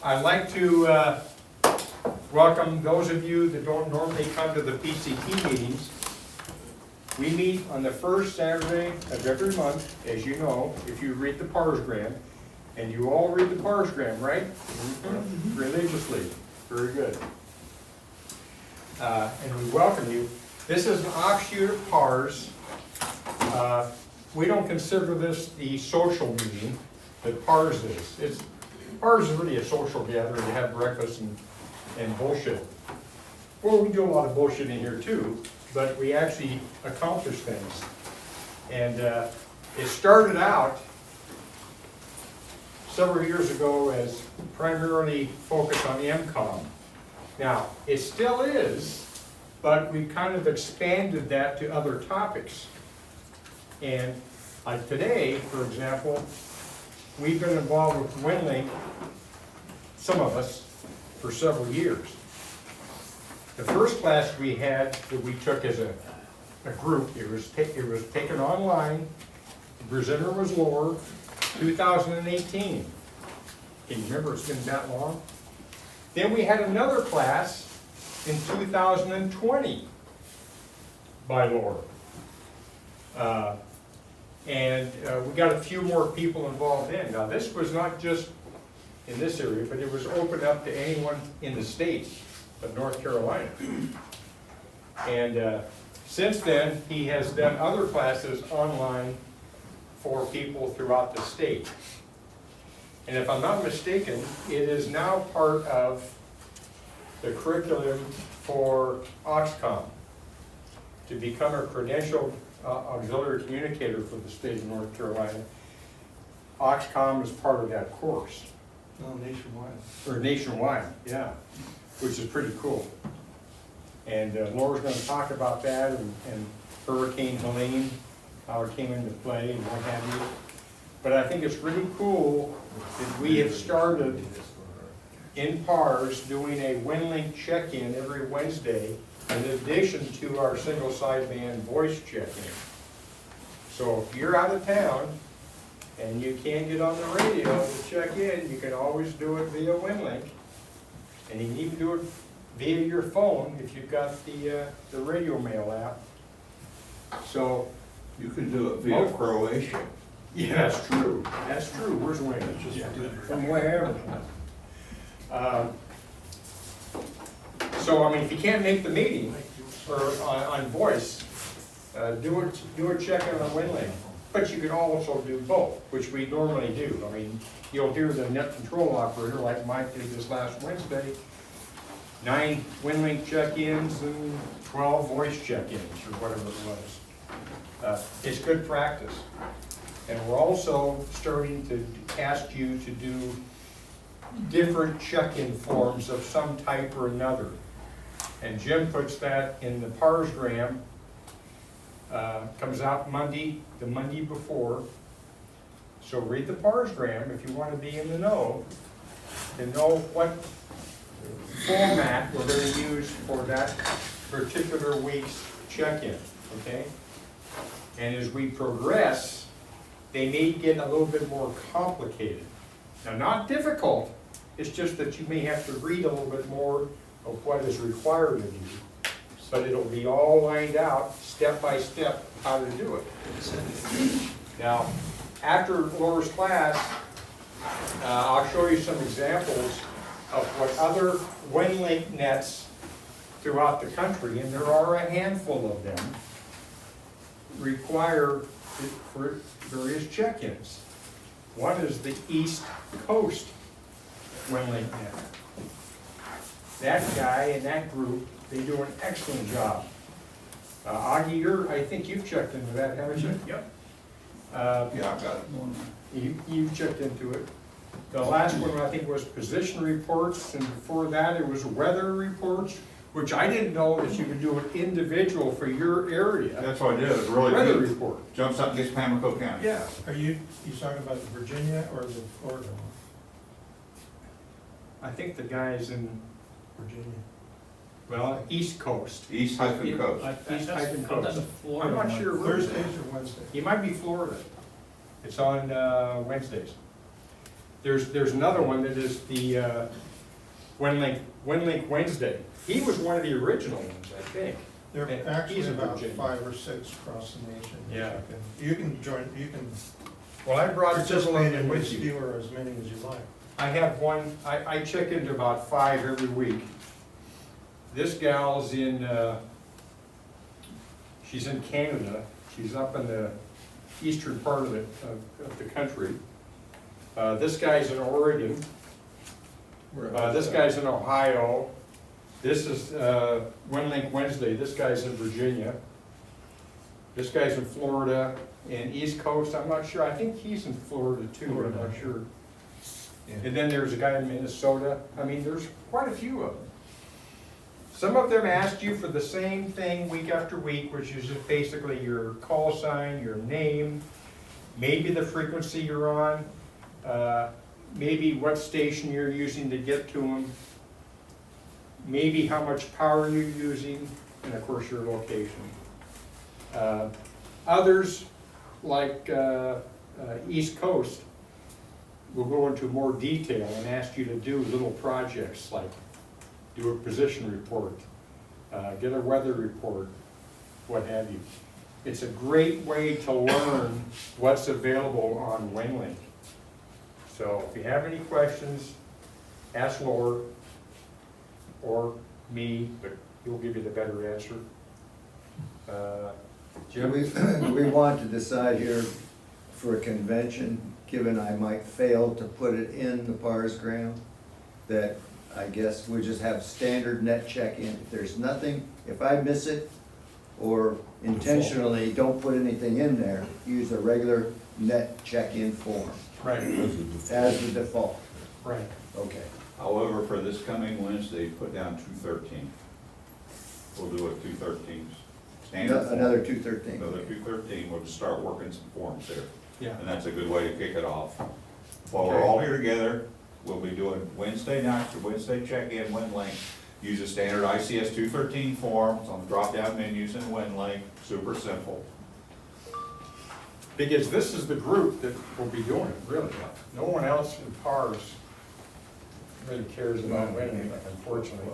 I'd like to welcome those of you that don't normally come to the PCT meetings. We meet on the first Saturday of every month, as you know, if you read the PARS grant. And you all read the PARS grant, right? Mm-hmm. Religiously. Very good. And we welcome you. This is an offshoot of PARS. We don't consider this the social meeting that PARS is. PARS is really a social gathering to have breakfast and bullshit. Well, we do a lot of bullshit in here too, but we actually accomplish things. And it started out several years ago as primarily focused on AuxComm. Now, it still is, but we kind of expanded that to other topics. And like today, for example, we've been involved with WinLink, some of us, for several years. The first class we had that we took as a group, it was taken online. The presenter was Lor, 2018. Can you remember? It's been that long. Then we had another class in 2020 by Lor. We got a few more people involved in. Now this was not just in this area, but it was opened up to anyone in the state of North Carolina. And since then, he has done other classes online for people throughout the state. And if I'm not mistaken, it is now part of the curriculum for AuxComm to become a credentialed auxiliary communicator for the state of North Carolina. AuxComm is part of that course. No, nationwide. Or nationwide, yeah, which is pretty cool. And Laura's going to talk about that and Hurricane Helene, how it came into play and what have you. But I think it's really cool that we have started in PARS doing a WinLink check-in every Wednesday in addition to our single sideband voice check-in. So if you're out of town and you can't get on the radio to check in, you can always do it via WinLink. And you can even do it via your phone if you've got the radio mail app. So you can do it via Croatia. Yeah, that's true. That's true. Where's Wayne? From wherever. So I mean, if you can't make the meeting or on voice, do a check-in on WinLink. But you can also do both, which we normally do. I mean, you'll hear the net control operator, like Mike did this last Wednesday, 9 WinLink check-ins and 12 voice check-ins or whatever it was. It's good practice. And we're also starting to ask you to do different check-in forms of some type or another. And Jim puts that in the PARSgram. Comes out Monday, the Monday before. So read the PARSgram if you want to be in the know, and know what format we're going to use for that particular week's check-in, okay? And as we progress, they may get a little bit more complicated. Now, not difficult, it's just that you may have to read a little bit more of what is required of you, but it'll be all lined out, step by step, how to do it. Now, after Laura's class, I'll show you some examples of what other WinLink nets throughout the country, and there are a handful of them, require for various check-ins. One is the East Coast WinLink net. That guy and that group, they do an excellent job. Augie, I think you've checked into that, haven't you? Yep. Yeah, I've got it. You've checked into it. The last one, I think, was position reports, and before that it was weather reports, which I didn't know that you could do an individual for your area. That's what I did. It really Weather good. report. Jumps up and gets Pamlico County. Yeah. Are you talking about the Virginia or the Florida one? I think the guy's in, Virginia. well, East Coast. East hyphen coast. East hyphen coast. I'm Florida not one. sure. where- Thursdays or Wednesdays? He might be Florida. It's on Wednesdays. There's another one that is the WinLink Wednesday. He was one of the original ones, I think. There And are actually he's in about Virginia. 5 or 6 across the nation. that Yeah. You can join, you can Well, I brought several of participate them in with as you. few or as many as you like. I have one, I check into about 5 every week. This gal's in, she's in Canada. She's up in the eastern part of the country. This guy's in Oregon. This guy's in Ohio. This is WinLink Wednesday. This guy's in Virginia. This guy's in Florida and East Coast. I'm not sure. I think he's in Florida too. I'm not sure. And then there's a guy in Minnesota. I mean, there's quite a few of them. Some of them asked you for the same thing week after week, which is just basically your call sign, your name, maybe the frequency you're on, maybe what station you're using to get to them, maybe how much power you're using, and of course your location. Others, like East Coast, will go into more detail and ask you to do little projects like do a position report, get a weather report, what have you. It's a great way to learn what's available on WinLink. So if you have any questions, ask Lor or me, but he'll give you the better answer. Jim? We want to decide here for a convention, given I might fail to put it in the PARS ground, that I guess we just have standard net check-in. If there's nothing, if I miss it or intentionally don't put anything in there, use a regular net check-in form Right, as the default. right. Okay. However, for this coming Wednesday, put down 213. We'll do it 213. Standard form. Another 213. Another 213, we'll just start working some forms there. Yeah. And that's a good way to kick it off. While we're all here together, we'll be doing Wednesday nights or Wednesday check-in, WinLink. Use a standard ICS 213 form, it's on the drop-down menus in WinLink, super simple. Because this is the group that will be doing it, really. No one else in PARS really cares about WinLink, unfortunately.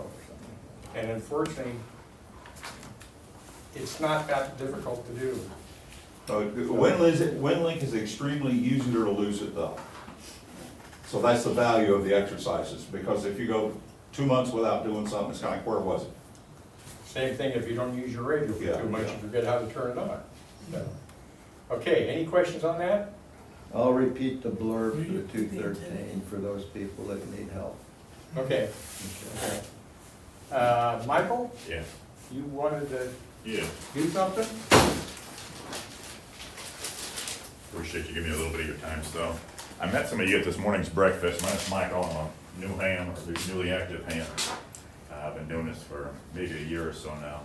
And unfortunately, it's not that difficult to do. WinLink is extremely easy to lose it though. So that's the value of the exercises, because if you go 2 months without doing something, it's kind of like, where was it? Same thing if you don't use your radio for Yeah, too much, yeah. you forget how to turn it on. So, okay, any questions on that? I'll repeat the blurb for the 213 for those people that need help. Okay. Michael, Yeah. you wanted to Yeah. do something? Appreciate you giving me a little bit of your time, so. I met some of you at this morning's breakfast. My name's Michael, I'm a new ham, or at least newly active ham. I've been doing this for maybe a year or so now.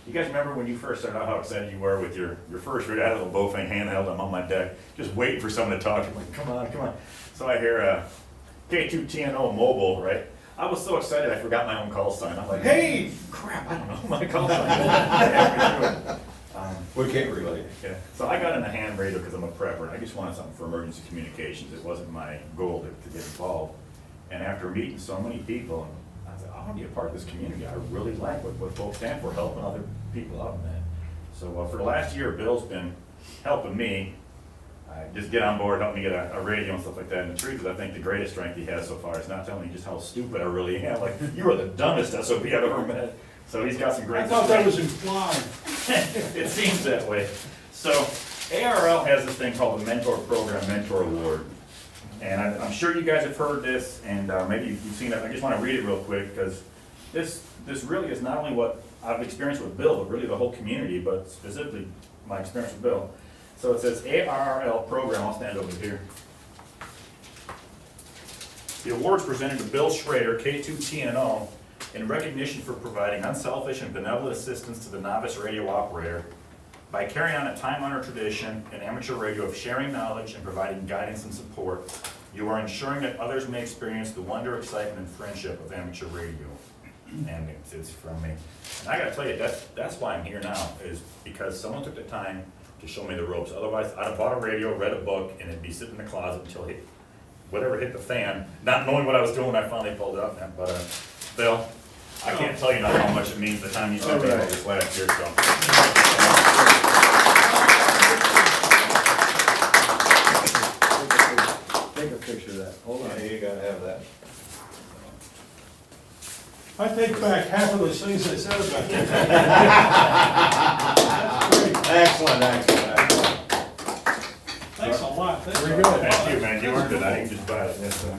You guys remember when you first started out, how excited you were with your first radio? I had a little Bofang handheld, I'm on my deck, just waiting for someone to talk. I'm like, come on, come on. So I hear K2TNO mobile, right? I was so excited I forgot my own call sign. I'm like, hey, crap, I don't know my call sign. We can't relate. Yeah, so I got in a ham radio because I'm a prepper, and I just wanted something for emergency communications. It wasn't my goal to get involved. And after meeting so many people, I said, I want to be a part of this community. I really like what folks stand for, helping other people out in that. So for the last year, Bill's been helping me just get on board, help me get a radio and stuff like that. And the truth is, I think the greatest strength he has so far is not telling me just how stupid I really am. Like, you are the dumbest SOB I've ever met. So he's got some great. I thought that was implied. It seems that way. So ARL has this thing called the Mentor Program Mentor Award. And I'm sure you guys have heard this, and maybe you've seen it. I just want to read it real quick, because this really is not only what I've experienced with Bill, but really the whole community, but specifically my experience with Bill. So it says ARL program, I'll stand over here. The award's presented to Bill Schrader, K2TNO, in recognition for providing unselfish and benevolent assistance to the novice radio operator by carrying on a time-honored tradition in amateur radio of sharing knowledge and providing guidance and support. You are ensuring that others may experience the wonder, excitement, and friendship of amateur radio. And it's from me. And I gotta tell you, that's why I'm here now, is because someone took the time to show me the ropes. Otherwise, I'd have bought a radio, read a book, and it'd be sitting in the closet until whatever hit the fan, not knowing what I was doing when I finally pulled up, man, but, Bill, I can't tell you how much it means the time you spent there this last year, so. Take a picture of that, hold on. Yeah, you gotta have that. I take back half of those things I said about that. Excellent, excellent, excellent. Thanks a lot. Thanks Very a good. lot. Thank you, man, you earned it, I didn't just buy it, yes, sir. I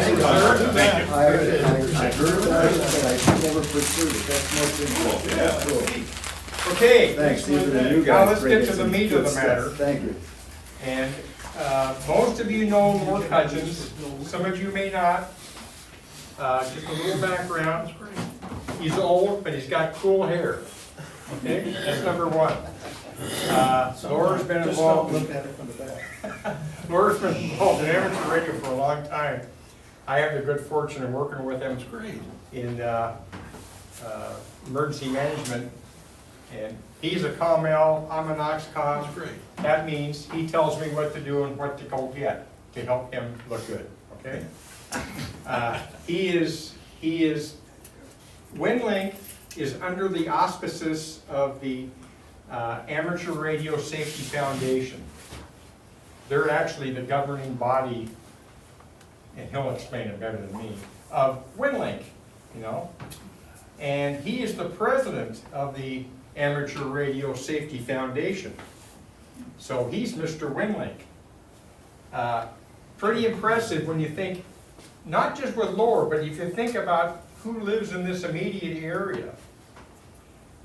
think I heard Thank that. you. I heard that, but I never pursued it, that's most important. Yeah. Cool. Okay, Thanks, these are the new now guys. let's get bringing to the some meat good of the stuff. matter. Thank you. And most of you know Lor Kutchins, some of you may not. Just a little background. He's old, but he's got cool hair. Okay, that's number one. Lor's been Just don't involved. look at it from the back. Lor's been involved in amateur radio for a long time. I have the good fortune of working with him in emergency management. And he's a COML, I'm an AuxCom. That means he tells me what to do and what to go get to help him look good, okay? WinLink is under the auspices of the Amateur Radio Safety Foundation. They're actually the governing body, and he'll explain it better than me, of WinLink, you know? And he is the president of the Amateur Radio Safety Foundation. So he's Mr. WinLink. Pretty impressive when you think, not just with Lor, but if you think about who lives in this immediate area.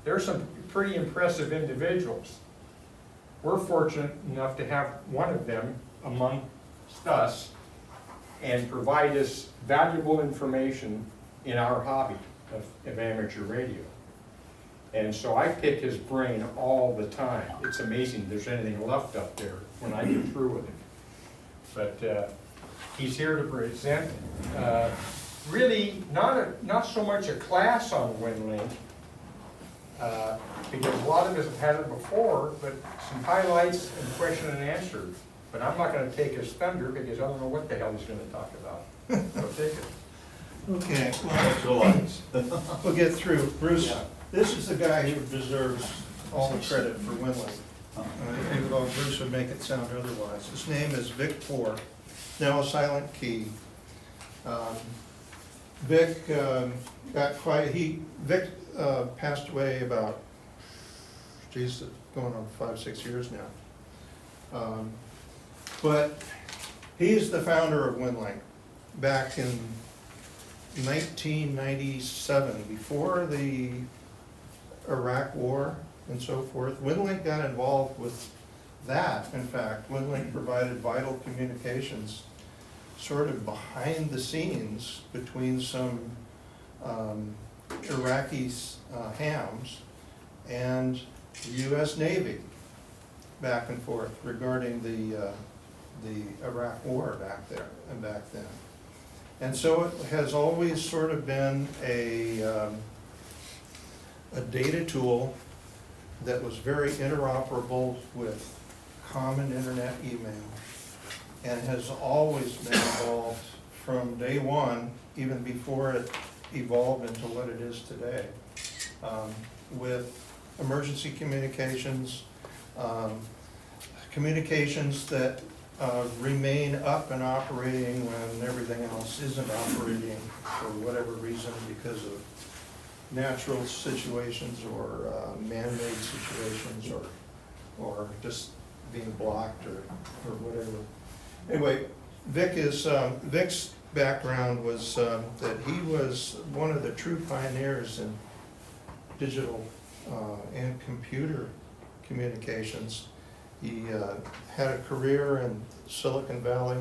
There's some pretty impressive individuals. We're fortunate enough to have one of them amongst us and provide us valuable information in our hobby of amateur radio. And so I pick his brain all the time. It's amazing if there's anything left up there when I get through with him. But he's here to present really not so much a class on WinLink, because a lot of us have had it before, but some highlights and question and answer. But I'm not going to take his thunder because I don't know what the hell he's going to talk about. So take it. Okay, Excellent. we'll get through. Bruce, Yeah. this is the guy who deserves all the credit for WinLink. Even though Bruce would make it sound otherwise. His name is Vic Poor, now a silent key. Vic Vic passed away about, geez, going on 5-6 years now. But he's the founder of WinLink back in 1997, before the Iraq War and so forth. WinLink got involved with that. In fact, WinLink provided vital communications sort of behind the scenes between some Iraqi hams and the U.S. Navy back and forth regarding the Iraq War back then. And so it has always sort of been a data tool that was very interoperable with common internet email, and has always been involved from day one, even before it evolved into what it is today, with emergency communications, communications that remain up and operating when everything else isn't operating for whatever reason, because of natural situations or man-made situations, or just being blocked or whatever. Anyway, Vic's background was that he was one of the true pioneers in digital and computer communications. He had a career in Silicon Valley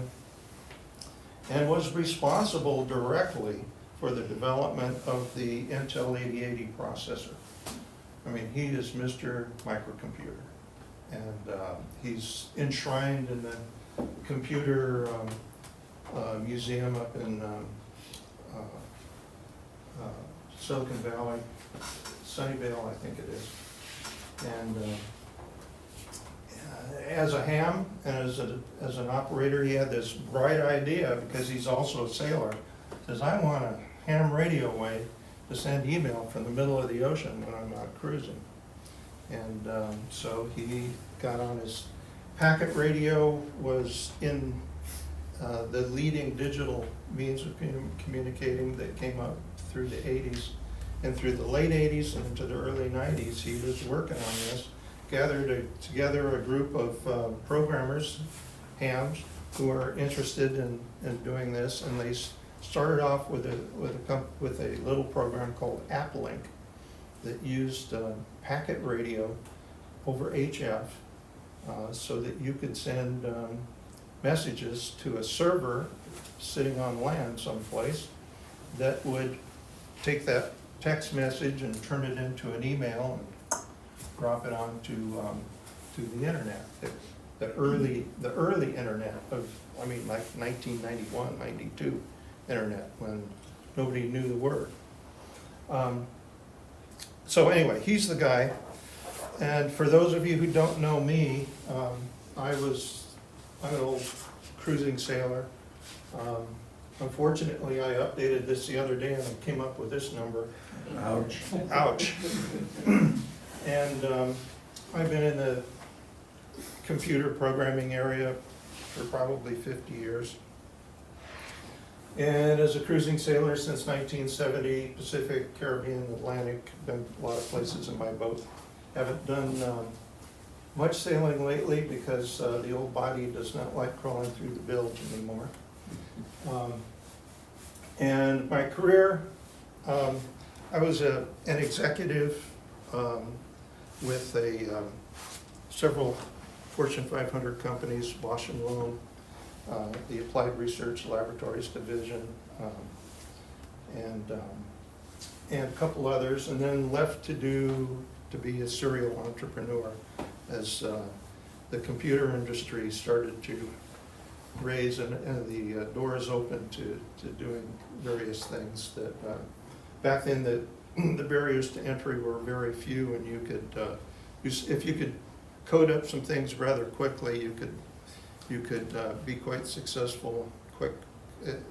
and was responsible directly for the development of the Intel 8080 processor. I mean, he is Mr. Microcomputer, and he's enshrined in the computer museum up in Silicon Valley, Sunnyvale, I think it is. And as a ham and as an operator, he had this bright idea, because he's also a sailor. Says, I want a ham radio way to send email from the middle of the ocean when I'm out cruising. And so he got on his packet radio, was in the leading digital means of communicating that came up through the 80s. And through the late 80s and into the early 90s, he was working on this, gathered together a group of programmers, hams, who are interested in doing this, and they started off with a little program called AppLink that used packet radio over HF so that you could send messages to a server sitting on land someplace that would take that text message and turn it into an email and drop it onto the internet. The early internet of, I mean, like 1991, 92 internet, when nobody knew the word. So anyway, he's the guy. And for those of you who don't know me, I'm an old cruising sailor. Unfortunately, I updated this the other day and I came up with this number. Ouch. Ouch. And I've been in the computer programming area for probably 50 years. And as a cruising sailor since 1970, Pacific, Caribbean, Atlantic, been a lot of places in my boat. Haven't done much sailing lately because the old body does not like crawling through the bilge anymore. And my career, I was an executive with several Fortune 500 companies, Bosch and Lone, the Applied Research Laboratories Division, and a couple others, and then left to be a serial entrepreneur as the computer industry started to raise and the doors open to doing various things that back then the barriers to entry were very few, and you could if you could code up some things rather quickly, you could be quite successful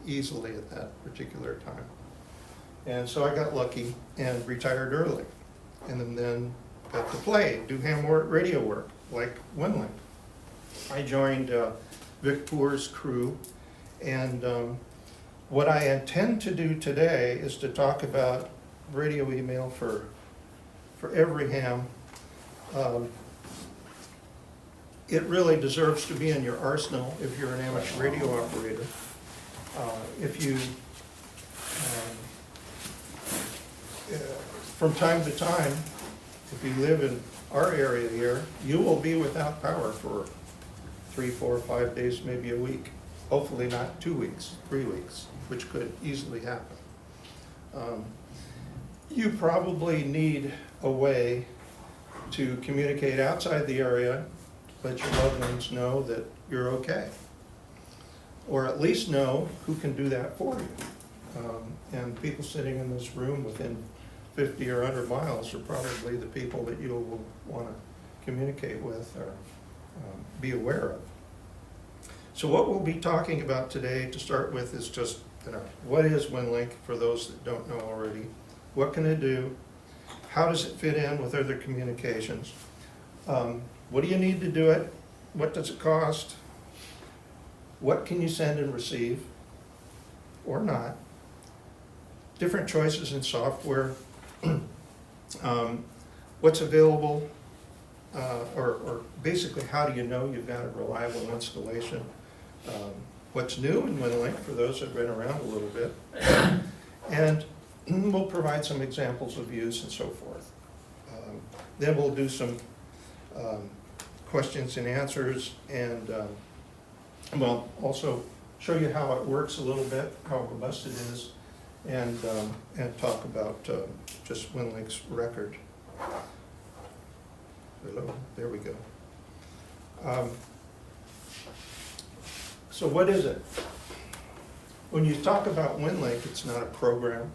easily at that particular time. And so I got lucky and retired early, and then got to do ham radio work like WinLink. I joined Vic Poor's crew, and what I intend to do today is to talk about radio email for every ham. It really deserves to be in your arsenal if you're an amateur radio operator. If you, from time to time, if you live in our area here, you will be without power for 3, 4, 5 days, maybe a week. Hopefully not 2 weeks, 3 weeks, which could easily happen. You probably need a way to communicate outside the area, let your loved ones know that you're okay, or at least know who can do that for you. And people sitting in this room within 50 or 100 miles are probably the people that you'll want to communicate with or be aware of. So what we'll be talking about today to start with is just, what is WinLink for those that don't know already? What can it do? How does it fit in with other communications? What do you need to do it? What does it cost? What can you send and receive or not? Different choices in software. What's available, or basically how do you know you've got a reliable installation? What's new in WinLink for those that have been around a little bit. And we'll provide some examples of use and so forth. Then we'll do some questions and answers, and we'll also show you how it works a little bit, how robust it is, and talk about just WinLink's record. Hello, there we go. So what is it? When you talk about WinLink, it's not a program.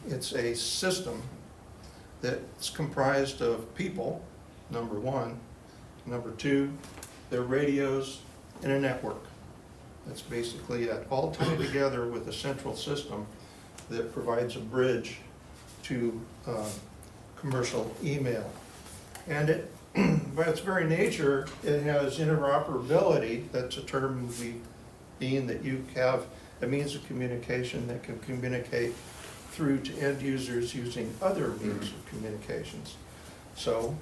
It's a system that's comprised of people, number one. Number two, They're radios in a network. That's basically it, all tied together with a central system that provides a bridge to commercial email. And it, by its very nature, it has interoperability. That's a term being that you have a means of communication that can communicate through to end users using other means of communications. So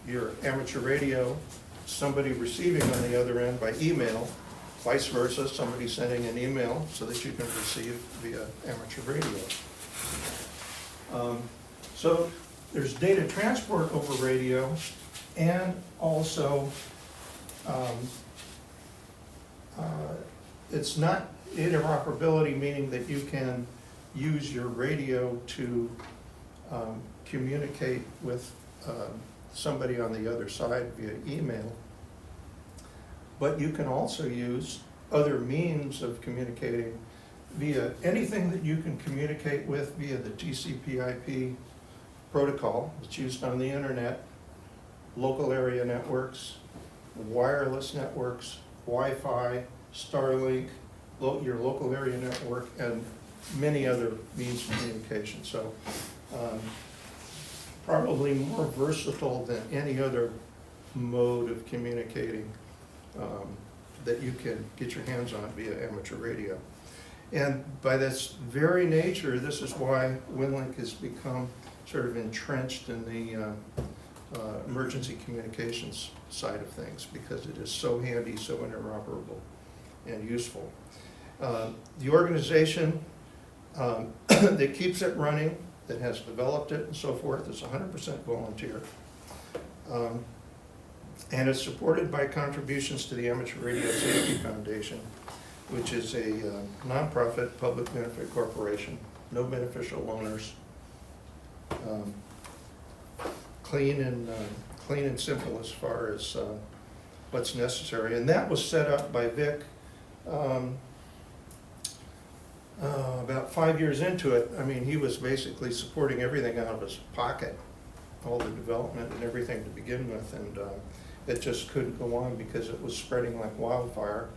your amateur radio, somebody receiving on the other end by email, vice versa, somebody sending an email so that you can receive via amateur radio. So there's data transport over radio, and also it's not interoperability, meaning that you can use your radio to communicate with somebody on the other side via email. But you can also use other means of communicating via anything that you can communicate with via the TCP/IP protocol that's used on the internet, local area networks, wireless networks, Wi-Fi, Starlink, your local area network, and many other means of communication. So probably more versatile than any other mode of communicating that you can get your hands on via amateur radio. And by this very nature, this is why WinLink has become sort of entrenched in the emergency communications side of things, because it is so handy, so interoperable and useful. The organization that keeps it running, that has developed it and so forth, is 100% volunteer. And it's supported by contributions to the Amateur Radio Safety Foundation, which is a nonprofit public benefit corporation, no beneficial owners, clean and simple as far as what's necessary. And that was set up by Vic about 5 years into it. I mean, he was basically supporting everything out of his pocket, all the development and everything to begin with, and it just couldn't go on because it was spreading like wildfire,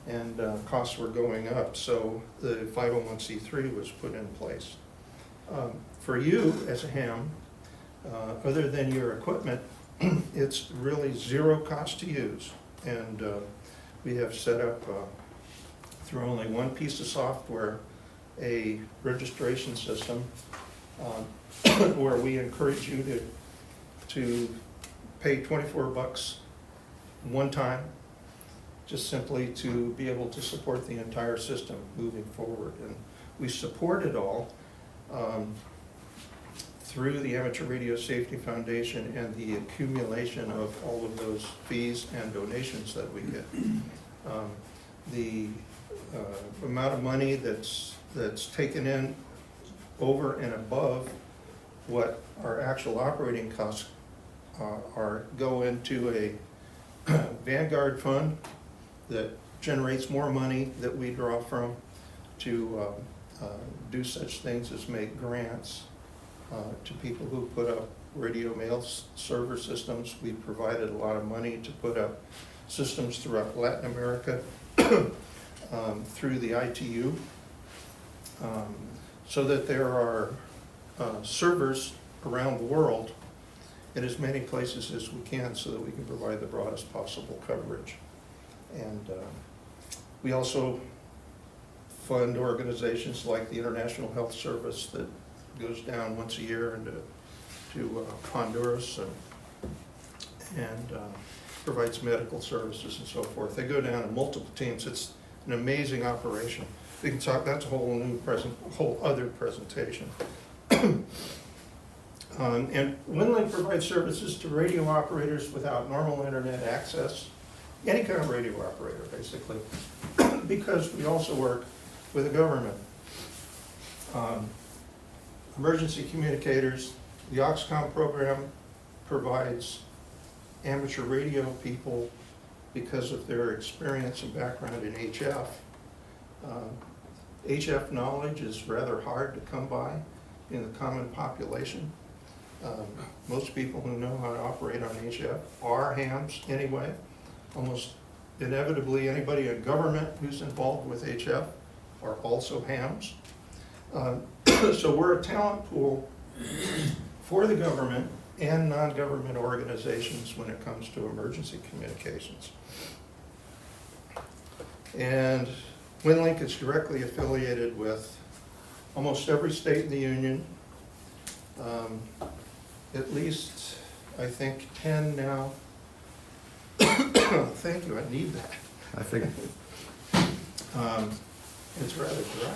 and costs were going up. So the 501c3 was put in place. For you as a ham, other than your equipment, it's really zero cost to use. And we have set up through only one piece of software a registration system where we encourage you to pay $24 one time, just simply to be able to support the entire system moving forward. And we support it all through the Amateur Radio Safety Foundation and the accumulation of all of those fees and donations that we get. The amount of money that's taken in over and above what our actual operating costs go into a Vanguard fund that generates more money that we draw from to do such things as make grants to people who put up radio mail server systems. We provided a lot of money to put up systems throughout Latin America through the ITU, so that there are servers around the world in as many places as we can, so that we can provide the broadest possible coverage. And we also fund organizations like the International Health Service that goes down once a year into Honduras and provides medical services and so forth. They go down in multiple teams. It's an amazing operation. We can talk, that's a whole other presentation. And WinLink provides services to radio operators without normal internet access, any kind of radio operator basically, because we also work with the government. Emergency communicators, the AuxComm program provides amateur radio people, because of their experience and background in HF. HF knowledge is rather hard to come by in the common population. Most people who know how to operate on HF are hams anyway, almost inevitably anybody in government who's involved with HF are also hams. So we're a talent pool for the government and non-government organizations when it comes to emergency communications. And WinLink is directly affiliated with almost every state in the union. At least, I think, 10 now. Thank you, I need that. I think, It's rather dry.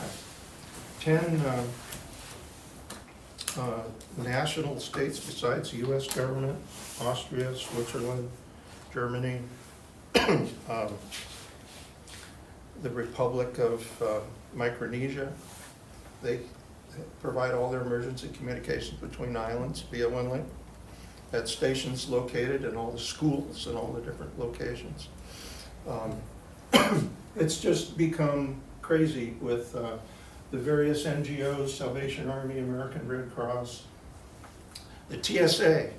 10 national states besides the US government, Austria, Switzerland, Germany, the Republic of Micronesia. They provide all their emergency communications between islands via WinLink at stations located in all the schools and all the different locations. It's just become crazy with the various NGOs, Salvation Army, American Red Cross. The TSA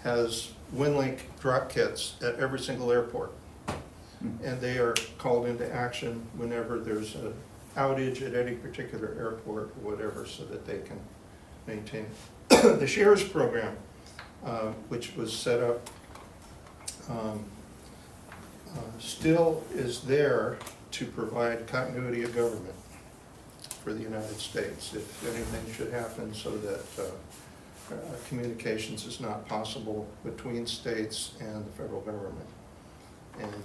has WinLink drop kits at every single airport. And they are called into action whenever there's an outage at any particular airport or whatever, so that they can maintain. The SHARES program, which was set up, still is there to provide continuity of government for the United States if anything should happen, so that communications is not possible between states and the federal government. And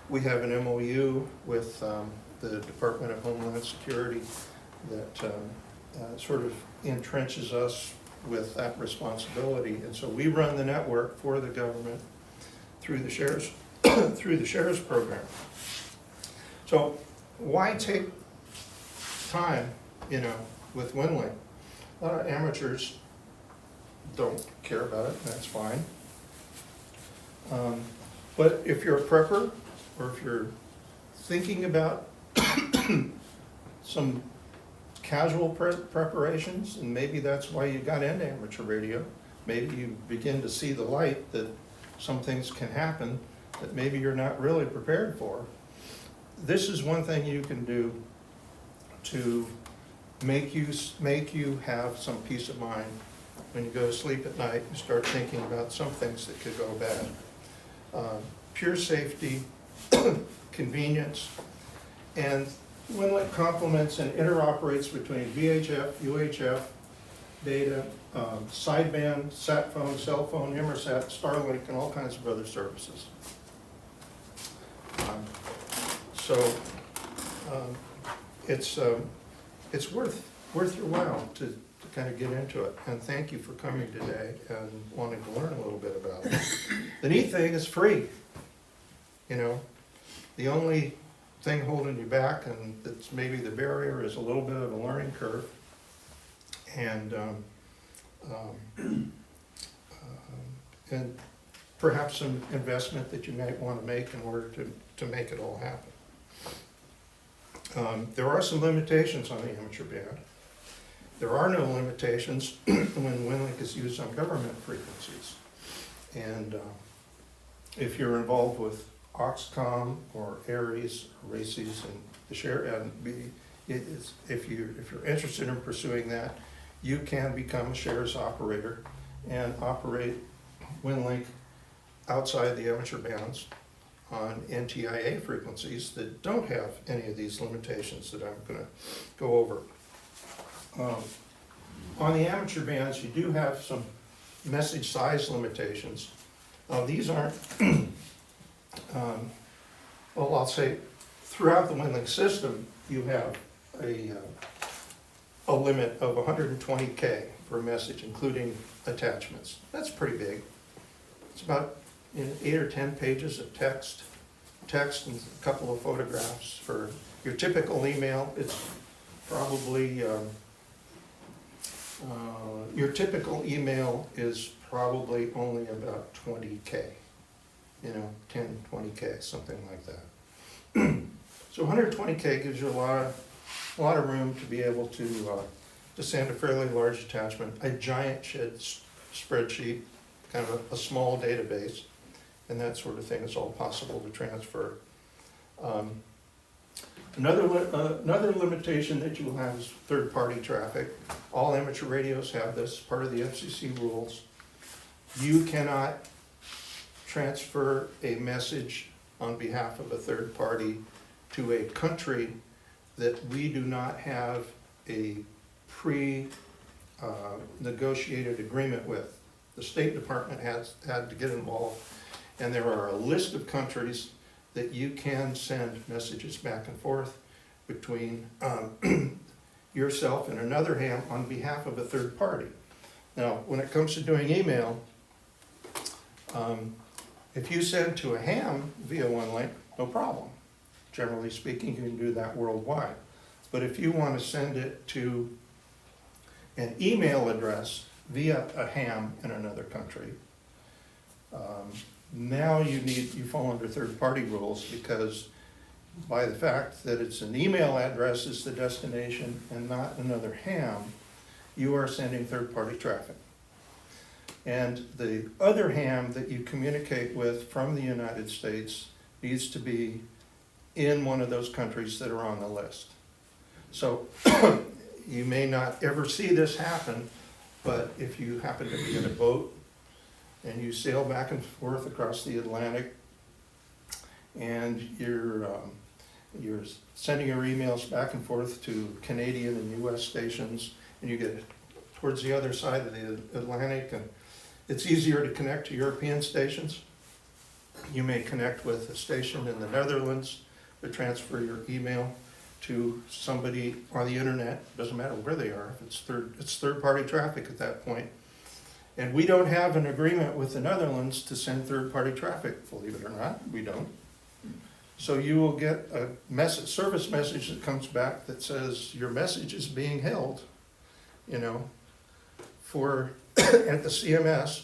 we have an MOU with the Department of Homeland Security that sort of entrenches us with that responsibility. And so we run the network for the government through the SHARES, through the SHARES program. So why take time, you know, with WinLink? A lot of amateurs don't care about it, and that's fine. But if you're a prepper, or if you're thinking about some casual preparations, and maybe that's why you got into amateur radio, maybe you begin to see the light that some things can happen that maybe you're not really prepared for. This is one thing you can do to make you have some peace of mind when you go to sleep at night and start thinking about some things that could go bad. Pure safety, convenience, and WinLink complements and interoperates between VHF, UHF data, sideband, sat phone, cell phone, Inmarsat, Starlink, and all kinds of other services. It's worth your while to kind of get into it. And thank you for coming today and wanting to learn a little bit about it. The neat thing is free. You know, the only thing holding you back, and that's maybe the barrier, is a little bit of a learning curve, and perhaps some investment that you might want to make in order to make it all happen. There are some limitations on the amateur band. There are no limitations when WinLink is used on government frequencies. And if you're involved with AuxComm or ARES, RACES, and the share, and if you're interested in pursuing that, you can become a shares operator and operate WinLink outside the amateur bands on NTIA frequencies that don't have any of these limitations that I'm going to go over. On the amateur bands, you do have some message size limitations. These aren't, well, I'll say throughout the WinLink system, you have a limit of 120K for a message, including attachments. That's pretty big. It's about 8 or 10 pages of text and a couple of photographs. For your typical email, it's probably, your typical email is probably only about 20K, you know, 10, 20K, something like that. So 120K gives you a lot of room to be able to send a fairly large attachment, a giant spreadsheet, kind of a small database, and that sort of thing is all possible to transfer. Another limitation that you will have is third-party traffic. All amateur radios have this, part of the FCC rules. You cannot transfer a message on behalf of a third party to a country that we do not have a pre-negotiated agreement with. The State Department has had to get involved, and there are a list of countries that you can send messages back and forth between yourself and another ham on behalf of a third party. Now, when it comes to doing email, if you send to a ham via WinLink, no problem. Generally speaking, you can do that worldwide. But if you want to send it to an email address via a ham in another country, now you fall under third-party rules, because by the fact that it's an email address is the destination and not another ham, you are sending third-party traffic. And the other ham that you communicate with from the United States needs to be in one of those countries that are on the list. So you may not ever see this happen, but if you happen to be in a boat and you sail back and forth across the Atlantic, and you're sending your emails back and forth to Canadian and US stations, and you get towards the other side of the Atlantic, and it's easier to connect to European stations. You may connect with a station in the Netherlands to transfer your email to somebody on the internet. Doesn't matter where they are. If it's third-party traffic at that point. And we don't have an agreement with the Netherlands to send third-party traffic, believe it or not, we don't. So you will get a service message that comes back that says your message is being held, for at the CMS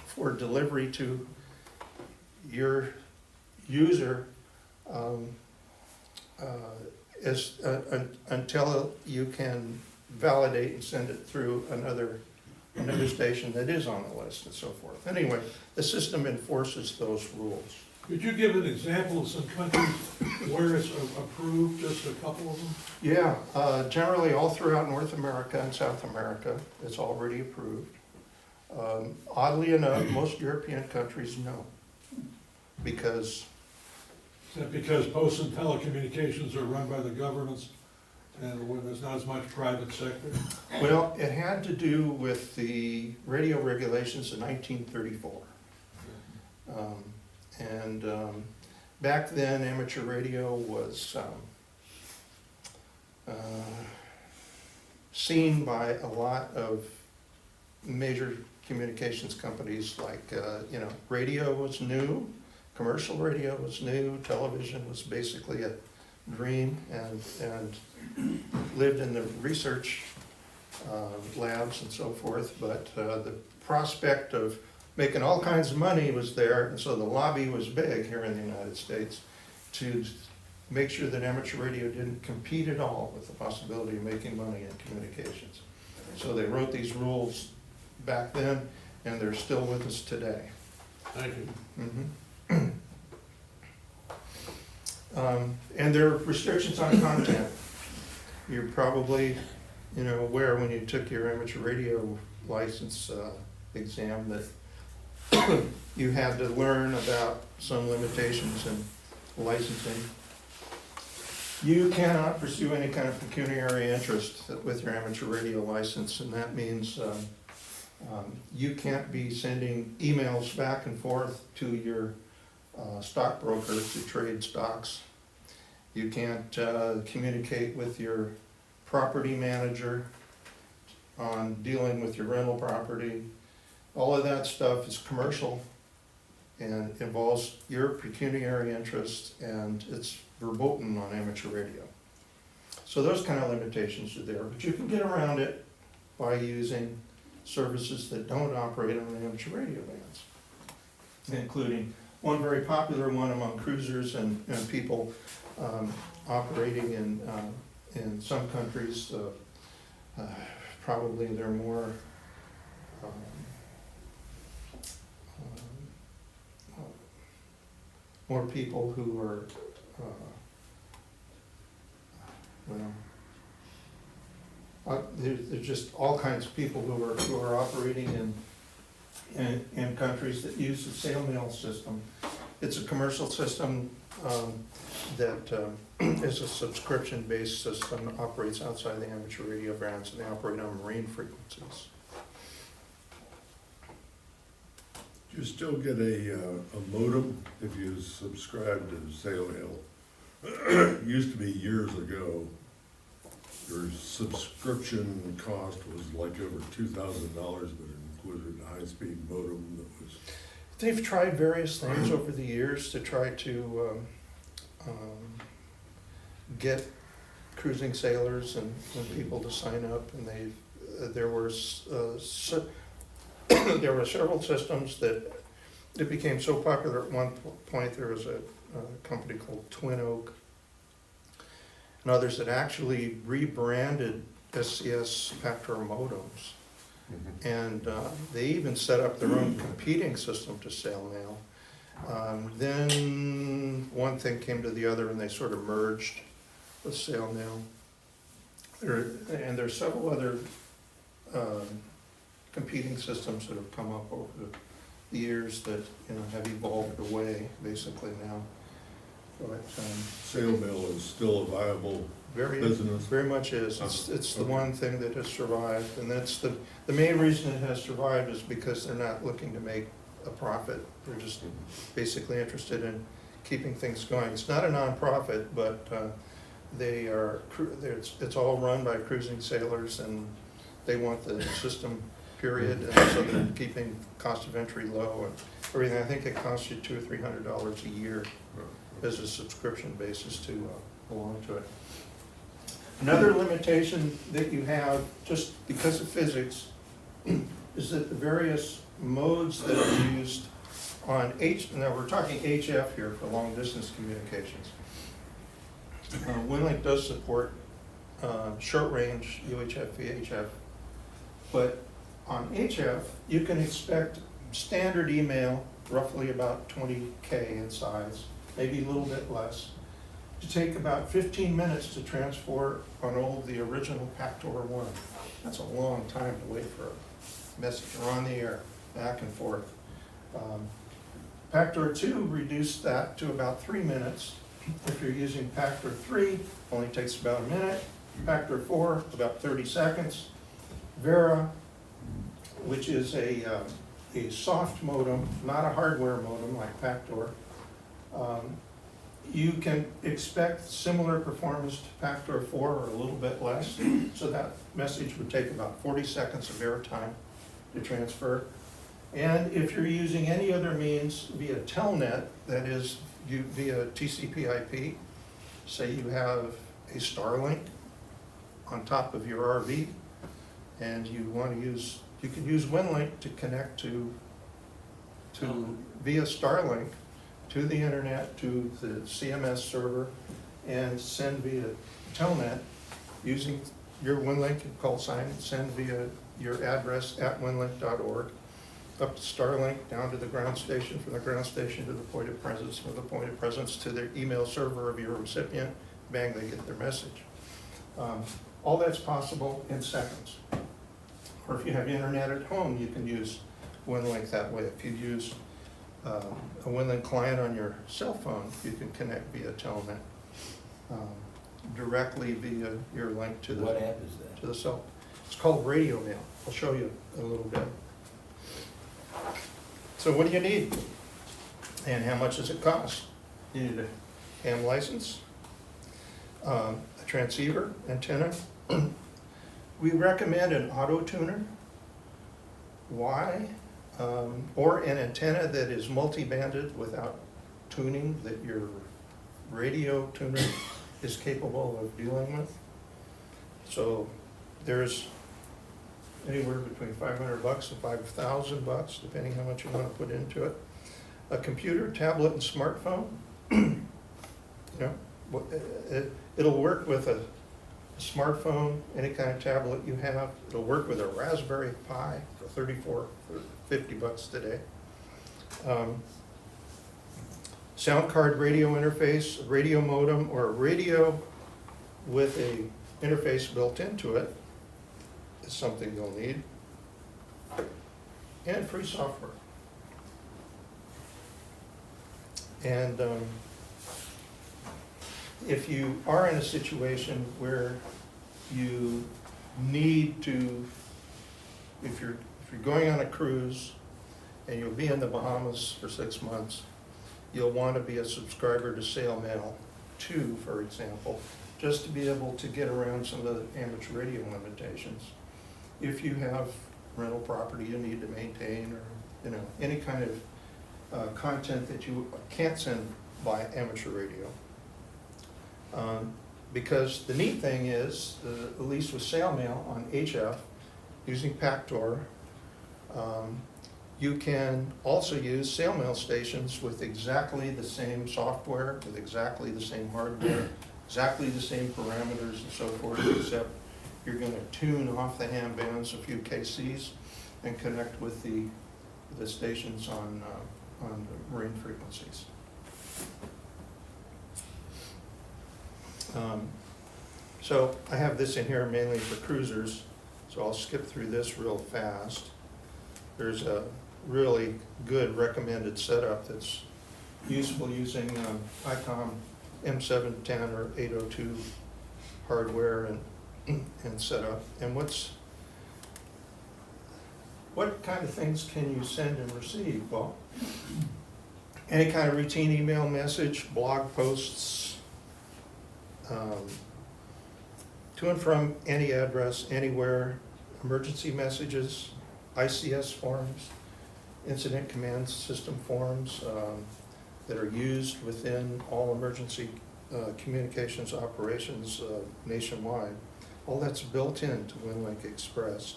for delivery to your user until you can validate and send it through another station that is on the list and so forth. Anyway, the system enforces those rules. Could you give an example of some countries where it's approved, just a couple of them? Yeah, generally all throughout North America and South America, it's already approved. Oddly enough, most European countries no, because Is that because posts and telecommunications are run by the governments and when there's not as much private sector? well, it had to do with the radio regulations in 1934. Back then, amateur radio was seen by a lot of major communications companies, like, radio was new, commercial radio was new, television was basically a dream, and lived in the research labs and so forth, but the prospect of making all kinds of money was there, and so the lobby was big here in the United States to make sure that amateur radio didn't compete at all with the possibility of making money in communications. So they wrote these rules back then, and they're still with us today. Thank you. And there are restrictions on content. You're probably, aware when you took your amateur radio license exam that you had to learn about some limitations in licensing. You cannot pursue any kind of pecuniary interest with your amateur radio license, and that means you can't be sending emails back and forth to your stockbroker to trade stocks. You can't communicate with your property manager on dealing with your rental property. All of that stuff is commercial and involves your pecuniary interest, and it's verboten on amateur radio. So those kind of limitations are there, but you can get around it by using services that don't operate on the amateur radio bands, including one very popular one among cruisers and people operating in some countries. Probably they're more more people who are, there's just all kinds of people who are operating in countries that use the sail mail system. It's a commercial system that is a subscription-based system, operates outside the amateur radio bands, and they operate on marine frequencies. You still get a modem if you subscribe to sail mail. It used to be years ago, your subscription cost was like over $2,000, but it included a high-speed modem that was. They've tried various things over the years to try to get cruising sailors and people to sign up, and there were several systems that it became so popular at one point. There was a company called Twin Oak and others that actually rebranded SCS Pactor modems. And they even set up their own competing system to sail mail. Then one thing came to the other and they sort of merged with sail mail. There's several other competing systems that have come up over the years that have evolved away basically now. But Sail mail is still a viable business. very much is. It's the one thing that has survived, and that's the main reason it has survived is because they're not looking to make a profit. They're just basically interested in keeping things going. It's not a nonprofit, but it's all run by cruising sailors, and they want the system, period, and so they're keeping cost of entry low and everything. I think it costs you $200 or $300 a year as a subscription basis to belong to it. Another limitation that you have, just because of physics, is that the various modes that are used on now we're talking HF here for long distance communications. WinLink does support short range UHF, VHF, but on HF you can expect standard email, roughly about 20K in size, maybe a little bit less, to take about 15 minutes to transport on the original Pactor 1. That's a long time to wait for a message. You're on the air, back and forth. Pactor 2 reduced that to about 3 minutes. If you're using Pactor 3, only takes about a minute. Pactor 4, about 30 seconds. Vera, which is a soft modem, not a hardware modem like Pactor, you can expect similar performance to Pactor 4 or a little bit less. So that message would take about 40 seconds of airtime to transfer. And if you're using any other means via Telnet, that is via TCP/IP, say you have a Starlink on top of your RV, and you want to use, you can use WinLink to connect to via Starlink to the internet, to the CMS server, and send via Telnet using your WinLink call sign, send via your address at winlink.org, up to Starlink, down to the ground station, from the ground station to the point of presence, from the point of presence to their email server of your recipient, bang, they get their message. All that's possible in seconds. Or if you have internet at home, you can use WinLink that way. If you use a WinLink client on your cell phone, you can connect via Telnet directly via your link to the, What app is that? to the cell. It's called Radio Mail. I'll show you a little bit. So what do you need? And how much does it cost? You need a ham license, a transceiver, antenna. We recommend an auto tuner. Why? Or an antenna that is multi-banded without tuning, that your radio tuner is capable of dealing with. So there's anywhere between $500 and $5,000, depending how much you want to put into it. A computer, tablet, and smartphone. It'll work with a smartphone, any kind of tablet you have. It'll work with a Raspberry Pi for $34 or $50 today. sound card radio interface, a radio modem, or a radio with a interface built into it is something you'll need. And free software. And if you are in a situation where you need to, if you're going on a cruise and you'll be in the Bahamas for 6 months, you'll want to be a subscriber to SailMail 2, for example, just to be able to get around some of the amateur radio limitations. If you have rental property you need to maintain, or any kind of content that you can't send by amateur radio. Because the neat thing is, at least with SailMail on HF, using Pactor, you can also use SailMail stations with exactly the same software, with exactly the same hardware, exactly the same parameters and so forth, except you're going to tune off the ham bands a few KCs and connect with the stations on the marine frequencies. So I have this in here mainly for cruisers, so I'll skip through this real fast. There's a really good recommended setup that's useful using AuxComm M710 or 802 hardware and setup. And what kind of things can you send and receive? Well, any kind of routine email message, blog posts, to and from any address, anywhere, emergency messages, ICS forms, incident command system forms that are used within all emergency communications operations nationwide. All that's built into WinLink Express.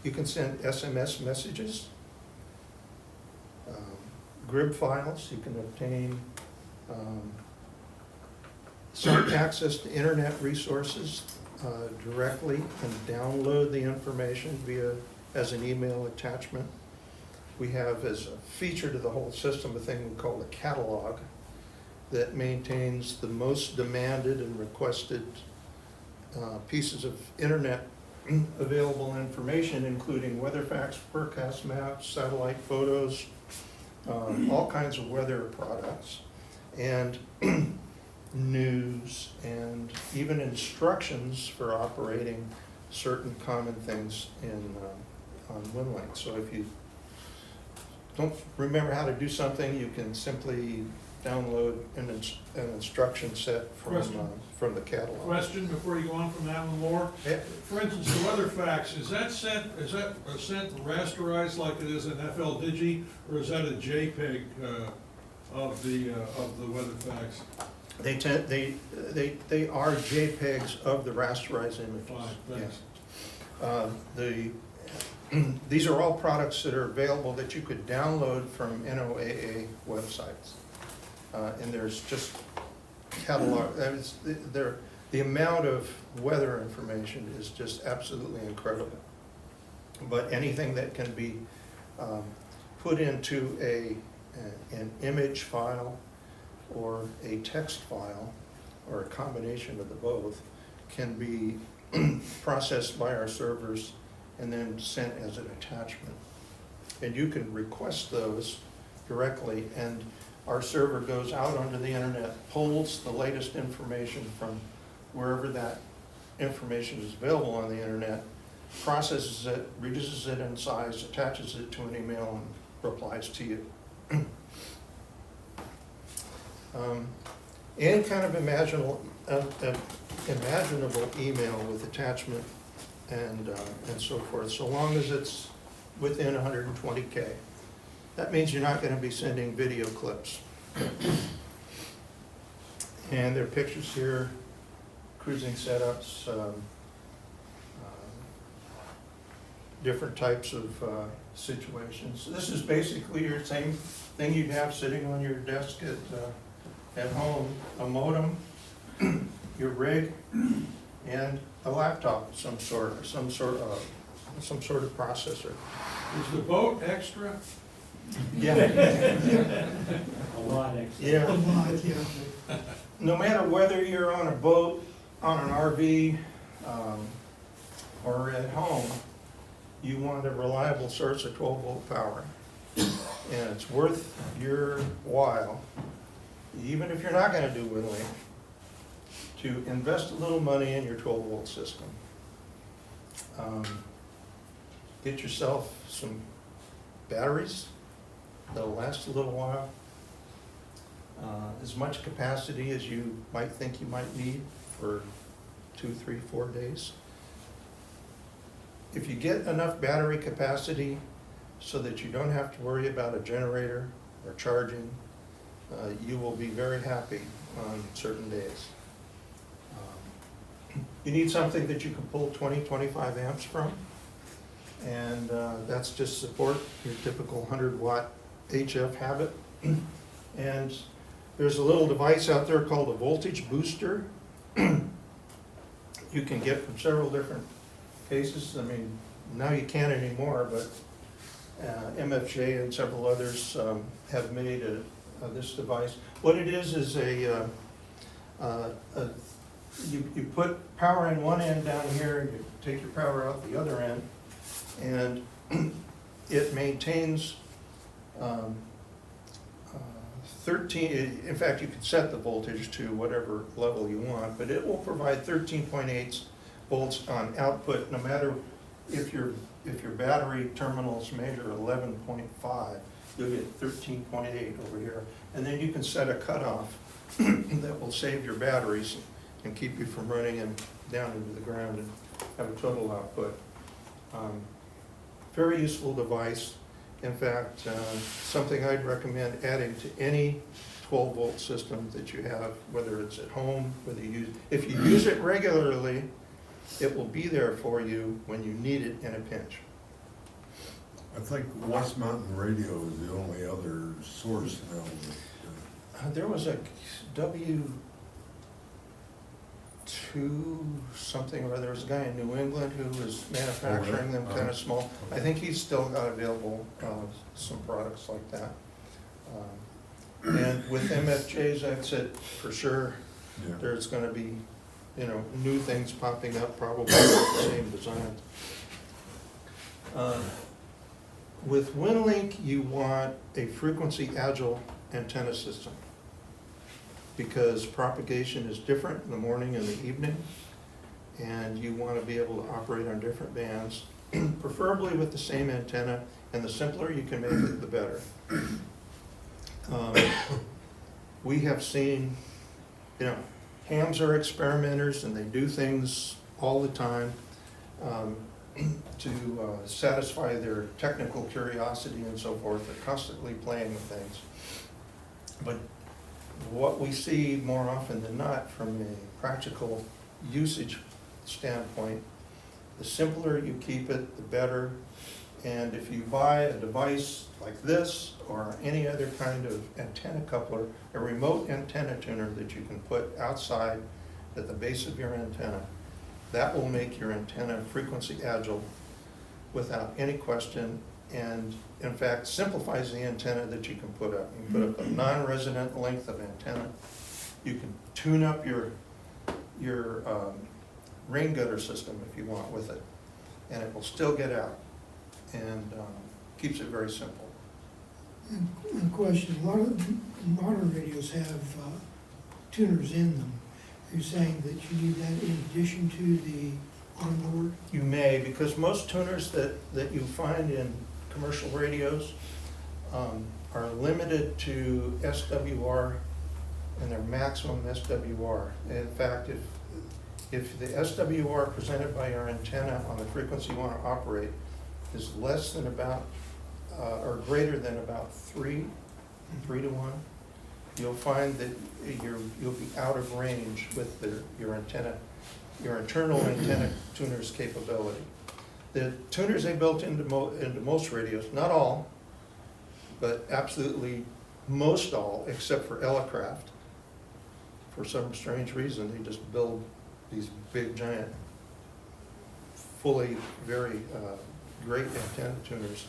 You can send SMS messages, GRIB files. You can obtain some access to internet resources directly and download the information as an email attachment. We have, as a feature to the whole system, a thing we call a catalog that maintains the most demanded and requested pieces of internet available information, including weather facts, forecast maps, satellite photos, all kinds of weather products, and news, and even instructions for operating certain common things on WinLink. So if you don't remember how to do something, you can simply download an instruction set from the catalog. Question before you go on from that one, Lor. Yeah. For instance, the weather fax, is that sent rasterized like it is in FL Digi, or is that a JPEG of the weather fax? They are JPEGs of the rasterized images. Fine, thanks. Yes. These are all products that are available that you could download from NOAA websites. And there's just catalog, the amount of weather information is just absolutely incredible. But anything that can be put into an image file or a text file, or a combination of the both, can be processed by our servers and then sent as an attachment. And you can request those directly, and our server goes out onto the internet, pulls the latest information from wherever that information is available on the internet, processes it, reduces it in size, attaches it to an email, and replies to you. Any kind of imaginable email with attachment and so forth, so long as it's within 120K. That means you're not going to be sending video clips. And there are pictures here, cruising setups, different types of situations. So this is basically your same thing you'd have sitting on your desk at home, a modem, your rig, and a laptop of some sort of some sort of processor. Is the boat extra? Yeah. A lot extra. Yeah. No matter whether you're on a boat, on an RV, or at home, you want a reliable source of 12-volt power. And it's worth your while, even if you're not gonna do WinLink, to invest a little money in your 12-volt system. Get yourself some batteries that'll last a little while. As much capacity as you might think you might need for 2, 3, 4 days. If you get enough battery capacity so that you don't have to worry about a generator or charging, you will be very happy on certain days. You need something that you can pull 20, 25 amps from, and that's just support your typical 100-watt HF habit. And there's a little device out there called a voltage booster. You can get from several different cases. I mean, now you can't anymore, but MFJ and several others have made this device. What it is you put power in one end down here, you take your power out the other end, and it maintains 13, in fact, you can set the voltage to whatever level you want, but it will provide 13.8 volts on output, no matter if your battery terminals measure 11.5, you'll get 13.8 over here. And then you can set a cutoff that will save your batteries and keep you from running them down into the ground and have a total output. Very useful device. In fact, something I'd recommend adding to any 12-volt system that you have, whether it's at home, whether you use, if you use it regularly, it will be there for you when you need it in a pinch. I think West Mountain Radio is the only other source now. There was a W2 something, or there was a guy in New England who was manufacturing them kind of small. I think he's still got available some products like that. And with MFJs, I've said for sure Yeah. there's going to be, new things popping up, probably with the same design. With WinLink, you want a frequency agile antenna system, because propagation is different in the morning and the evening, and you want to be able to operate on different bands, preferably with the same antenna, and the simpler you can make it, the better. We have seen, hams are experimenters, and they do things all the time to satisfy their technical curiosity and so forth. They're constantly playing with things. But what we see more often than not from a practical usage standpoint, the simpler you keep it, the better. And if you buy a device like this or any other kind of antenna coupler, a remote antenna tuner that you can put outside at the base of your antenna, that will make your antenna frequency agile without any question, and in fact simplifies the antenna that you can put up. You can put up a non-resonant length of antenna. You can tune up your rain gutter system if you want with it, and it will still get out, and keeps it very simple. And question, a lot of modern radios have tuners in them. Are you saying that you need that in addition to the onboard? You may, because most tuners that you find in commercial radios are limited to SWR and their maximum SWR. In fact, if the SWR presented by your antenna on the frequency you want to operate is less than about, or greater than about 3 to 1, you'll find that you'll be out of range with your antenna, your internal antenna tuner's capability. The tuners they built into most radios, not all, but absolutely most all, except for Elecraft. For some strange reason, they just build these big giant fully very great antenna tuners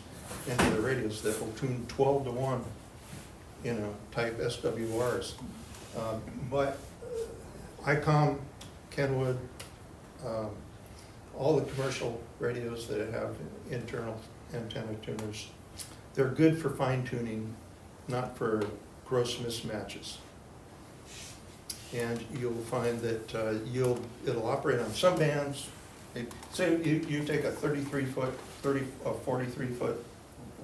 into the radios that will tune 12 to 1, you know, type SWRs. But AuxComm, Kenwood, all the commercial radios that have internal antenna tuners, they're good for fine tuning, not for gross mismatches. And you'll find that it'll operate on some bands. Say you take a 33-foot, 43-foot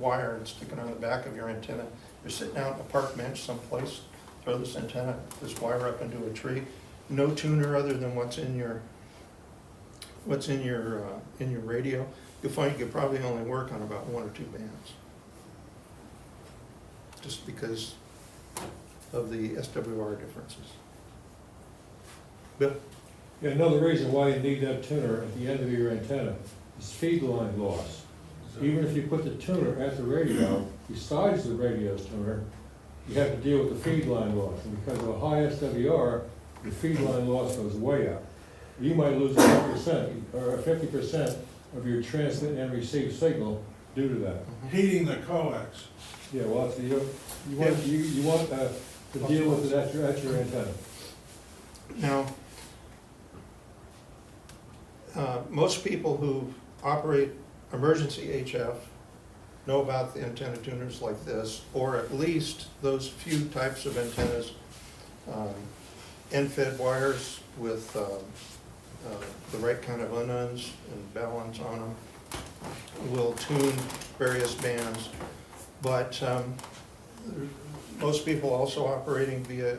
wire and stick it on the back of your antenna. You're sitting out on a park bench someplace, throw this antenna, this wire up into a tree. No tuner other than what's in your radio. You'll find you could probably only work on about 1 or 2 bands, just because of the SWR differences. Bill? Yeah, another reason why you need that tuner at the end of your antenna is feed line loss. Even if you put the tuner at the radio, besides the radio tuner, you have to deal with the feed line loss. And because of a high SWR, the feed line loss goes way up. You might lose 10% or 50% of your transmit and receive signal due to that. Heating the coax. Yeah, well, so you want to deal with it at your antenna. Now, most people who operate emergency HF know about the antenna tuners like this, or at least those few types of antennas, end-fed wires with the right kind of ununs and balance on them, will tune various bands. But most people also operating via,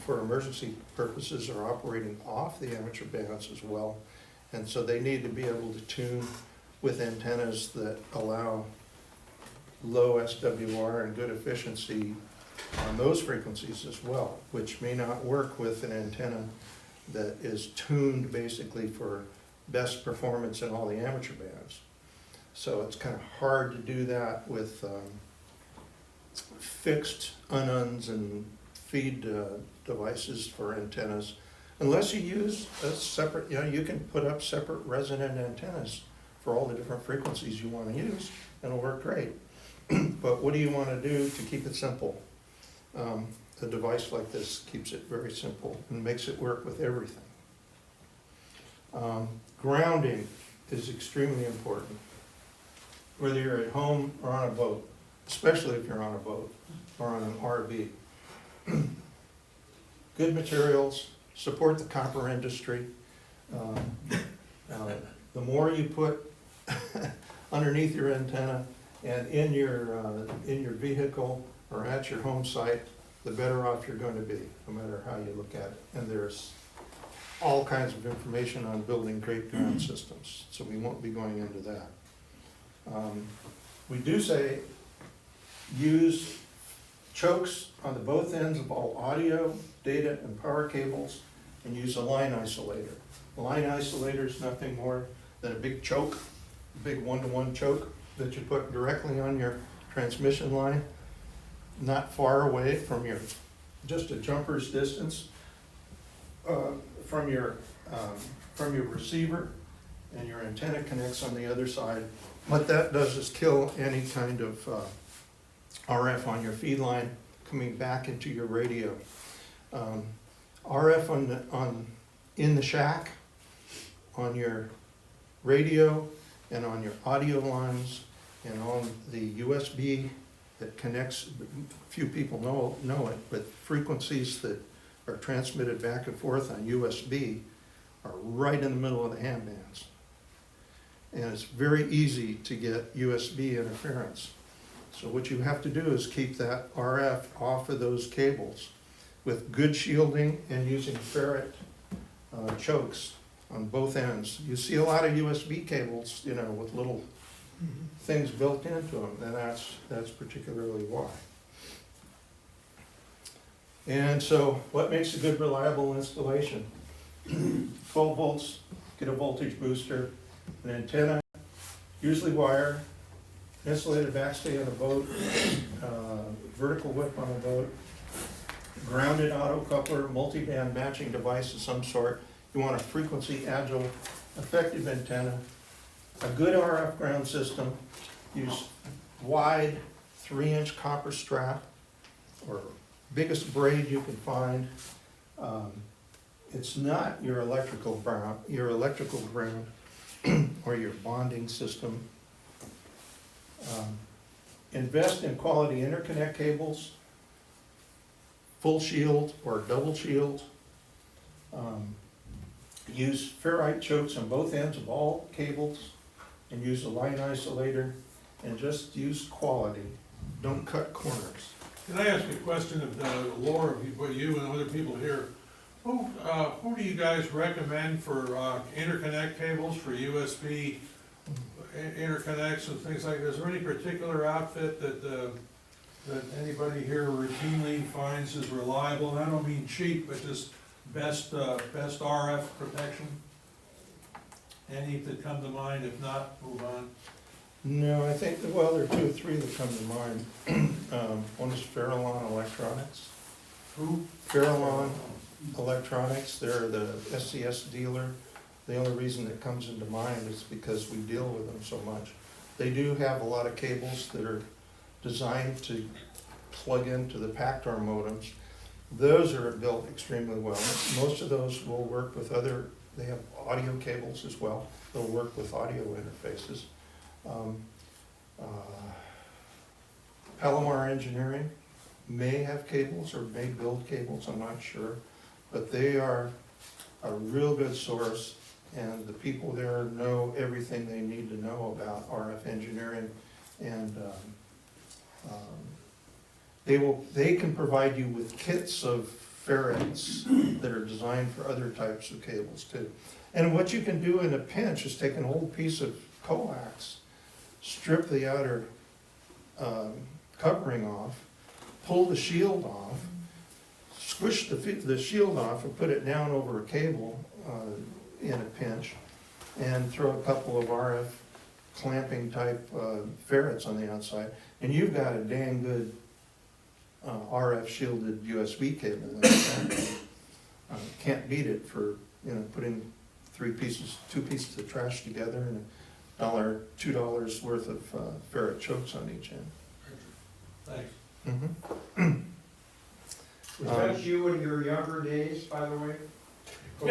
for emergency purposes, are operating off the amateur bands as well. And so they need to be able to tune with antennas that allow low SWR and good efficiency on those frequencies as well, which may not work with an antenna that is tuned basically for best performance in all the amateur bands. So it's kind of hard to do that with fixed ununs and feed devices for antennas, unless you use a separate, you can put up separate resonant antennas for all the different frequencies you want to use, and it'll work great. But what do you want to do to keep it simple? A device like this keeps it very simple and makes it work with everything. Grounding is extremely important, whether you're at home or on a boat, especially if you're on a boat or on an RV. Good materials, support the copper industry. The more you put underneath your antenna and in your vehicle or at your home site, the better off you're going to be, no matter how you look at it. And there's all kinds of information on building great ground systems, so we won't be going into that. We do say use chokes on the both ends of all audio, data, and power cables, and use a line isolator. A line isolator is nothing more than a big choke, a big one-to-one choke that you put directly on your transmission line, not far away from your, just a jumper's distance from your receiver, and your antenna connects on the other side. What that does is kill any kind of RF on your feed line coming back into your radio. RF in the shack, on your radio, and on your audio lines, and on the USB that connects. Few people know it, but frequencies that are transmitted back and forth on USB are right in the middle of the ham bands. And it's very easy to get USB interference. So what you have to do is keep that RF off of those cables with good shielding and using ferrite chokes on both ends. You see a lot of USB cables, with little things built into them, and that's particularly why. And so what makes a good reliable installation? 12 volts, get a voltage booster, an antenna, usually wire, insulated backstay on a boat, vertical whip on a boat, grounded auto coupler, multi-band matching device of some sort. You want a frequency agile, effective antenna, a good RF ground system, use wide 3-inch copper strap or biggest braid you can find. It's not your electrical ground or your bonding system. Invest in quality interconnect cables, full shield or double shield. Use ferrite chokes on both ends of all cables and use a line isolator and just use quality. Don't cut corners. Can I ask a question of Laura, you and other people here? Who do you guys recommend for interconnect cables for USB interconnects and things like this? Is there any particular outfit that anybody here routinely finds is reliable? And I don't mean cheap, but just best RF protection? Any that come to mind? If not, move on. No, I think, well, there are 2 or 3 that come to mind. One is Farallon Electronics. Who? Farallon Electronics, they're the SCS dealer. The only reason it comes into mind is because we deal with them so much. They do have a lot of cables that are designed to plug into the Pactar modems. Those are built extremely well. Most of those will work with they have audio cables as well. They'll work with audio interfaces. Palomar Engineering may have cables or may build cables, I'm not sure. But they are a real good source, and the people there know everything they need to know about RF engineering, and they can provide you with kits of ferrets that are designed for other types of cables too. And what you can do in a pinch is take an old piece of coax, strip the outer covering off, pull the shield off, squish the shield off and put it down over a cable in a pinch, and throw a couple of RF clamping type ferrets on the outside, and you've got a dang good RF shielded USB cable. Can't beat it for, putting two pieces of trash together and $2 worth of ferret chokes on each end. Thanks. Mm-hmm. Was that you in your younger days, by the way? The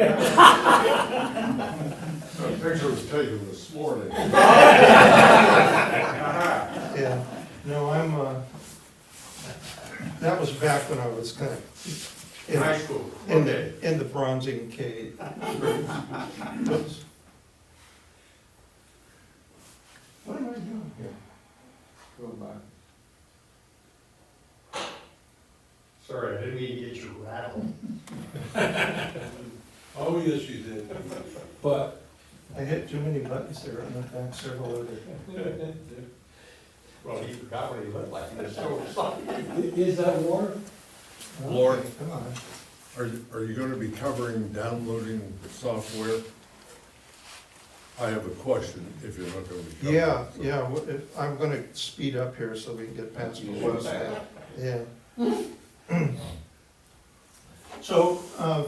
picture was taken this morning. Yeah, no, that was back when I was kind of High school. in the bronzing cave. Oops. What am I doing here? Go by. Sorry, I didn't mean to get you rattled. Oh, yes, you did. But I hit too many buttons there on the back several other. Well, he forgot what he looked like, he was so excited. is that water? Lord. Come on. Are you gonna be covering downloading software? I have a question, if you're not gonna be covering. Yeah, I'm gonna speed up here so we can get past the worst. Yeah. So,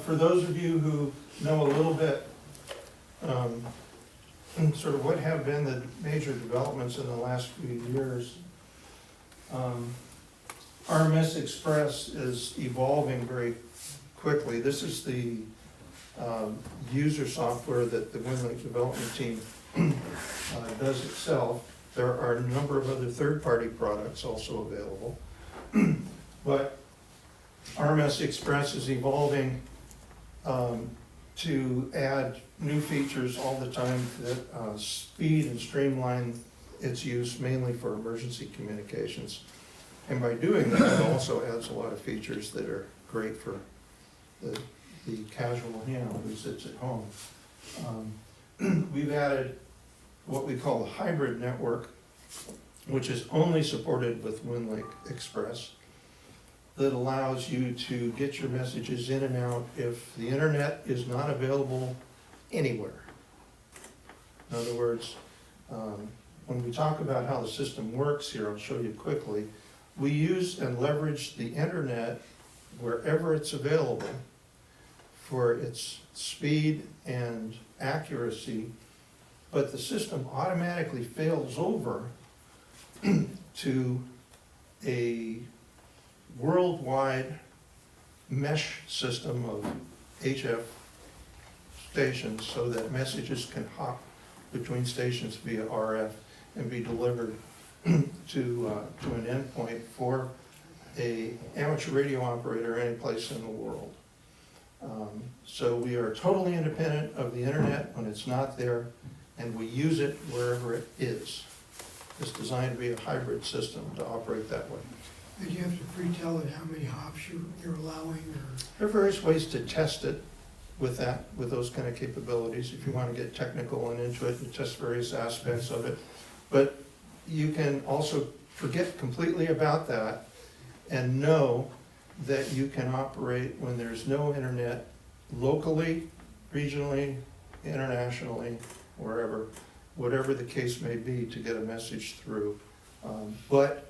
for those of you who know a little bit, sort of what have been the major developments in the last few years, RMS Express is evolving very quickly. This is the user software that the WinLink development team does itself. There are a number of other third-party products also available. But RMS Express is evolving to add new features all the time that speed and streamline its use, mainly for emergency communications. And by doing that, it also adds a lot of features that are great for the casual who sits at home. We've added what we call a hybrid network, which is only supported with WinLink Express, that allows you to get your messages in and out if the internet is not available anywhere. In other words, when we talk about how the system works here, I'll show you quickly, we use and leverage the internet wherever it's available for its speed and accuracy but the system automatically fails over to a worldwide mesh system of HF stations so that messages can hop between stations via RF and be delivered to an endpoint for a amateur radio operator any place in the world. So we are totally independent of the internet when it's not there, and we use it wherever it is. It's designed to be a hybrid system to operate that way. Did you have to pre-tell it how many hops you're allowing, or? There are various ways to test it with that, with those kind of capabilities, if you want to get technical and into it and test various aspects of it. But you can also forget completely about that and know that you can operate when there's no internet locally, regionally, internationally, wherever, whatever the case may be, to get a message through. But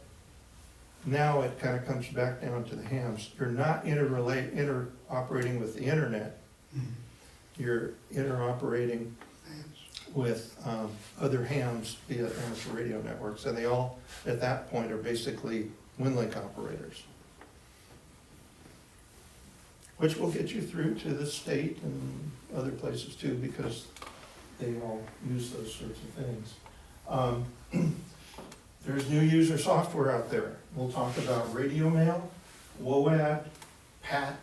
now it kind of comes back down to the hams. You're not interoperating with the internet. You're interoperating with other hams via amateur radio networks, and they all, at that point, are basically WinLink operators, which will get you through to the state and other places too, because they all use those sorts of things. There's new user software out there. We'll talk about radio mail, WOAD, PAT,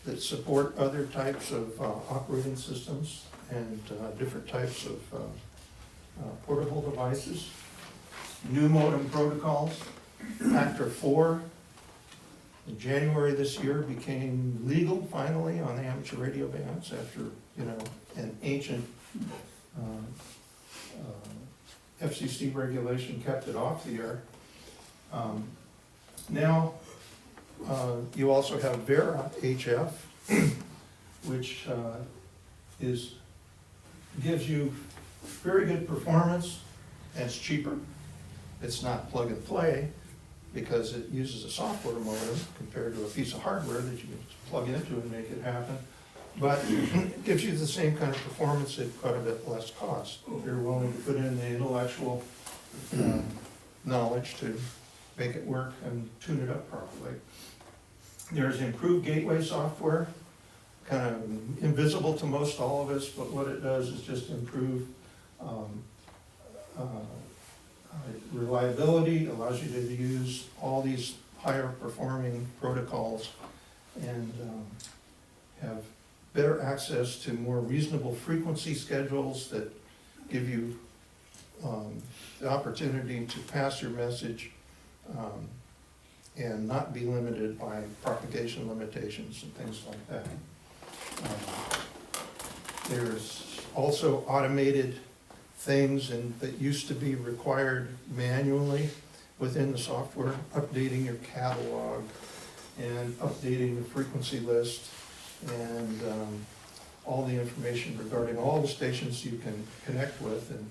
that support other types of operating systems and different types of portable devices. New modem protocols. Factor 4 in January this year became legal finally on the amateur radio bands after, you know, an ancient FCC regulation kept it off the air. Now, you also have Vera HF, which gives you very good performance, and it's cheaper. It's not plug and play because it uses a software modem compared to a piece of hardware that you can plug into and make it happen. But it gives you the same kind of performance at quite a bit less cost. If you're willing to put in the intellectual knowledge to make it work and tune it up properly. There's improved gateway software, kind of invisible to most all of us, but what it does is just improve reliability, allows you to use all these higher performing protocols and have better access to more reasonable frequency schedules that give you the opportunity to pass your message and not be limited by propagation limitations and things like that. There's also automated things that used to be required manually within the software, updating your catalog and updating the frequency list and all the information regarding all the stations you can connect with and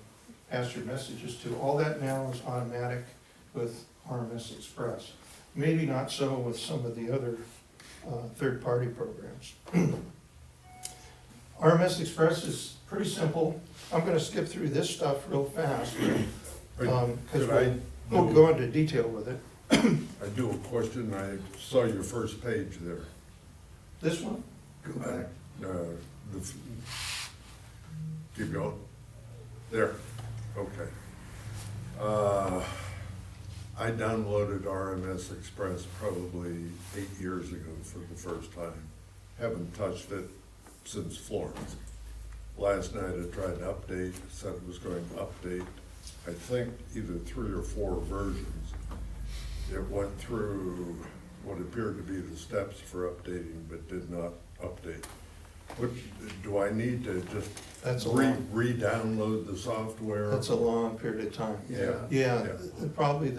pass your messages to. All that now is automatic with RMS Express. Maybe not so with some of the other third-party programs. RMS Express is pretty simple. I'm going to skip through this stuff real fast because we'll go into detail with it. I do a question. I saw your first page there. This one? Go back. Keep going. There. Okay. I downloaded RMS Express probably 8 years ago for the first time. Haven't touched it since Florence. Last night I tried to update, said it was going to update, I think either 3 or 4 versions. It went through what appeared to be the steps for updating, but did not update. Do I need to just re-download the software? That's a long period of time. Yeah. Probably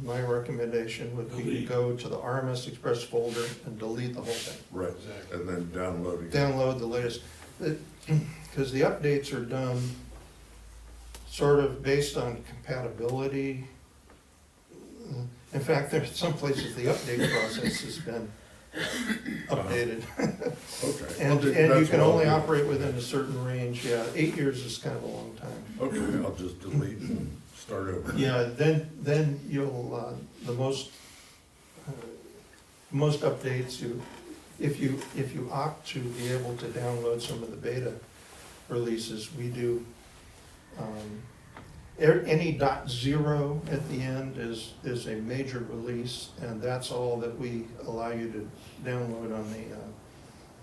my recommendation would be to go to the RMS Express folder and delete the whole thing. Right, and then download again. Download the latest. Because the updates are done sort of based on compatibility. In fact, there's some places the update process has been updated. Okay. And, Well, and you that's can what I'll only do. operate within a certain range, yeah, 8 years is kind of a long time. Okay, I'll just delete and start over. Yeah, then you'll, the most updates, if you opt to be able to download some of the beta releases, we do, any .0 at the end is a major release, and that's all that we allow you to download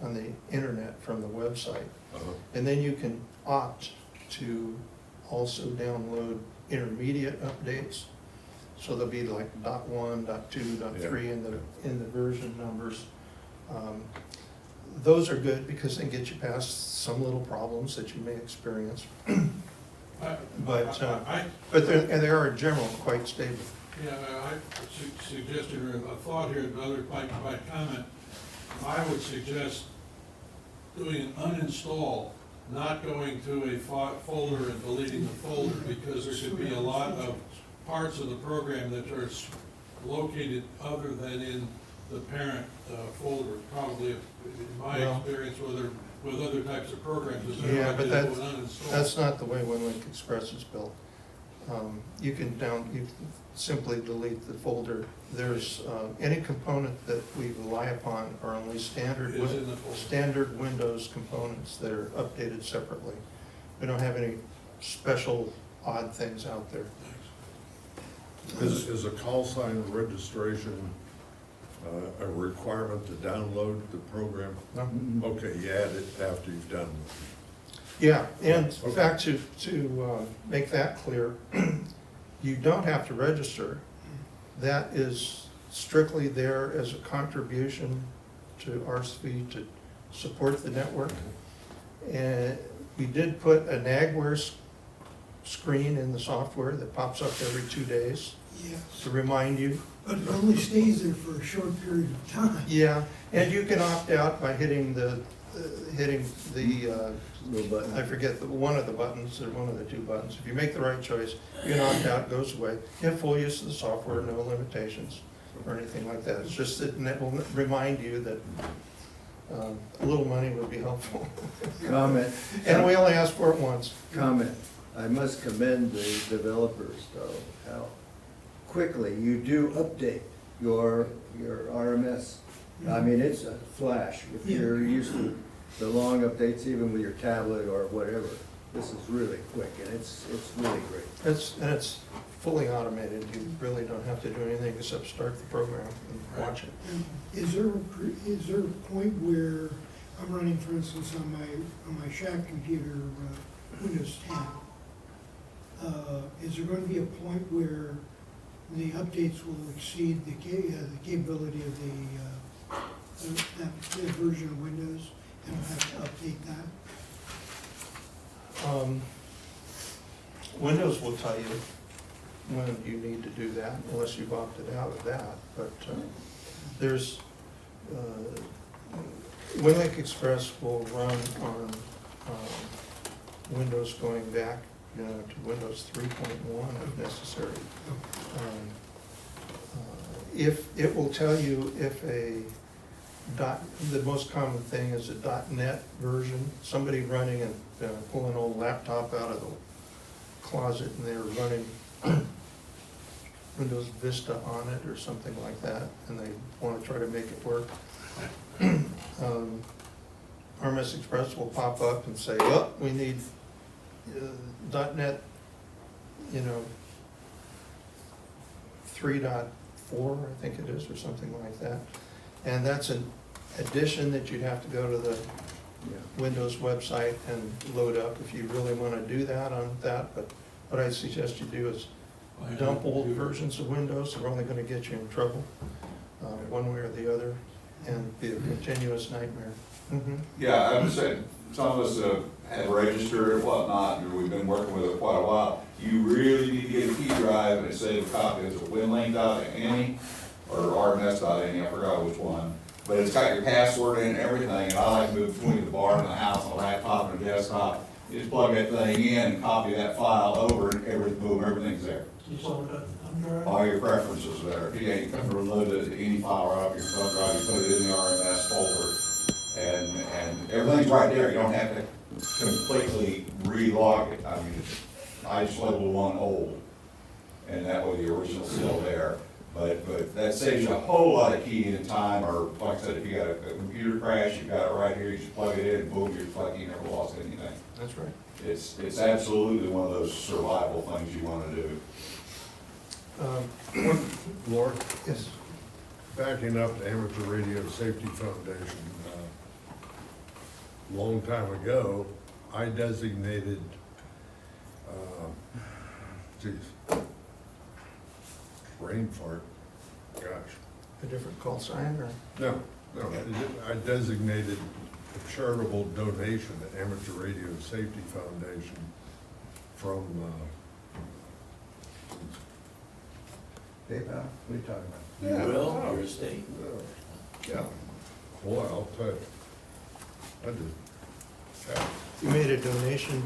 on the internet from the website. Uh-huh. And then you can opt to also download intermediate updates. So there'll be like .1, .2, .3 in the version numbers. Those are good because they get you past some little problems that you may experience. But they are in general quite stable. Yeah, suggested or a thought here, another by comment. I would suggest doing an uninstall, not going to a folder and deleting the folder, because there could be a lot of parts of the program that are located other than in the parent folder. Probably, in my experience, with other types of programs, is there Yeah, like but to do an uninstall. that's not the way WinLink Express is built. You can simply delete the folder. There's, any component that we rely upon are only standard Is in the folder. standard Windows components that are updated separately. We don't have any special odd things out there. Is a call sign registration a requirement to download the program? No? Okay, you add it after you've done Yeah, and in Okay. fact, to make that clear, you don't have to register. That is strictly there as a contribution to RSV to support the network. And we did put a NAGWare screen in the software that pops up every 2 days Yes, to remind you. but it only stays there for a short period of time. Yeah, and you can opt out by hitting the Little button. I forget, one of the buttons, or one of the two buttons. If you make the right choice, you can opt out, goes away. You have full use of the software, no limitations or anything like that. It's just that it will remind you that a little money would be helpful. Comment. And we only ask for it once. Comment. I must commend the developers, though, how quickly you do update your RMS. I mean, it's a flash. If you're used to the long updates, even with your tablet or whatever, this is really quick, and it's really great. It's fully automated. You really don't have to do anything except start the program and watch it. Is there a point where I'm running, for instance, on my shack computer, Windows 10? Is there going to be a point where the updates will exceed the capability of that version of Windows, and I'll have to update that? Windows will tell you when you need to do that, unless you've opted out of that. But there's, WinLink Express will run on Windows going back to Windows 3.1 if necessary. If it will tell you if the most common thing is a .NET version, somebody running and pulling an old laptop out of the closet and they're running Windows Vista on it or something like that, and they want to try to make it work. RMS Express will pop up and say, oh, we need .NET, 3.4, I think it is, or something like that. And that's an addition that you'd have to go to the Windows website and load up if you really want to do that on that. But what I suggest you do is dump old versions of Windows. They're only going to get you in trouble, one way or the other, and be a continuous nightmare. Yeah, I would say, some of us have registered and whatnot, or we've been working with it quite a while. You really need to get a key drive and save a copy. It's a winlink.any or rms.any, I forgot which one. But it's got your password in and everything, and I like to move between the bar and the house, on a laptop and a desktop. You just plug that thing in and copy that file over, and everything's there. All your preferences are there. You can reload it to any file right off your thumb drive, you put it in the everything's right there, you don't have to completely relog it. I mean, I just labeled one old, and that way the original's still there. But that saves you a whole lot of keying and time, or like I said, if you got a computer crash, you've got it right here, you just plug it in, and boom, you're like you never lost anything. That's right. It's absolutely one of those survival things you wanna do. Lor, Yes. backing up to Amateur Radio Safety Foundation, long time ago, I designated, brain fart, gosh. A different call sign, or? No, I designated a charitable donation to Amateur Radio Safety Foundation from, PayPal, what are you talking about? Yeah. Will, your estate. yeah, boy, I'll tell you. I did. Yeah. You made a donation,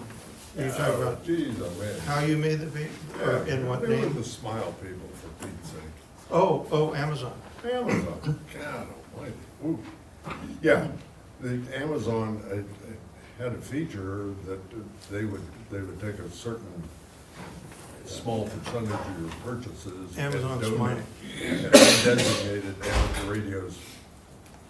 are you talking about Geez, oh man. how you made the, or in what They were name? the Smile people, for Pete's sake. Oh, Amazon. Amazon, God almighty. Ooh. Yeah, the Amazon had a feature that they would take a certain small percentage of your purchases. and Amazon's donate. mine. And I designated Amateur Radio's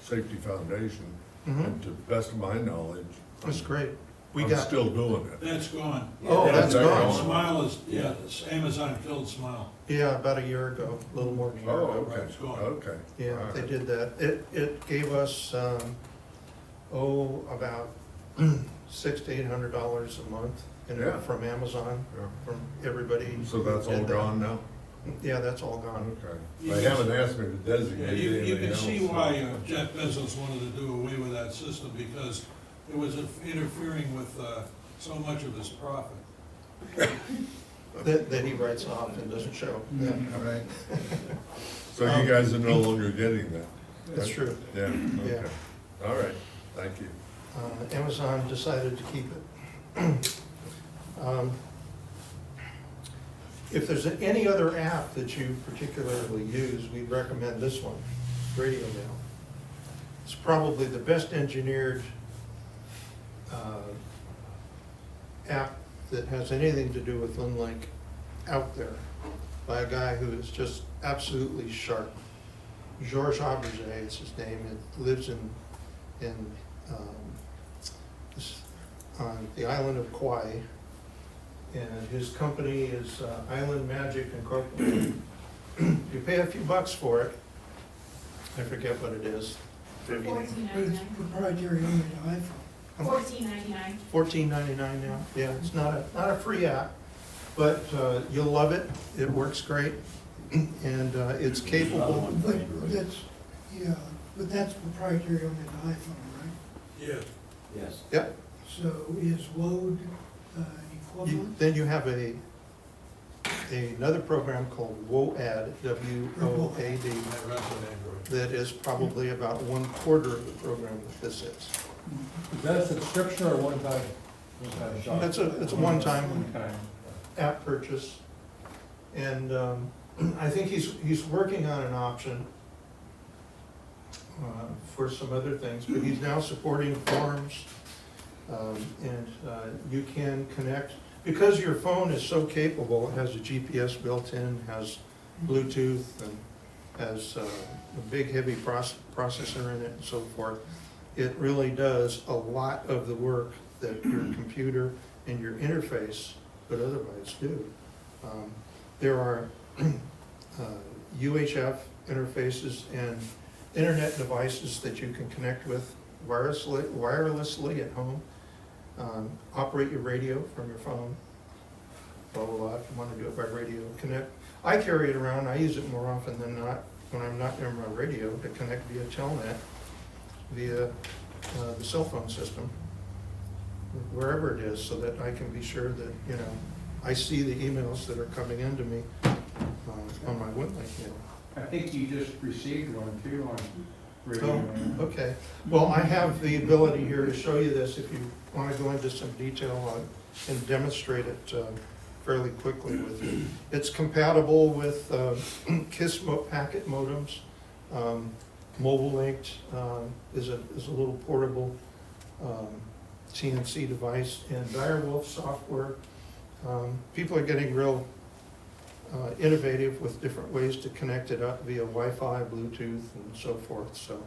Safety Foundation, Mhm. and to the best of my knowledge, That's great. We I'm got, still doing it. That's gone. oh, that's Is that gone. gone? Smile is, yeah, Amazon killed Smile. Yeah, about a year ago, a little more than a year Oh, ago. okay, It's gone. okay. Yeah, All they right. did that. It gave us, about $600 to $800 a month, Yeah. from Amazon, Yeah. from everybody. So that's all did that. gone now? Yeah, that's all gone. Okay. You They can- haven't asked me to Yeah, designate you anything can else. see so- why Jeff Bezos wanted to do away with that system, because it was interfering with so much of his profit. That he writes off and doesn't show. Yeah, Right. So you guys are no longer getting that? that's true. Yeah, Yeah. okay. All right, thank you. Amazon decided to keep it. If there's any other app that you particularly use, we'd recommend this one, Radio Mail. It's probably the best engineered app that has anything to do with WinLink out there, by a guy who is just absolutely sharp. Georges Auberger is his name. It lives in on the island of Kauai, and his company is Island Magic Incorporated. You pay a few bucks for it. I forget what it is. But it's $14.99. proprietary only to iPhone. $14.99. $14.99 now. Yeah, it's not a free app, but you'll love it. It works great, and it's capable. But that's, yeah, but that's proprietary only to iPhone, right? Yeah. Yes. Yep. So is Load equivalent? Then you have another program called WOAD, WOAD, That runs on Android. that is probably about 1/4 of the program that this is. Is that a subscription or one-time shop? It's a one-time One-time. app purchase. And I think he's working on an option for some other things, but he's now supporting forums. And you can connect, because your phone is so capable, it has a GPS built in, has Bluetooth, and has a big heavy processor in it and so forth. It really does a lot of the work that your computer and your interface would otherwise do. There are UHF interfaces and internet devices that you can connect with wirelessly at home. Operate your radio from your phone, blah, blah, blah, if you want to do it by radio. Connect. I carry it around, I use it more often than not when I'm not near my radio, to connect via telnet, via the cell phone system, wherever it is, so that I can be sure that, you know, I see the emails that are coming into me on my WinLink mail. I think you just received one too on Radio Oh, Man. okay. Well, I have the ability here to show you this if you want to go into some detail on and demonstrate it fairly quickly with you. It's compatible with KISS packet modems. Mobile linked is a little portable CNC device, and Direwolf software. People are getting real innovative with different ways to connect it up via Wi-Fi, Bluetooth, and so forth, so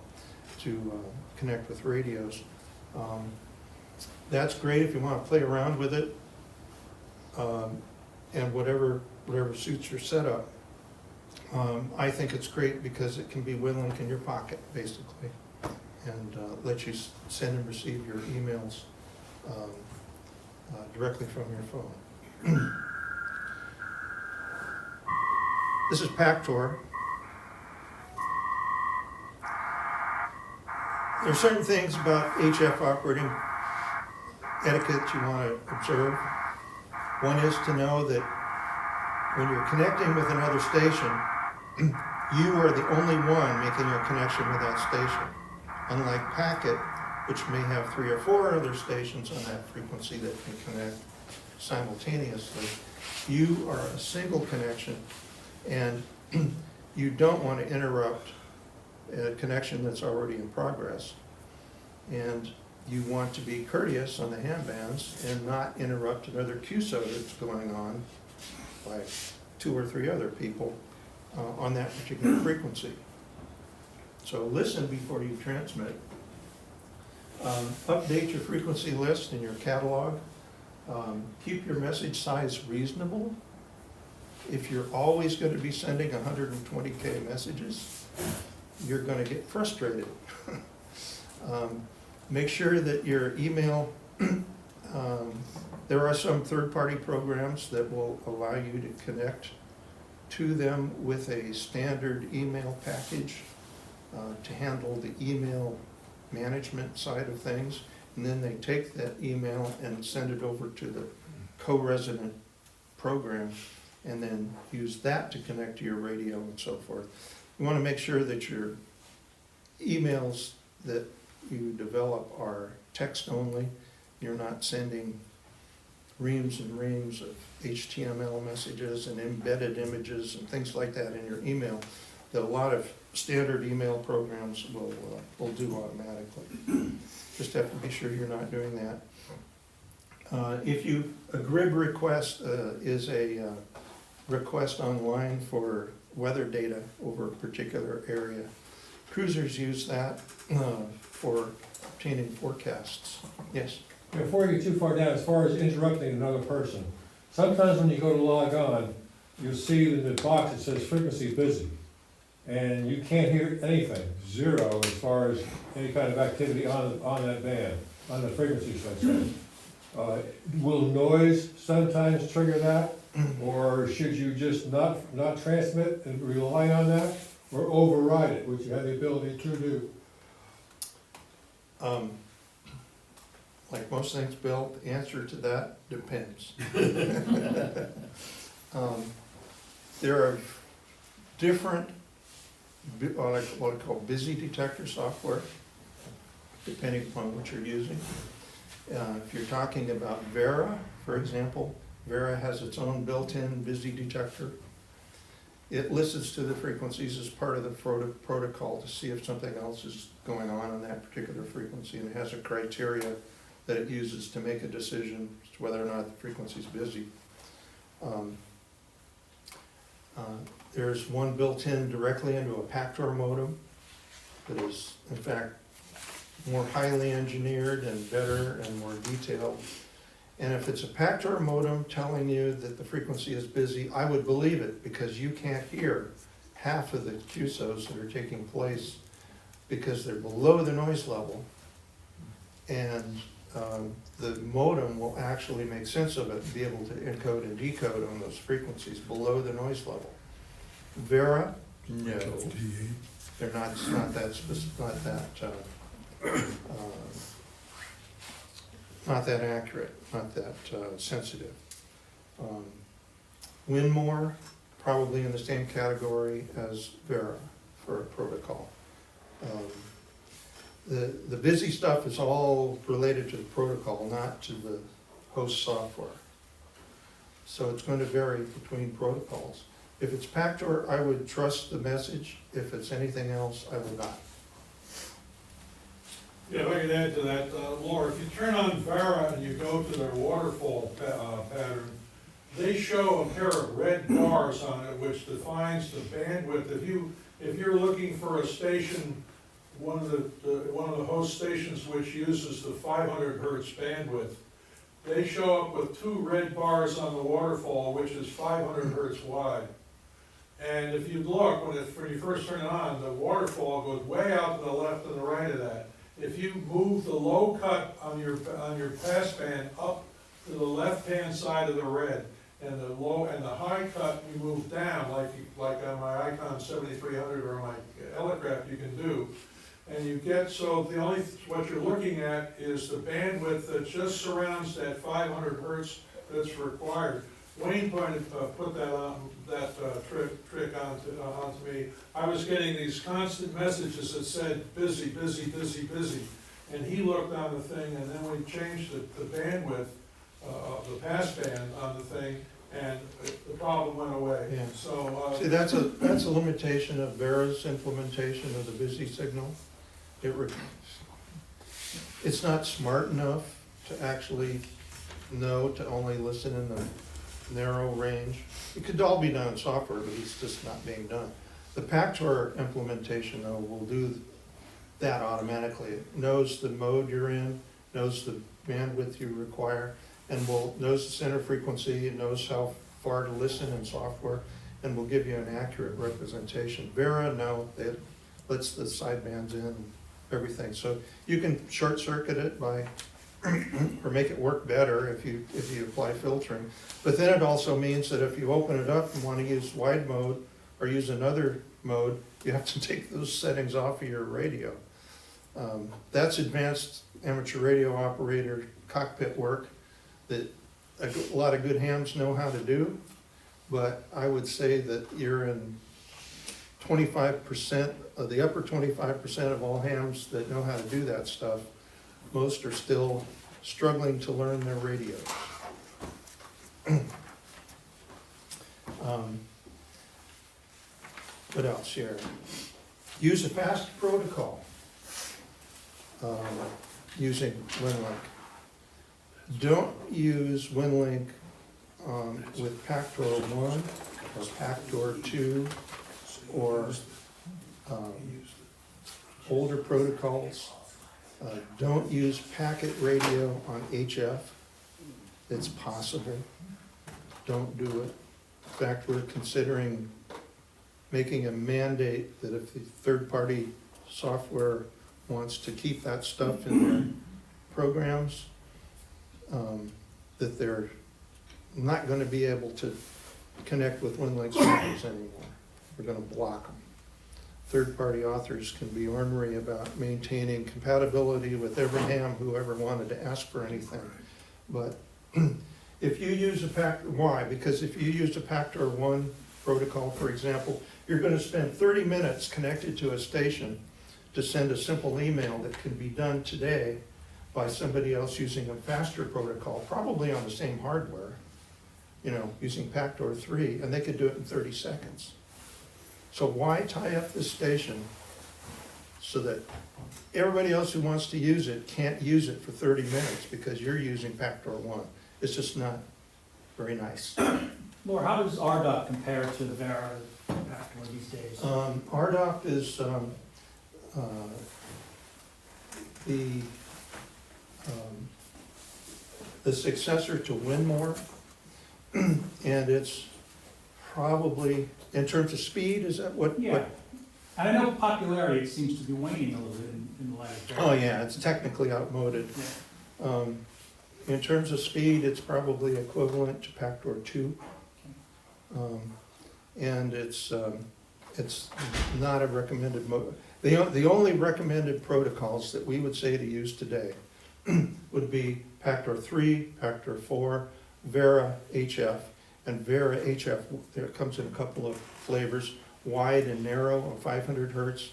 to connect with radios. That's great if you want to play around with it, and whatever suits your setup. I think it's great because it can be WinLink in your pocket, basically, and let you send and receive your emails directly from your phone. This is Pactor. There are certain things about HF operating etiquette you want to observe. One is to know that when you're connecting with another station, you are the only one making a connection with that station. Unlike Packet, which may have 3 or 4 other stations on that frequency that can connect simultaneously, you are a single connection, and you don't want to interrupt a connection that's already in progress. And you want to be courteous on the ham bands and not interrupt another QSO that's going on by 2 or 3 other people on that particular frequency. So listen before you transmit. Update your frequency list in your catalog. Keep your message size reasonable. If you're always going to be sending 120K messages, you're going to get frustrated. Make sure that your email, there are some third-party programs that will allow you to connect to them with a standard email package to handle the email management side of things. And then they take that email and send it over to the co-resident program and then use that to connect to your radio and so forth. You want to make sure that your emails that you develop are text only. You're not sending reams and reams of HTML messages and embedded images and things like that in your email that a lot of standard email programs will do automatically. Just have to be sure you're not doing that. If a grid request is a request online for weather data over a particular area, cruisers use that for obtaining forecasts. Yes? Before you get too far down, as far as interrupting another person, sometimes when you go to log on, you'll see in the box it says frequency busy. And you can't hear anything, 0, as far as any kind of activity on that band, on the frequency section. Will noise sometimes trigger that? Or should you just not transmit and rely on that? Or override it, which you have the ability to do? Like most things, Bill, the answer to that depends. There are different, what I call busy detector software, depending upon what you're using. If you're talking about Vera, for example, Vera has its own built-in busy detector. It listens to the frequencies as part of the protocol to see if something else is going on that particular frequency, and it has a criteria that it uses to make a decision as to whether or not the frequency is busy. There's one built in directly into a Pactor modem that is, in fact, more highly engineered and better and more detailed. And if it's a Pactor modem telling you that the frequency is busy, I would believe it, because you can't hear half of the QSOs that are taking place because they're below the noise level, and the modem will actually make sense of it and be able to encode and decode on those frequencies below the noise level. Vera, no, they're not. It's not that specific, not that accurate, not that sensitive. Winmore, probably in the same category as Vera for a protocol. The busy stuff is all related to the protocol, not to the host software. So it's going to vary between protocols. If it's Pactor, I would trust the message. If it's anything else, I would not. Yeah, if I might add to that, Laura, if you turn on Vera and you go to their waterfall pattern, they show a pair of red bars on it which defines the bandwidth. If you're looking for a station, one of the host stations which uses the 500 hertz bandwidth, they show up with two red bars on the waterfall, which is 500 hertz wide. And if you look, when you first turn it on, the waterfall goes way out to the left and the right of that. If you move the low cut on your passband up to the left-hand side of the red, and the low and the high cut you move down, like on my Icon 7300 or my Elecraft you can do, and you get, so what you're looking at is the bandwidth that just surrounds that 500 hertz that's required. Wayne put that on, trick onto me. I was getting these constant messages that said busy, busy, busy, busy. And he looked on the thing, and then we changed the bandwidth, the passband on the thing, and the problem went away. Yeah. So, See, that's a limitation of Vera's implementation of the busy signal. It's not smart enough to actually know to only listen in the narrow range. It could all be done in software, but it's just not being done. The Pactor implementation, though, will do that automatically. It knows the mode you're in, knows the bandwidth you require, and knows the center frequency, it knows how far to listen in software, and will give you an accurate representation. Vera, no, it lets the sidebands in and everything. So you can short circuit it by or make it work better if you apply filtering. But then it also means that if you open it up and want to use wide mode or use another mode, you have to take those settings off of your radio. That's advanced amateur radio operator cockpit work that a lot of good hams know how to do, but I would say that you're in 25% of the upper 25% of all hams that know how to do that stuff. Most are still struggling to learn their radios. What else here? Use a fast protocol using WinLink. Don't use WinLink with Pactor 1 or Pactor 2 or older protocols. Don't use packet radio on HF. It's possible. Don't do it. In fact, we're considering making a mandate that if the third-party software wants to keep that stuff in their programs, that they're not going to be able to connect with WinLink servers anymore. We're going to block them. Third-party authors can be ornery about maintaining compatibility with every ham who ever wanted to ask for anything. But if you use a Pactor, why? Because if you use a Pactor 1 protocol, for example, you're going to spend 30 minutes connected to a station to send a simple email that can be done today by somebody else using a faster protocol, probably on the same hardware, using Pactor 3, and they could do it in 30 seconds. So why tie up this station so that everybody else who wants to use it can't use it for 30 minutes because you're using Pactor 1? It's just not very nice. Laura, how does RDOT compare to the Vera Pactor these days? RDOT is the successor to Winmore, and it's probably, in terms of speed, is that what? Yeah. And I know popularity, it seems to be waning a little bit in the latter. Oh yeah, it's technically outmoded. Yeah. In terms of speed, it's probably equivalent to Pactor 2. And it's not a recommended mode. The only recommended protocols that we would say to use today would be Pactor 3, Pactor 4, Vera HF, and Vera HF, there comes in a couple of flavors, wide and narrow of 500 hertz.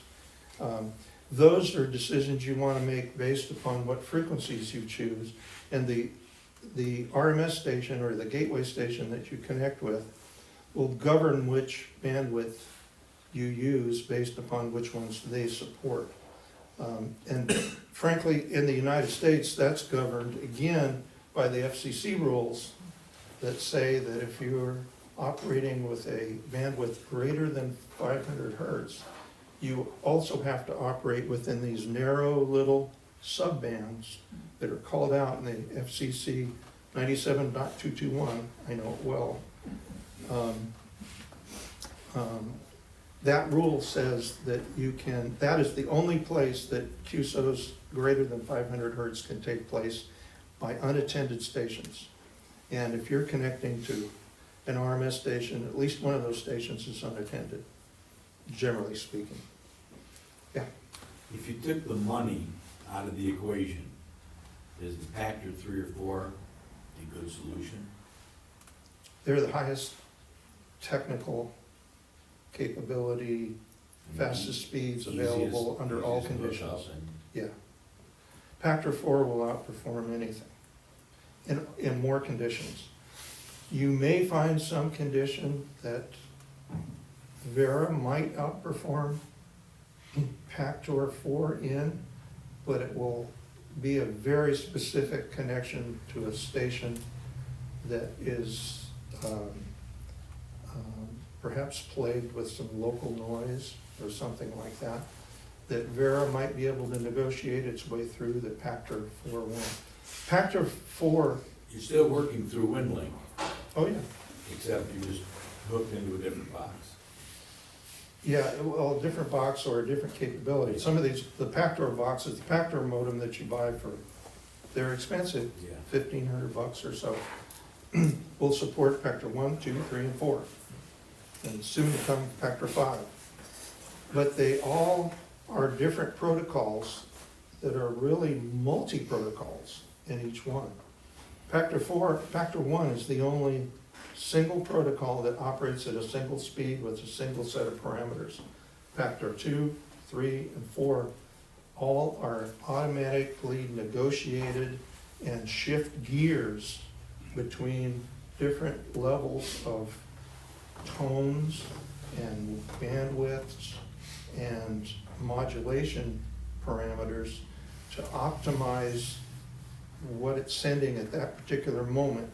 Those are decisions you want to make based upon what frequencies you choose, and the RMS station or the gateway station that you connect with will govern which bandwidth you use based upon which ones they support. And frankly, in the United States, that's governed again by the FCC rules that say that if you're operating with a bandwidth greater than 500 hertz, you also have to operate within these narrow little subbands that are called out in the FCC 97.221, I know it well. That rule says that you can, that is the only place that QSOs greater than 500 hertz can take place by unattended stations. And if you're connecting to an RMS station, at least one of those stations is unattended, generally speaking. Yeah. If you took the money out of the equation, is the Pactor 3 or 4 a good solution? They're the highest technical capability, fastest speeds available under all Easiest to hook conditions. up and- Yeah. Pactor 4 will outperform anything in more conditions. You may find some condition that Vera might outperform Pactor 4 in, but it will be a very specific connection to a station that is perhaps plagued with some local noise or something like that, that Vera might be able to negotiate its way through that Pactor 4 won't. Pactor 4, You're still working through WinLink, oh yeah, except you just hooked into a different box. yeah, well, a different box or a different capability. Some of these, the Pactor boxes, the Pactor modem that you buy for, they're expensive, Yeah. $1,500 or so. Will support Pactor 1, 2, 3, and 4, and soon to come Pactor 5. But they all are different protocols that are really multi-protocols in each one. Pactor 1 is the only single protocol that operates at a single speed with a single set of parameters. Pactor 2, 3, and 4 all are automatically negotiated and shift gears between different levels of tones and bandwidths and modulation parameters to optimize what it's sending at that particular moment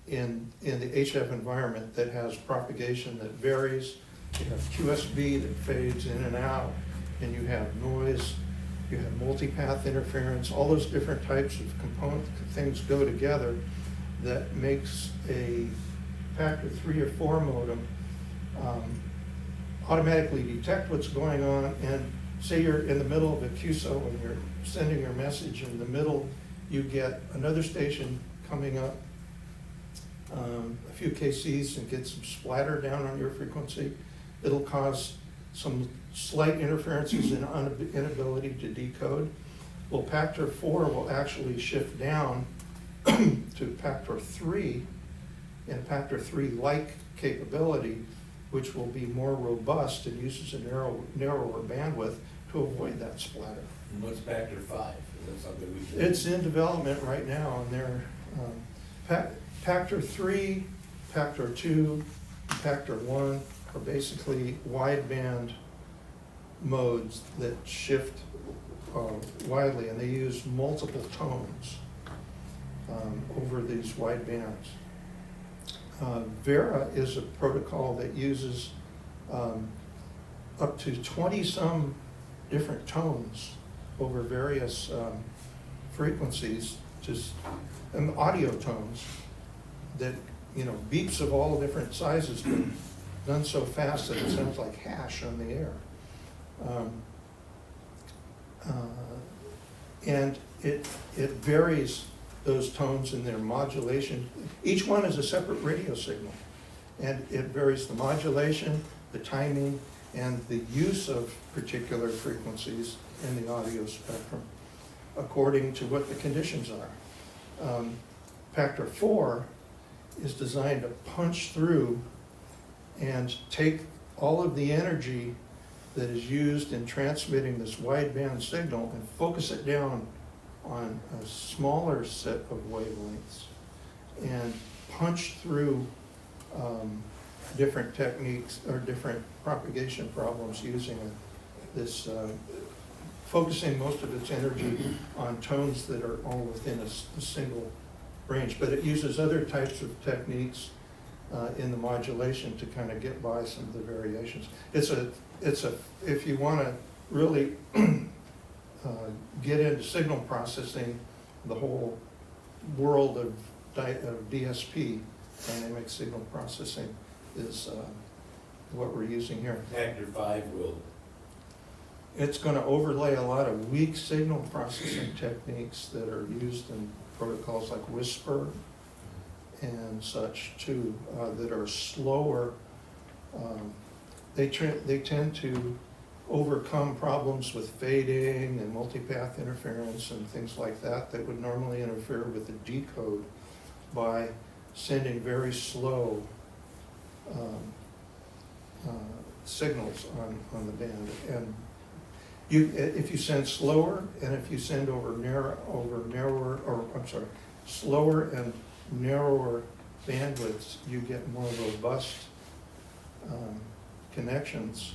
in the HF environment that has propagation that varies. You have QSB that fades in and out, and you have noise, you have multipath interference, all those different types of component things go together that makes a Pactor 3 or 4 modem automatically detect what's going on, and say you're in the middle of a QSO and you're sending your message, in the middle you get another station coming up a few KCs and get some splatter down on your frequency. It'll cause some slight interferences and inability to decode. Well, Pactor 4 will actually shift down to Pactor 3 and Pactor 3-like capability, which will be more robust and uses a narrower bandwidth to avoid that splatter. And what's Pactor 5? Is that something we can? It's in development right now, and they're, Pactor 3, Pactor 2, Pactor 1 are basically wideband modes that shift widely, and they use multiple tones over these wide bands. Vera is a protocol that uses up to 20-some different tones over various frequencies, and audio tones that, you know, beeps of all different sizes, but done so fast that it sounds like hash on the air. And it varies those tones in their modulation. Each one is a separate radio signal, and it varies the modulation, the timing, and the use of particular frequencies in the audio spectrum according to what the conditions are. Pactor 4 is designed to punch through and take all of the energy that is used in transmitting this wideband signal and focus it down on a smaller set of wavelengths and punch through different techniques or different propagation problems using this focusing most of its energy on tones that are all within a single range. But it uses other types of techniques in the modulation to kind of get by some of the variations. If you want to really get into signal processing, the whole world of DSP, dynamic signal processing, is what we're using here. Factor 5 will. It's going to overlay a lot of weak signal processing techniques that are used in protocols like Whisper and such too, that are slower. They tend to overcome problems with fading and multipath interference and things like that that would normally interfere with the decode by sending very slow signals on the band. And if you send slower, and if you send slower and narrower bandwidths, you get more robust connections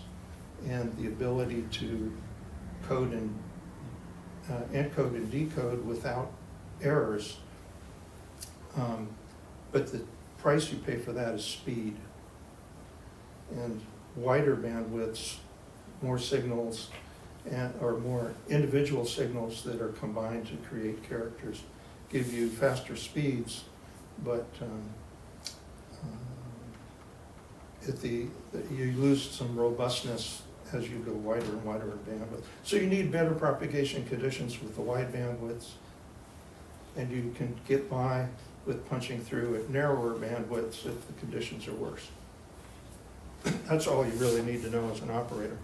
and the ability to code and encode and decode without errors. But the price you pay for that is speed. And wider bandwidths, more signals, or more individual signals that are combined to create characters, give you faster speeds, but you lose some robustness as you go wider and wider in bandwidth. So you need better propagation conditions with the wide bandwidths, and you can get by with punching through at narrower bandwidths if the conditions are worse. That's all you really need to know as an operator.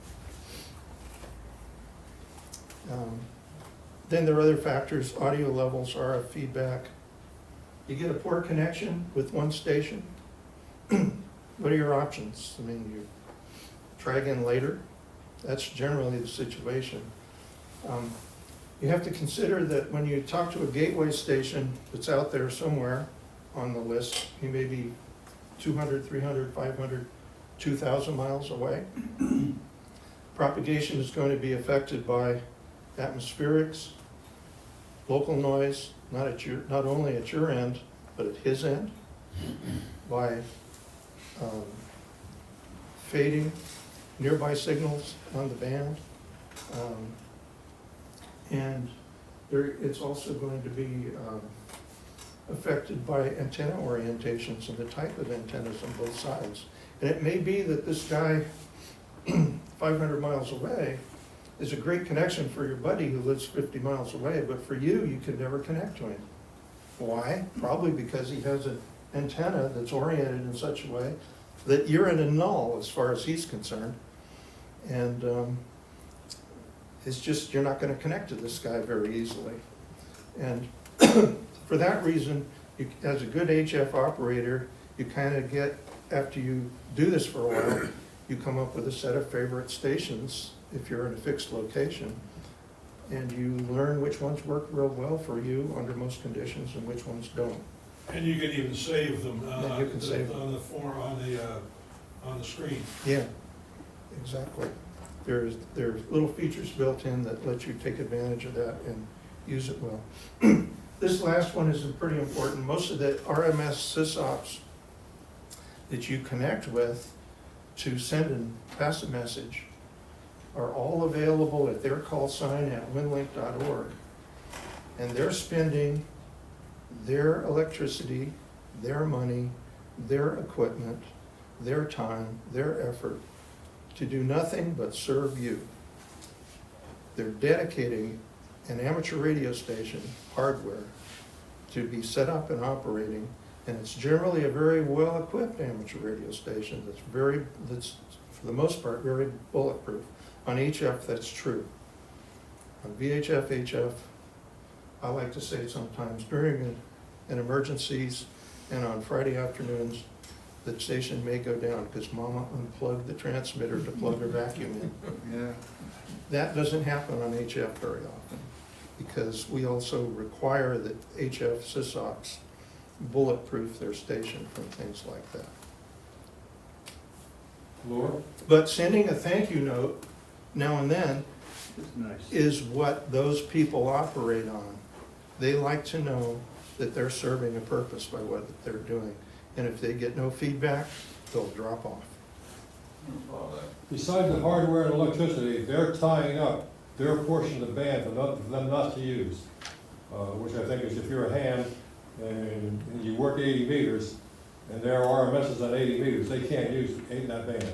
Then there are other factors: audio levels, RF feedback. You get a poor connection with one station. What are your options? I mean, you try again later. That's generally the situation. You have to consider that when you talk to a gateway station that's out there somewhere on the list, you may be 200, 300, 500, 2,000 miles away. Propagation is going to be affected by atmospherics, local noise, not only at your end, but at his end, by fading nearby signals on the band. And it's also going to be affected by antenna orientations and the type of antennas on both sides. And it may be that this guy 500 miles away is a great connection for your buddy who lives 50 miles away, but for you, you can never connect to him. Why? Probably because he has an antenna that's oriented in such a way that you're in a null as far as he's concerned. And it's just, you're not going to connect to this guy very easily. And for that reason, as a good HF operator, you kind of get, after you do this for a while, you come up with a set of favorite stations if you're in a fixed location, and you learn which ones work real well for you under most conditions and which ones don't. And you can even save them Yeah, you can save them. on the form, on the screen. Yeah, exactly. There's little features built in that let you take advantage of that and use it well. This last one is pretty important. Most of the RMS sysops that you connect with to send and pass a message are all available at their call sign at winlink.org. And they're spending their electricity, their money, their equipment, their time, their effort to do nothing but serve you. They're dedicating an amateur radio station hardware to be set up and operating, and it's generally a very well-equipped amateur radio station that's for the most part very bulletproof. On HF, that's true. On VHF, HF, I like to say sometimes during an emergencies and on Friday afternoons, the station may go down because Mama unplugged the transmitter to plug her vacuum in. Yeah. That doesn't happen on HF very often because we also require that HF sysops bulletproof their station from things like that. Lor? But sending a thank you note now and then is what those people operate on. They like to know that they're serving a purpose by what they're doing. And if they get no feedback, they'll drop off. Besides the hardware and electricity, they're tying up their portion of the band for them not to use, which I think is if you're a ham and you work 80 meters, and there are RMSs on 80 meters, they can't use that band.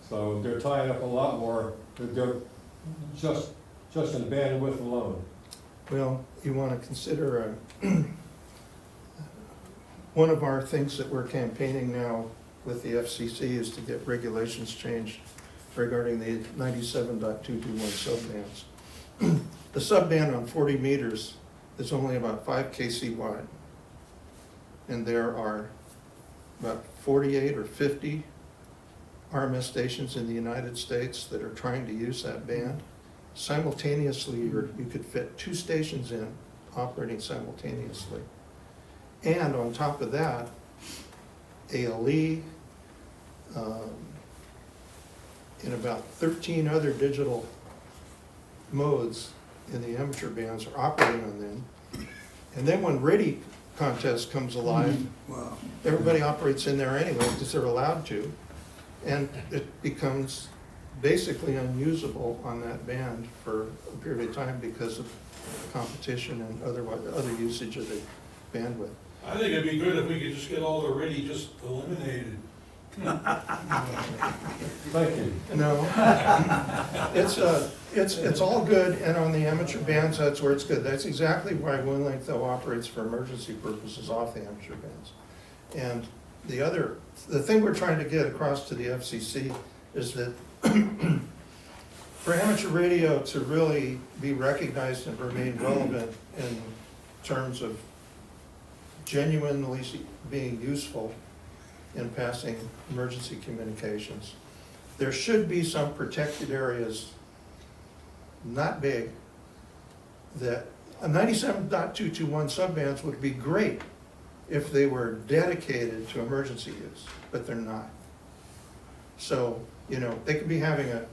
So they're tying up a lot more, they're just in bandwidth alone. Well, you want to consider one of our things that we're campaigning now with the FCC is to get regulations changed regarding the 97.221 subbands. The subband on 40 meters is only about 5 kc wide. And there are about 48 or 50 RMS stations in the United States that are trying to use that band. Simultaneously, you could fit 2 stations in operating simultaneously. And on top of that, ALE, and about 13 other digital modes in the amateur bands are operating on them. And then when RIDI contest comes alive, everybody operates in there anyway because they're allowed to. And it becomes basically unusable on that band for a period of time because of competition and other usage of the bandwidth. I think it'd be good if we could just get all the RIDI just eliminated. Thank you. No, it's all good, and on the amateur bands, that's where it's good. That's exactly why WinLink, though, operates for emergency purposes off the amateur bands. And the thing we're trying to get across to the FCC is that for amateur radio to really be recognized and remain relevant in terms of genuinely being useful in passing emergency communications, there should be some protected areas, not big, that a 97.221 subbands would be great if they were dedicated to emergency use, but they're not. So, you know, they could be having a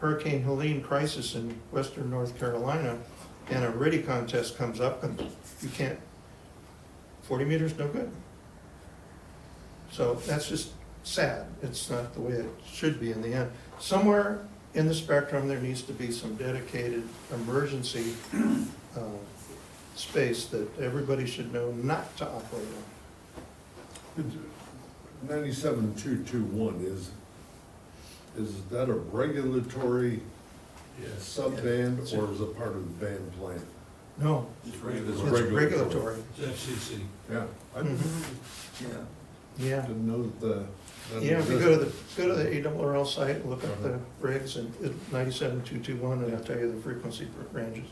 Hurricane Helene crisis in western North Carolina, and a RIDI contest comes up and you can't, 40 meters, no good. So that's just sad. It's not the way it should be in the end. Somewhere in the spectrum, there needs to be some dedicated emergency space that everybody should know not to operate on. 97.221 is that a regulatory subband or is it part of the band plan? No, It's it's regular. regulatory. It's FCC. Yeah. I Yeah. didn't know that. Yeah, if you go to the ARRL site, look up the regs and 97.221, and it'll tell you the frequency ranges.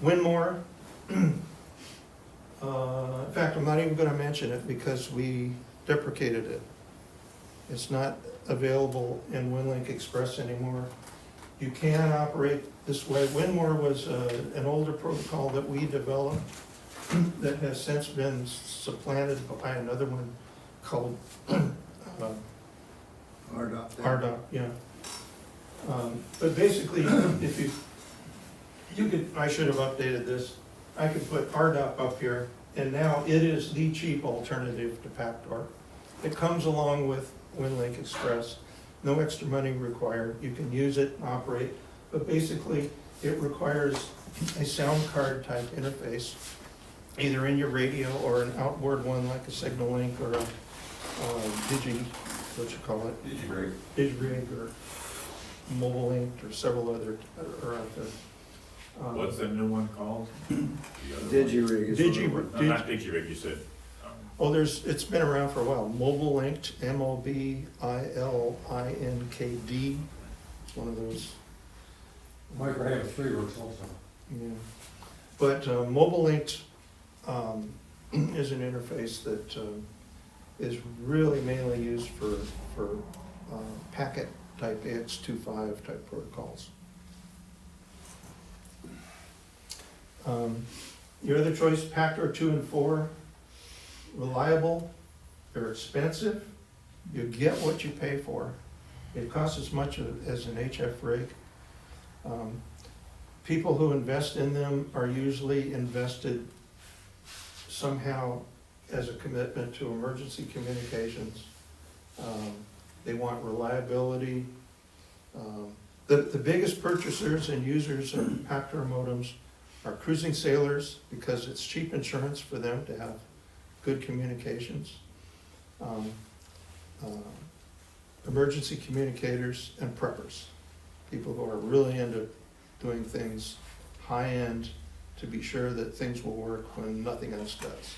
Winmore, in fact, I'm not even gonna mention it because we deprecated it. It's not available in WinLink Express anymore. You can operate this way. Winmore was an older protocol that we developed that has since been supplanted by another one called RDOT, yeah. But basically, if you could, I should have updated this. I could put RDOT up here, and now it is the cheap alternative to Pactor. It comes along with WinLink Express. No extra money required. You can use it and operate, but basically, it requires a sound card type interface, either in your radio or an outboard one like a SignalLink or a DigiRig or MobileLink or several other are out there. What's the new one called? DigiRig is. Not DigiRig, you said. Oh, it's been around for a while. MobileLinked, MobileLinkd. It's one of those. Microham 3 works also. Yeah. But MobileLinked is an interface that is really mainly used for packet type AX25 type protocols. Your other choice, Pactor 2 and 4, reliable, they're expensive, you get what you pay for, It costs as much as an HF rig. People who invest in them are usually invested somehow as a commitment to emergency communications. They want reliability. The biggest purchasers and users of Pactor modems are cruising sailors, because it's cheap insurance for them to have good communications. Emergency communicators and preppers, people who are really into doing things high-end to be sure that things will work when nothing else does.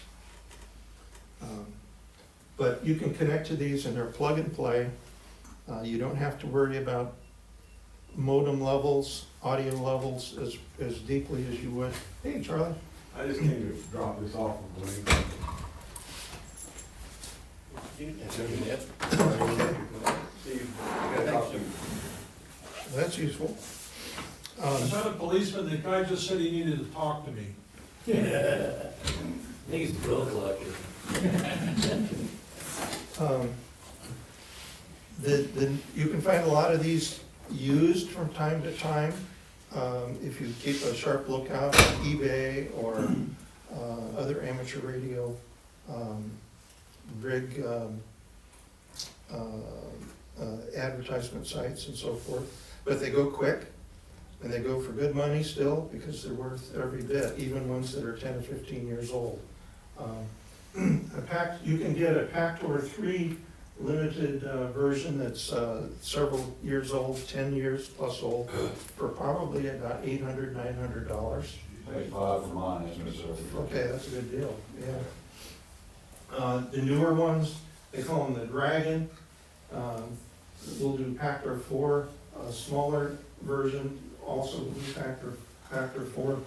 But you can connect to these and they're plug and play. You don't have to worry about modem levels, audio levels as deeply as you would. Hey, Charlie. I just came to drop this off of WinLink. That's useful. Is that a policeman? The guy just said he needed to talk to me. I think he's the bill collector. You can find a lot of these used from time to time. If you keep a sharp lookout on eBay or other amateur radio rig advertisement sites and so forth. But they go quick, and they go for good money still, because they're worth every bit, even ones that are 10 or 15 years old. You can get a Pactor 3 limited version that's several years old, 10 years plus old, for probably about $800, $900. Pay 5 for mine, that's Mr. Okay, that's a good deal, yeah. The newer ones, they call them the Dragon. We'll do Pactor 4, a smaller version, also do Pactor 4.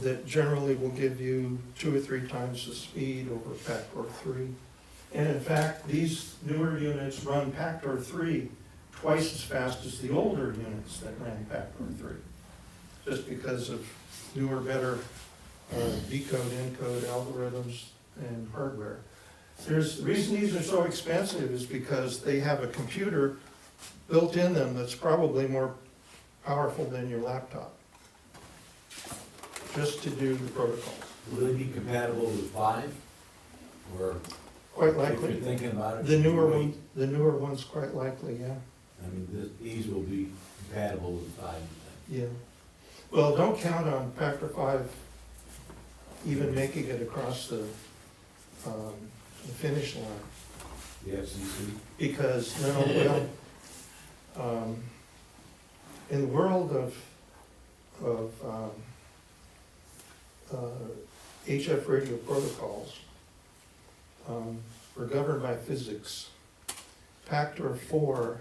That generally will give you 2 or 3 times the speed over Pactor 3. And in fact, these newer units run Pactor 3 twice as fast as the older units that ran Pactor 3, just because of newer, better decode, encode algorithms and hardware. The reason these are so expensive is because they have a computer built in them that's probably more powerful than your laptop, just to do the protocols. Will they be compatible with 5? Or Quite if likely. you're thinking about it? The should you newer wait? one, the newer one's quite likely, yeah. I mean, these will be compatible with 5, you think? Yeah. Well, don't count on Pactor 5 even making it across the finish line. The FCC? Because, in the world of HF radio protocols, we're governed by physics. Pactor 4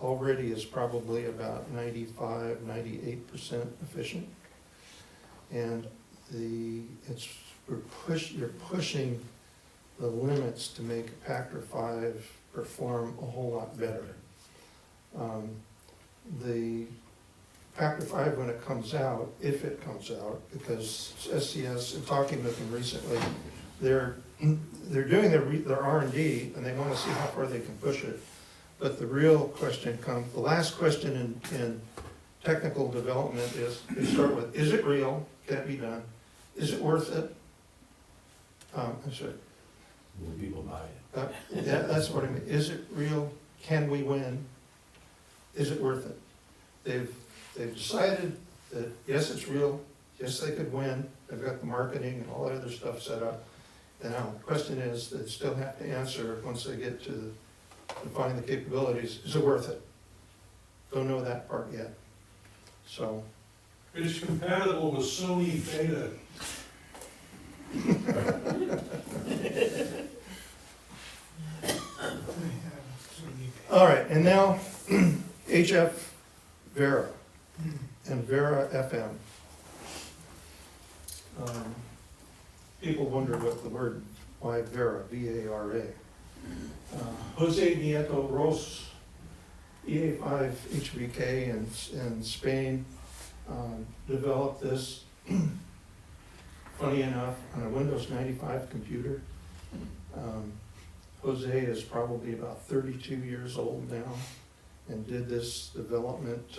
already is probably about 95, 98% efficient. And you're pushing the limits to make Pactor 5 perform a whole lot better. The Pactor 5, when it comes out, if it comes out, because SCS, in talking with them recently, they're doing their R&D, and they want to see how far they can push it. But the real question comes, the last question in technical development is, they start with, is it real? Can it be done? Is it worth it? I'm sorry. Will people buy it? That's what I mean. Is it real? Can we win? Is it worth it? They've decided that, yes, it's real. Yes, they could win. They've got the marketing and all that other stuff set up. And now the question is, they still have to answer once they get to define the capabilities, is it worth it? Don't know that part yet. So. It's compatible with Sony Beta. All right, and now HF Vera and Vera FM. People wonder what the word, why Vera, V-A-R-A. Jose Nieto Ros, EA5 HVK in Spain, developed this, funny enough, on a Windows 95 computer. Jose is probably about 32 years old now and did this development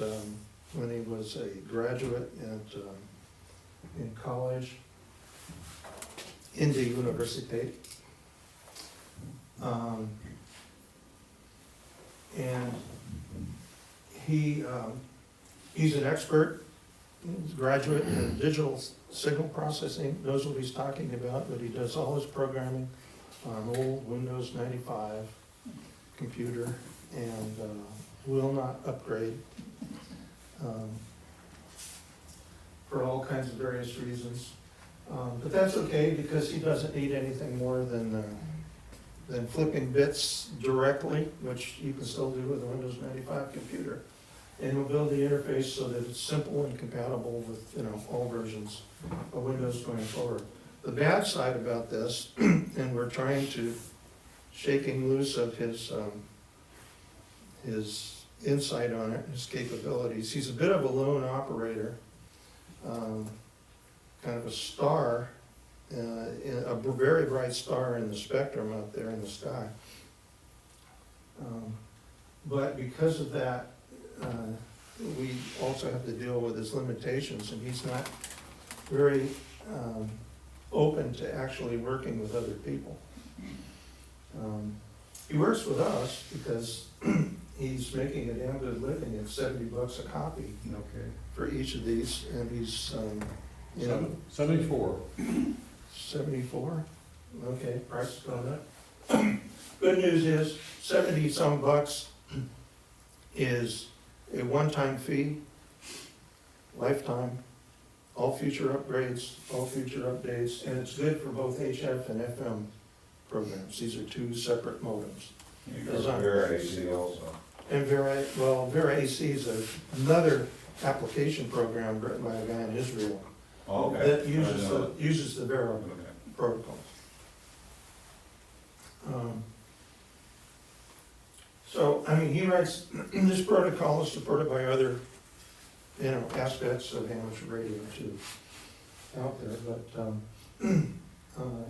when he was a graduate in college, in the university. And he's an expert. He's a graduate in digital signal processing, knows what he's talking about, but he does all his programming on old Windows 95 computer and will not upgrade for all kinds of various reasons. But that's okay because he doesn't need anything more than flipping bits directly, which you can still do with a Windows 95 computer. And we'll build the interface so that it's simple and compatible with, all versions of Windows going forward. The bad side about this, and we're trying to shaking loose of his insight on it, his capabilities. He's a bit of a lone operator, kind of a star, a very bright star in the spectrum out there in the sky. But because of that, we also have to deal with his limitations, and he's not very open to actually working with other people. He works with us because he's making a damn good living at $70 a copy for each of these, and he's, 74. 74? Okay, price is going up. Good news is, 70-some bucks is a one-time fee, lifetime, all future upgrades, all future updates, and it's good for both HF and FM programs. These are two separate modems. You go to Vera AC also. And Vera AC is another application program written by a guy in Israel Oh, okay. that uses the Vera Okay. protocols. So, he writes, this protocol is supported by other, aspects of amateur radio too, out there, but,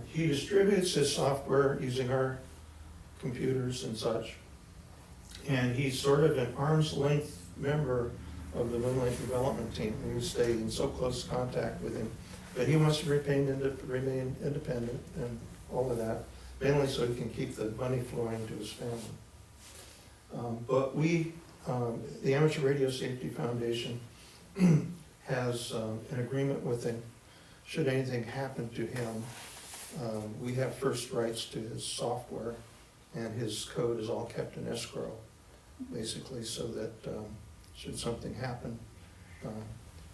he distributes his software using our computers and such. And he's sort of an arm's length member of the WinLink development team. We stay in so close contact with him. But he wants to remain independent and all of that, mainly so he can keep the money flowing to his family. But the Amateur Radio Safety Foundation has an agreement with him. Should anything happen to him, we have first rights to his software, and his code is all kept in escrow, basically, so that should something happen,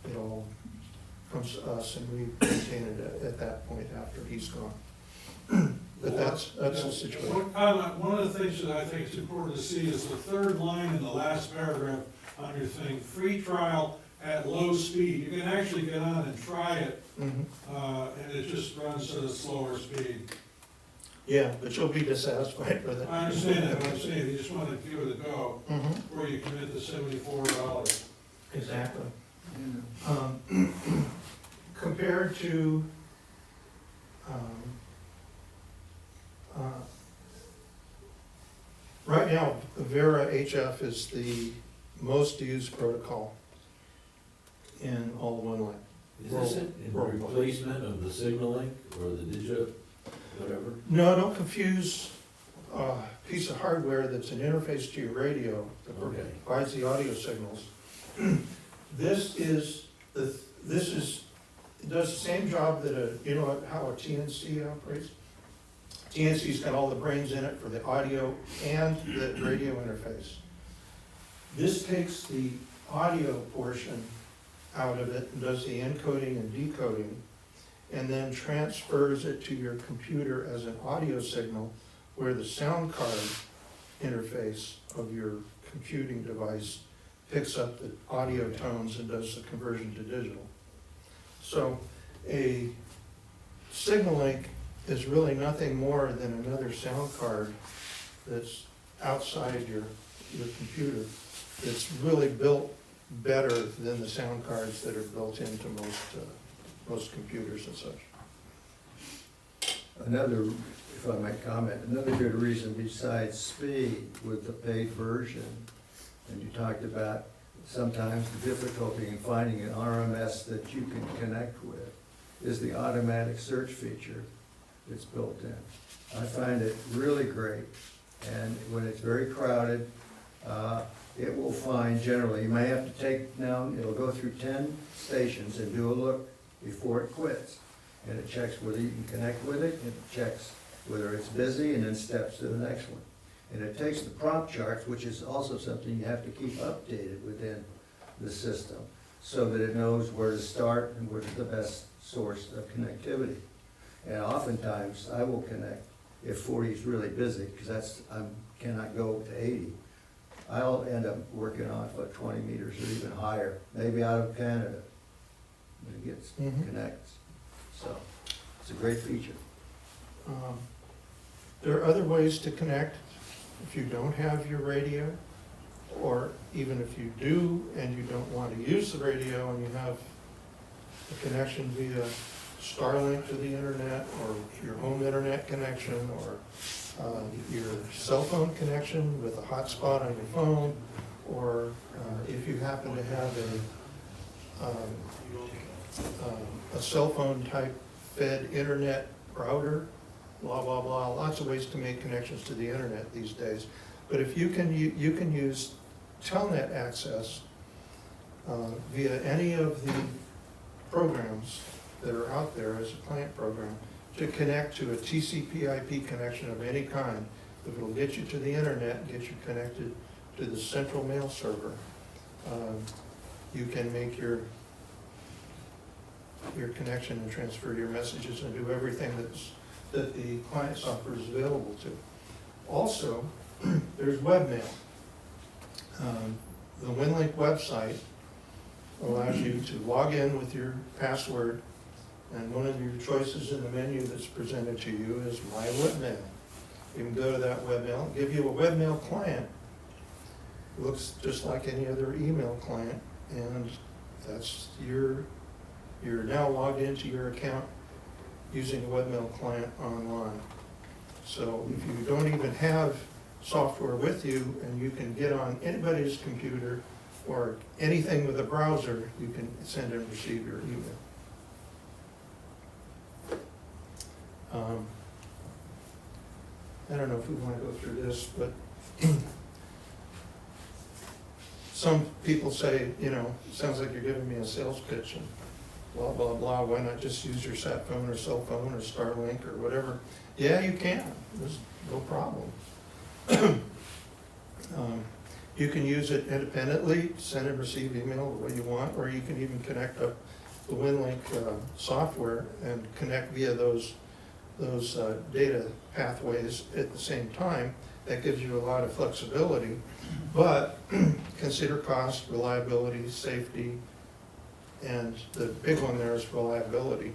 it all comes to us, and we maintain it at that point after he's gone. But that's the situation. One of the things that I think is important to see is the third line in the last paragraph on your thing, free trial at low speed. You can actually get on and try it, and it just runs at a slower speed. Yeah, but you'll be dissatisfied with it. I understand that, but I'm saying, you just want to give it a go, before you commit the $74. Exactly. Compared to, right now, Vera HF is the most used protocol in all WinLink. Is this in replacement of the signal link or the digital, whatever? No, don't confuse a piece of hardware that's an interface to your radio that provides the audio signals. It does the same job that how a TNC operates? TNC's got all the brains in it for the audio and the radio interface. This takes the audio portion out of it and does the encoding and decoding, and then transfers it to your computer as an audio signal, where the sound card interface of your computing device picks up the audio tones and does the conversion to digital. So a signal link is really nothing more than another sound card that's outside your computer. It's really built better than the sound cards that are built into most computers and such. Another, if if I might comment, another good reason besides speed with the paid version, and you talked about sometimes the difficulty in finding an RMS that you can connect with, is the automatic search feature that's built in. I find it really great, and when it's very crowded, it will find generally, you may have to take down, it'll go through 10 stations and do a look before it quits. And it checks whether you can connect with it, and it checks whether it's busy, and then steps to the next one. And it takes the prompt charts, which is also something you have to keep updated within the system, so that it knows where to start and where's the best source of connectivity. And oftentimes, I will connect if 40 is really busy, because cannot go to 80. I'll end up working off 20 meters or even higher, maybe out of Canada, when it gets connects. So, it's a great feature. There are other ways to connect if you don't have your radio, or even if you do and you don't want to use the radio and you have a connection via Starlink to the internet, or your home internet connection, or your cell phone connection with a hotspot on your phone, or if you happen to have a cell phone type fed internet router, blah, blah, blah, lots of ways to make connections to the internet these days. But if you can use telnet access via any of the programs that are out there as a client program to connect to a TCP/IP connection of any kind, that will get you to the internet and get you connected to the central mail server, you can make your connection and transfer your messages and do everything that the client software is available to. Also, there's webmail. The WinLink website allows you to log in with your password, and one of your choices in the menu that's presented to you is My Webmail. You can go to that webmail, give you a webmail client. It looks just like any other email client, and that's you're now logged into your account using a webmail client online. So if you don't even have software with you and you can get on anybody's computer or anything with a browser, you can send and receive your email. I don't know if we want to go through this, but some people say, you know, it sounds like you're giving me a sales pitch and blah, blah, blah. Why not just use your sat phone or cell phone or Starlink or whatever? Yeah, you can. There's no problem. You can use it independently, send and receive email the way you want, or you can even connect up the WinLink software and connect via those data pathways at the same time. That gives you a lot of flexibility, but consider cost, reliability, safety, and the big one there is reliability.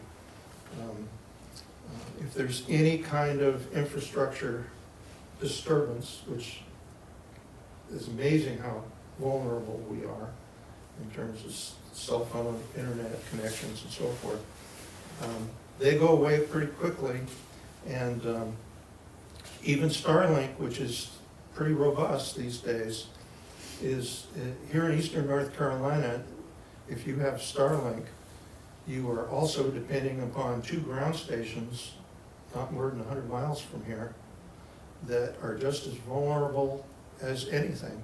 If there's any kind of infrastructure disturbance, which is amazing how vulnerable we are in terms of cell phone, internet connections and so forth, they go away pretty quickly. And even Starlink, which is pretty robust these days, is here in eastern North Carolina. If you have Starlink, you are also depending upon 2 ground stations, not more than 100 miles from here, that are just as vulnerable as anything,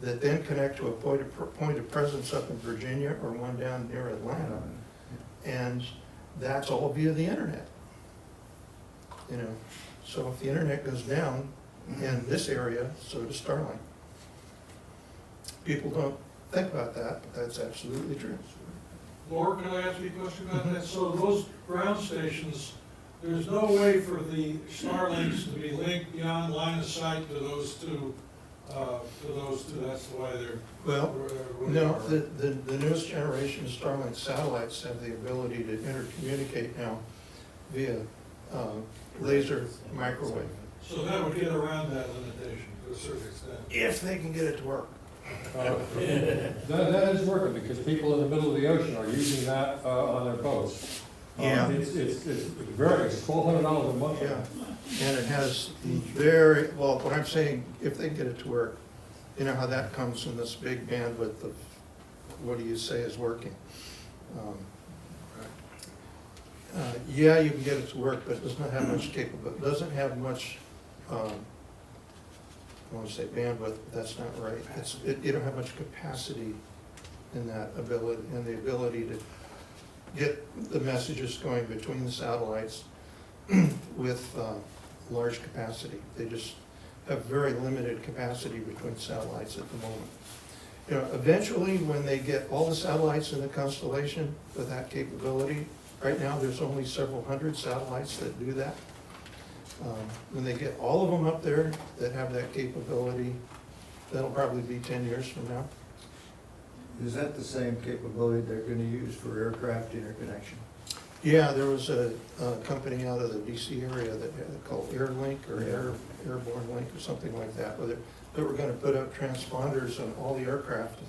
that then connect to a point of presence up in Virginia or one down near Atlanta. And that's all via the internet. You know, so if the internet goes down in this area, so does Starlink. People don't think about that, but that's absolutely true. Lor, can I ask you a question about that? So those ground stations, there's no way for the Starlinks to be linked beyond line of sight to those two, that's why they're. Well, no, the newest generation of Starlink satellites have the ability to intercommunicate now via laser microwave. So that would get around that limitation to a certain extent. If they can get it to work. That is working, because people in the middle of the ocean are using that on their boats. Yeah. It's $1,200 a month. Yeah, and it has very, well, what I'm saying, if they get it to work, you know how that comes in this big bandwidth of, what do you say is working? Yeah, you can get it to work, but it does not have much capability, doesn't have much, I want to say bandwidth, but that's not right. You don't have much capacity in that ability, in the ability to get the messages going between the satellites with large capacity. They just have very limited capacity between satellites at the moment. You know, eventually, when they get all the satellites in the constellation with that capability, right now, there's only several hundred satellites that do that. When they get all of them up there that have that capability, that'll probably be 10 years from now. Is that the same capability they're gonna use for aircraft interconnection? Yeah, there was a company out of the DC area that called AirLink or Airborne Link or something like that, where they were gonna put up transponders on all the aircraft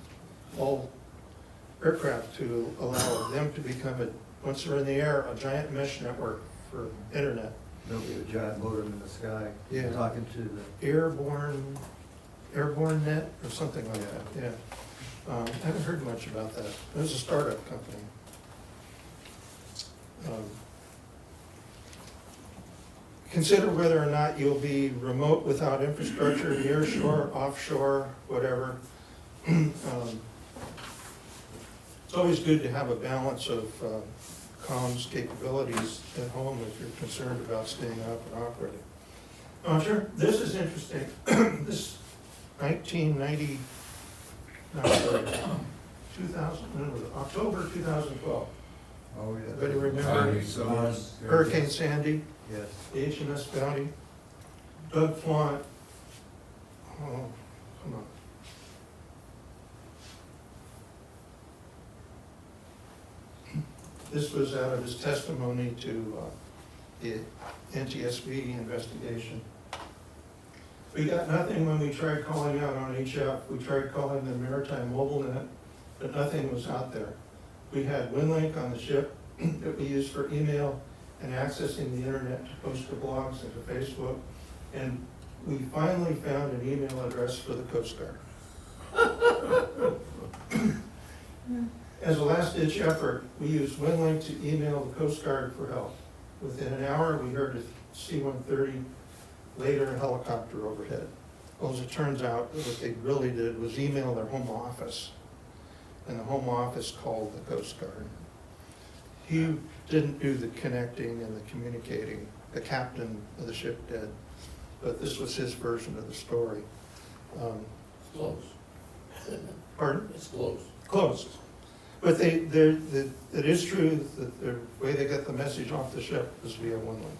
to allow them to become, once they're in the air, a giant mesh network for internet. There'll be a giant modem in the sky, Yeah. talking to the, Airborne net or something like that, yeah. I haven't heard much about that. It was a startup company. Consider whether or not you'll be remote without infrastructure, near shore, offshore, whatever. It's always good to have a balance of comms capabilities at home if you're concerned about staying up and operating. Sure, this is interesting. This 1990, no, sorry, 2000, no, October 2012. oh, yeah. Everybody remember? Hurricane Sandy, Yes. the HMS Bounty, Doug Flaunt. Oh, come on. This was out of his testimony to the NTSB investigation. We got nothing when we tried calling out on HF. We tried calling the Maritime Mobile Net, but nothing was out there. We had WinLink on the ship that we used for email and accessing the internet to post to blogs and to Facebook. And we finally found an email address for the Coast Guard. As a last-ditch effort, we used WinLink to email the Coast Guard for help. Within an hour, we heard a C-130, later a helicopter overhead. Well, as it turns out, what they really did was email their home office, and the home office called the Coast Guard. He didn't do the connecting and the communicating. The captain of the ship did, but this was his version of the story. Close. Pardon? It's close. Close. But it is true that the way they got the message off the ship was via WinLink.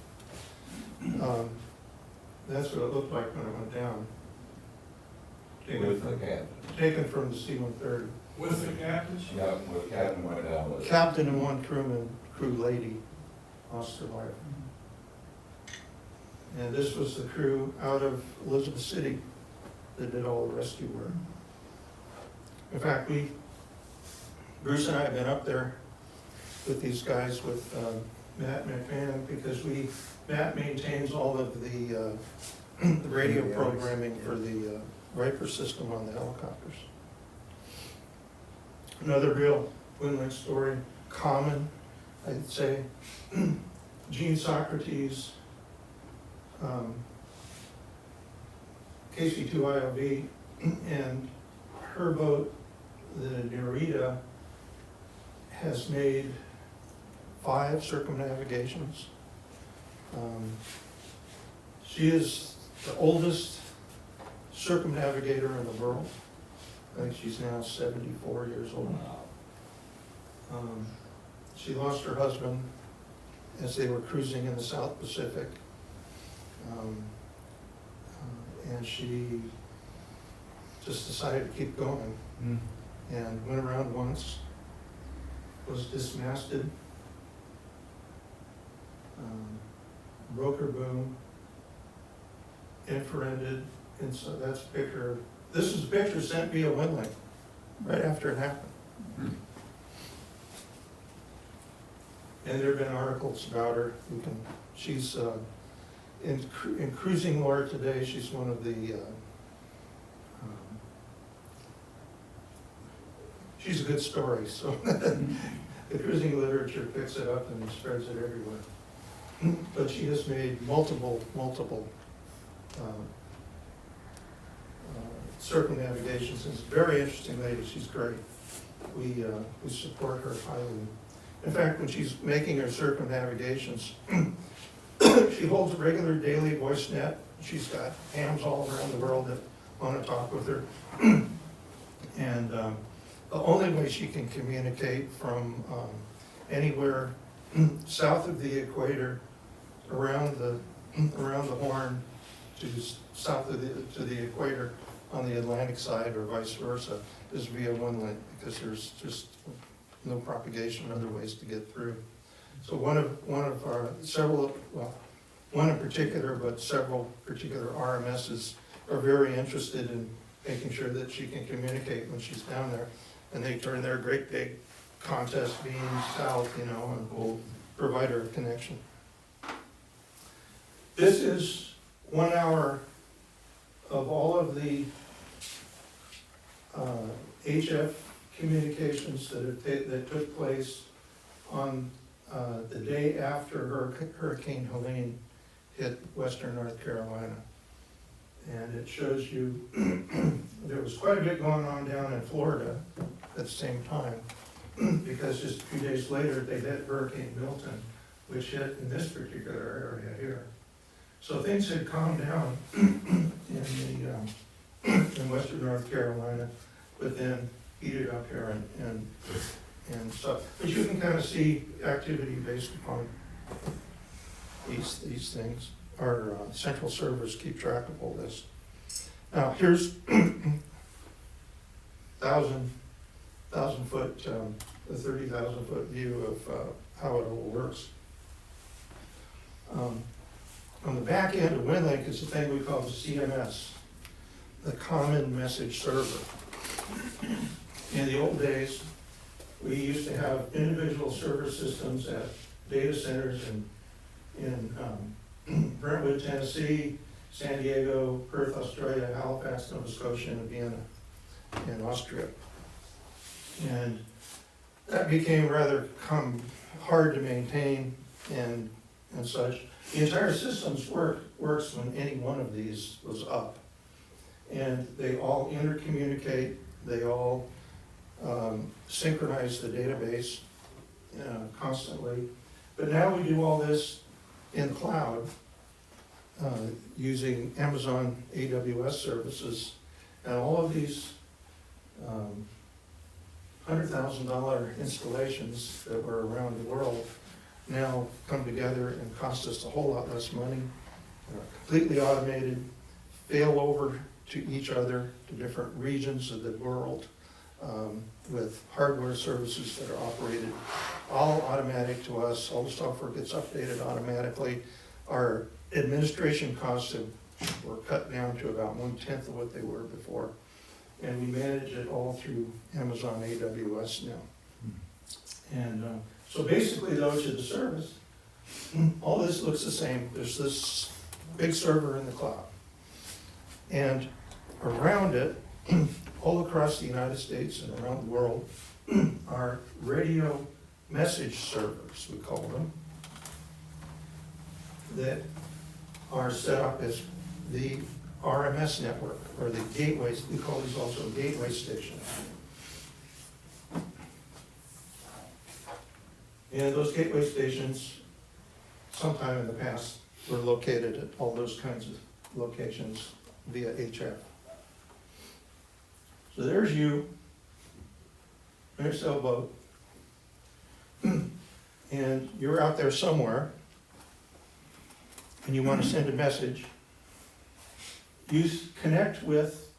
That's what it looked like when it went down. With the captain. Taken from the C-130. With the captains? Yeah, with the captain went down with it. Captain and one crew lady lost their life. And this was the crew out of Elizabeth City that did all the rescue work. In fact, Bruce and I have been up there with these guys, with Matt McMahon, because Matt maintains all of the radio programming for the Viper system on the helicopters. Another real WinLink story, common, I'd say, Gene Socrates, KC-2IOV, and her boat, the Nerita, has made 5 circumnavigations. She is the oldest circumnavigator in the world. I think she's now 74 years old. She lost her husband as they were cruising in the South Pacific. And she just decided to keep going and went around once, was dismasted, broke her boom, infrareded, and so that's a picture. This is a picture sent via WinLink right after it happened. And there have been articles about her. She's in Cruising Lore today, she's one of the, she's a good story, so the cruising literature picks it up and spreads it everywhere. But she has made multiple circumnavigations. It's a very interesting lady, she's great. We support her highly. In fact, when she's making her circumnavigations, she holds a regular daily voice net. She's got hams all around the world that want to talk with her. And the only way she can communicate from anywhere south of the equator, around the Horn, to south of the equator on the Atlantic side, or vice versa, is via WinLink, because there's just no propagation, other ways to get through. So one of our several, well, one in particular, but several particular RMSs are very interested in making sure that she can communicate when she's down there. And they turn their great big contest beams south, you know, and will provide her a connection. This is 1 hour of all of the HF communications that took place on the day after Hurricane Helene hit western North Carolina. And it shows you there was quite a bit going on down in Florida at the same time, because just a few days later they hit Hurricane Milton, which hit in this particular area here. So things had calmed down in western North Carolina, but then heated up here and so. But you can kind of see activity based upon these things. Our central servers keep track of all this. Now here's 1,000-foot, the 30,000-foot view of how it all works. On the back end of WinLink is the thing we call the CMS, the Common Message Server. In the old days, we used to have individual server systems at data centers in Brentwood, Tennessee, San Diego, Perth, Australia, Halifax, Nova Scotia, and Vienna in Austria. And that became rather hard to maintain and such. The entire systems works when any one of these was up. And they all intercommunicate, they all synchronize the database constantly. But now we do all this in the cloud using Amazon AWS services, and all of these $100,000 installations that were around the world now come together and cost us a whole lot less money. They're completely automated, fail over to each other, to different regions of the world, with hardware services that are operated all automatic to us. All the software gets updated automatically. Our administration costs were cut down to about 1/10 of what they were before. And we manage it all through Amazon AWS now. And so basically, though, to the service, all this looks the same. There's this big server in the cloud. And around it, all across the United States and around the world, are radio message servers, we call them, that are set up as the RMS network, or the gateways. We call these also gateway stations. And those gateway stations, sometime in the past, were located at all those kinds of locations via HF. So there's you, there's sailboat, and you're out there somewhere, and you want to send a message. You connect with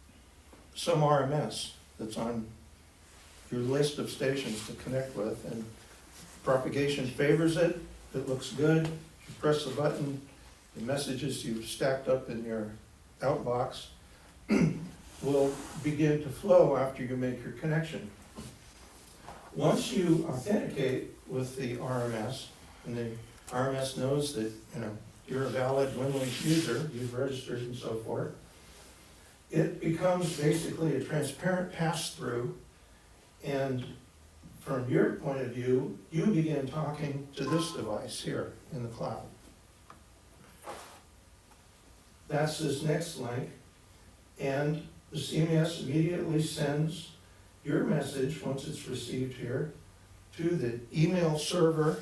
some RMS that's on your list of stations to connect with, and propagation favors it. It looks good. You press the button, the messages you've stacked up in your outbox will begin to flow after you make your connection. Once you authenticate with the RMS, and the RMS knows that, you know, you're a valid WinLink user, you've registered and so forth. It becomes basically a transparent pass-through, and from your point of view, you begin talking to this device here in the cloud. That's this next link, and the CMS immediately sends your message, once it's received here, to the email server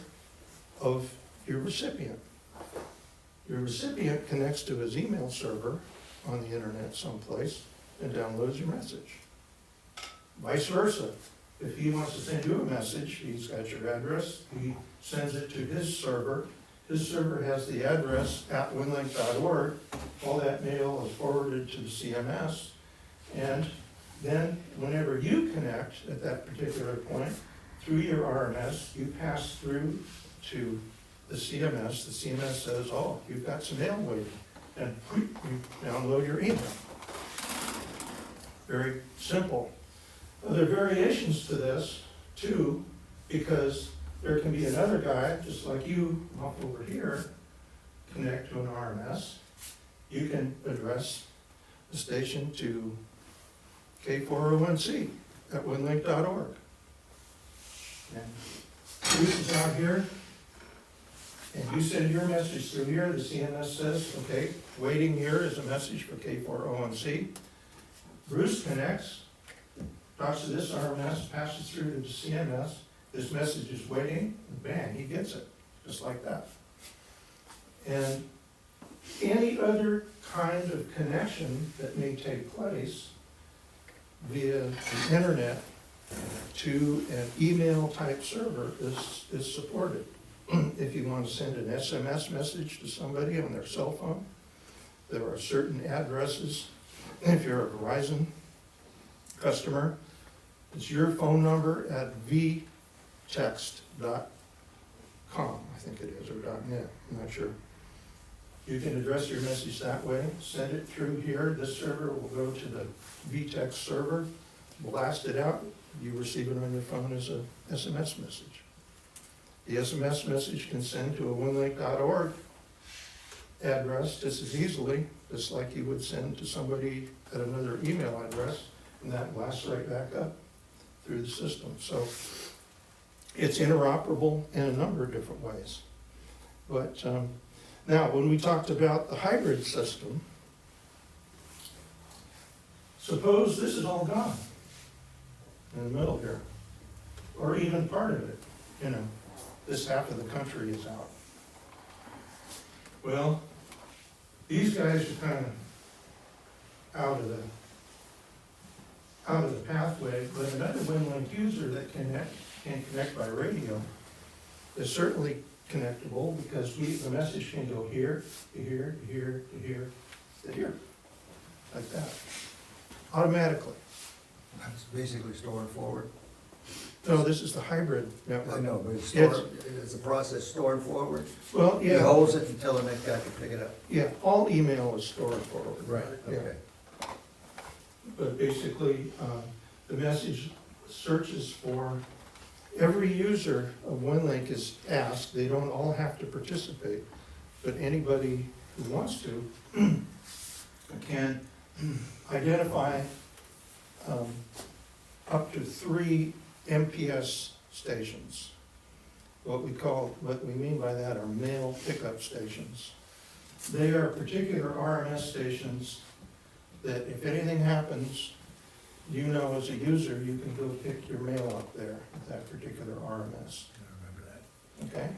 of your recipient. Your recipient connects to his email server on the internet someplace and downloads your message. Vice versa. If he wants to send you a message, he's got your address, he sends it to his server. His server has the address at winlink.org. All that mail is forwarded to the CMS. And then whenever you connect at that particular point, through your RMS, you pass through to the CMS. The CMS says, oh, you've got some mail waiting. And you download your email. Very simple. There are variations to this too, because there can be another guy, just like you, off over here, connect to an RMS. You can address the station to K401C at winlink.org. And Bruce is out here, and you send your message through here, the CMS says, okay, waiting here is a message for K401C. Bruce connects, talks to this RMS, passes through to the CMS, this message is waiting, and bang, he gets it, just like that. And any other kind of connection that may take place via the internet to an email type server is supported. If you want to send an SMS message to somebody on their cell phone, there are certain addresses. If you're a Verizon customer, it's your phone number at vtext.com, I think it is, or .net, I'm not sure. You can address your message that way, send it through here. This server will go to the vtext server, blast it out. You receive it on your phone as a SMS message. The SMS message can send to a winlink.org address just as easily, just like you would send to somebody at another email address, and that blasts right back up through the system. So it's interoperable in a number of different ways. But now, when we talked about the hybrid system, suppose this is all gone in the middle here, or even part of it, you know, this half of the country is out. Well, these guys are kind of out of the pathway, but another WinLink user that can connect by radio is certainly connectable, because the message can go here, to here, to here, to here, to here, like that, automatically. It's basically store and forward. No, this is the hybrid I network. know, but it's a process store and forward. Well, He yeah, holds it until the next guy can pick it up. yeah, all email is stored forward. Yeah. Okay. But basically, the message searches for, every user of WinLink is asked, they don't all have to participate, but anybody who wants to can identify up to 3 MPS stations. What we mean by that are mail pickup stations. They are particular RMS stations that if anything happens, you know as a user, you can go pick your mail up there at that particular RMS. I remember that. Okay?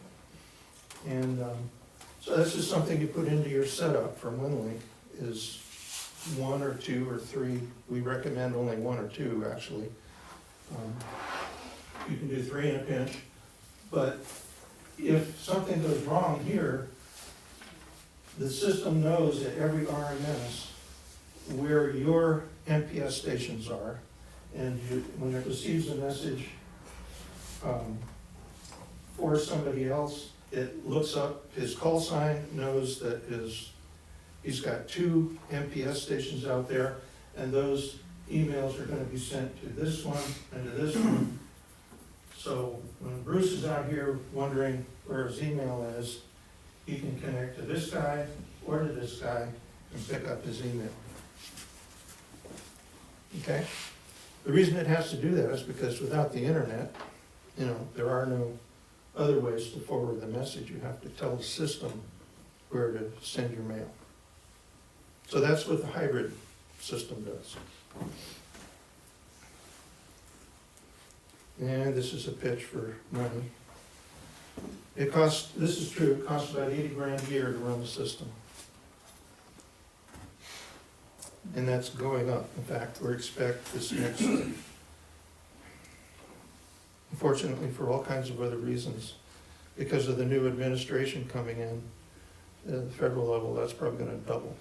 And so this is something you put into your setup for WinLink, is 1 or 2 or 3. We recommend only 1 or 2, actually. You can do 3 in a pinch. But if something goes wrong here, the system knows at every RMS where your MPS stations are, and when it receives a message for somebody else, it looks up his call sign, knows that he's got 2 MPS stations out there, and those emails are going to be sent to this one and to this one. So when Bruce is out here wondering where his email is, he can connect to this guy or to this guy and pick up his email. Okay? The reason it has to do that is because without the internet, there are no other ways to forward the message. You have to tell the system where to send your mail. So that's what the hybrid system does. And this is a pitch for money. It costs, this is true, it costs about 80 grand a year to run the system. And that's going up. In fact, we expect this next, unfortunately for all kinds of other reasons, because of the new administration coming in at the federal level, that's probably gonna double.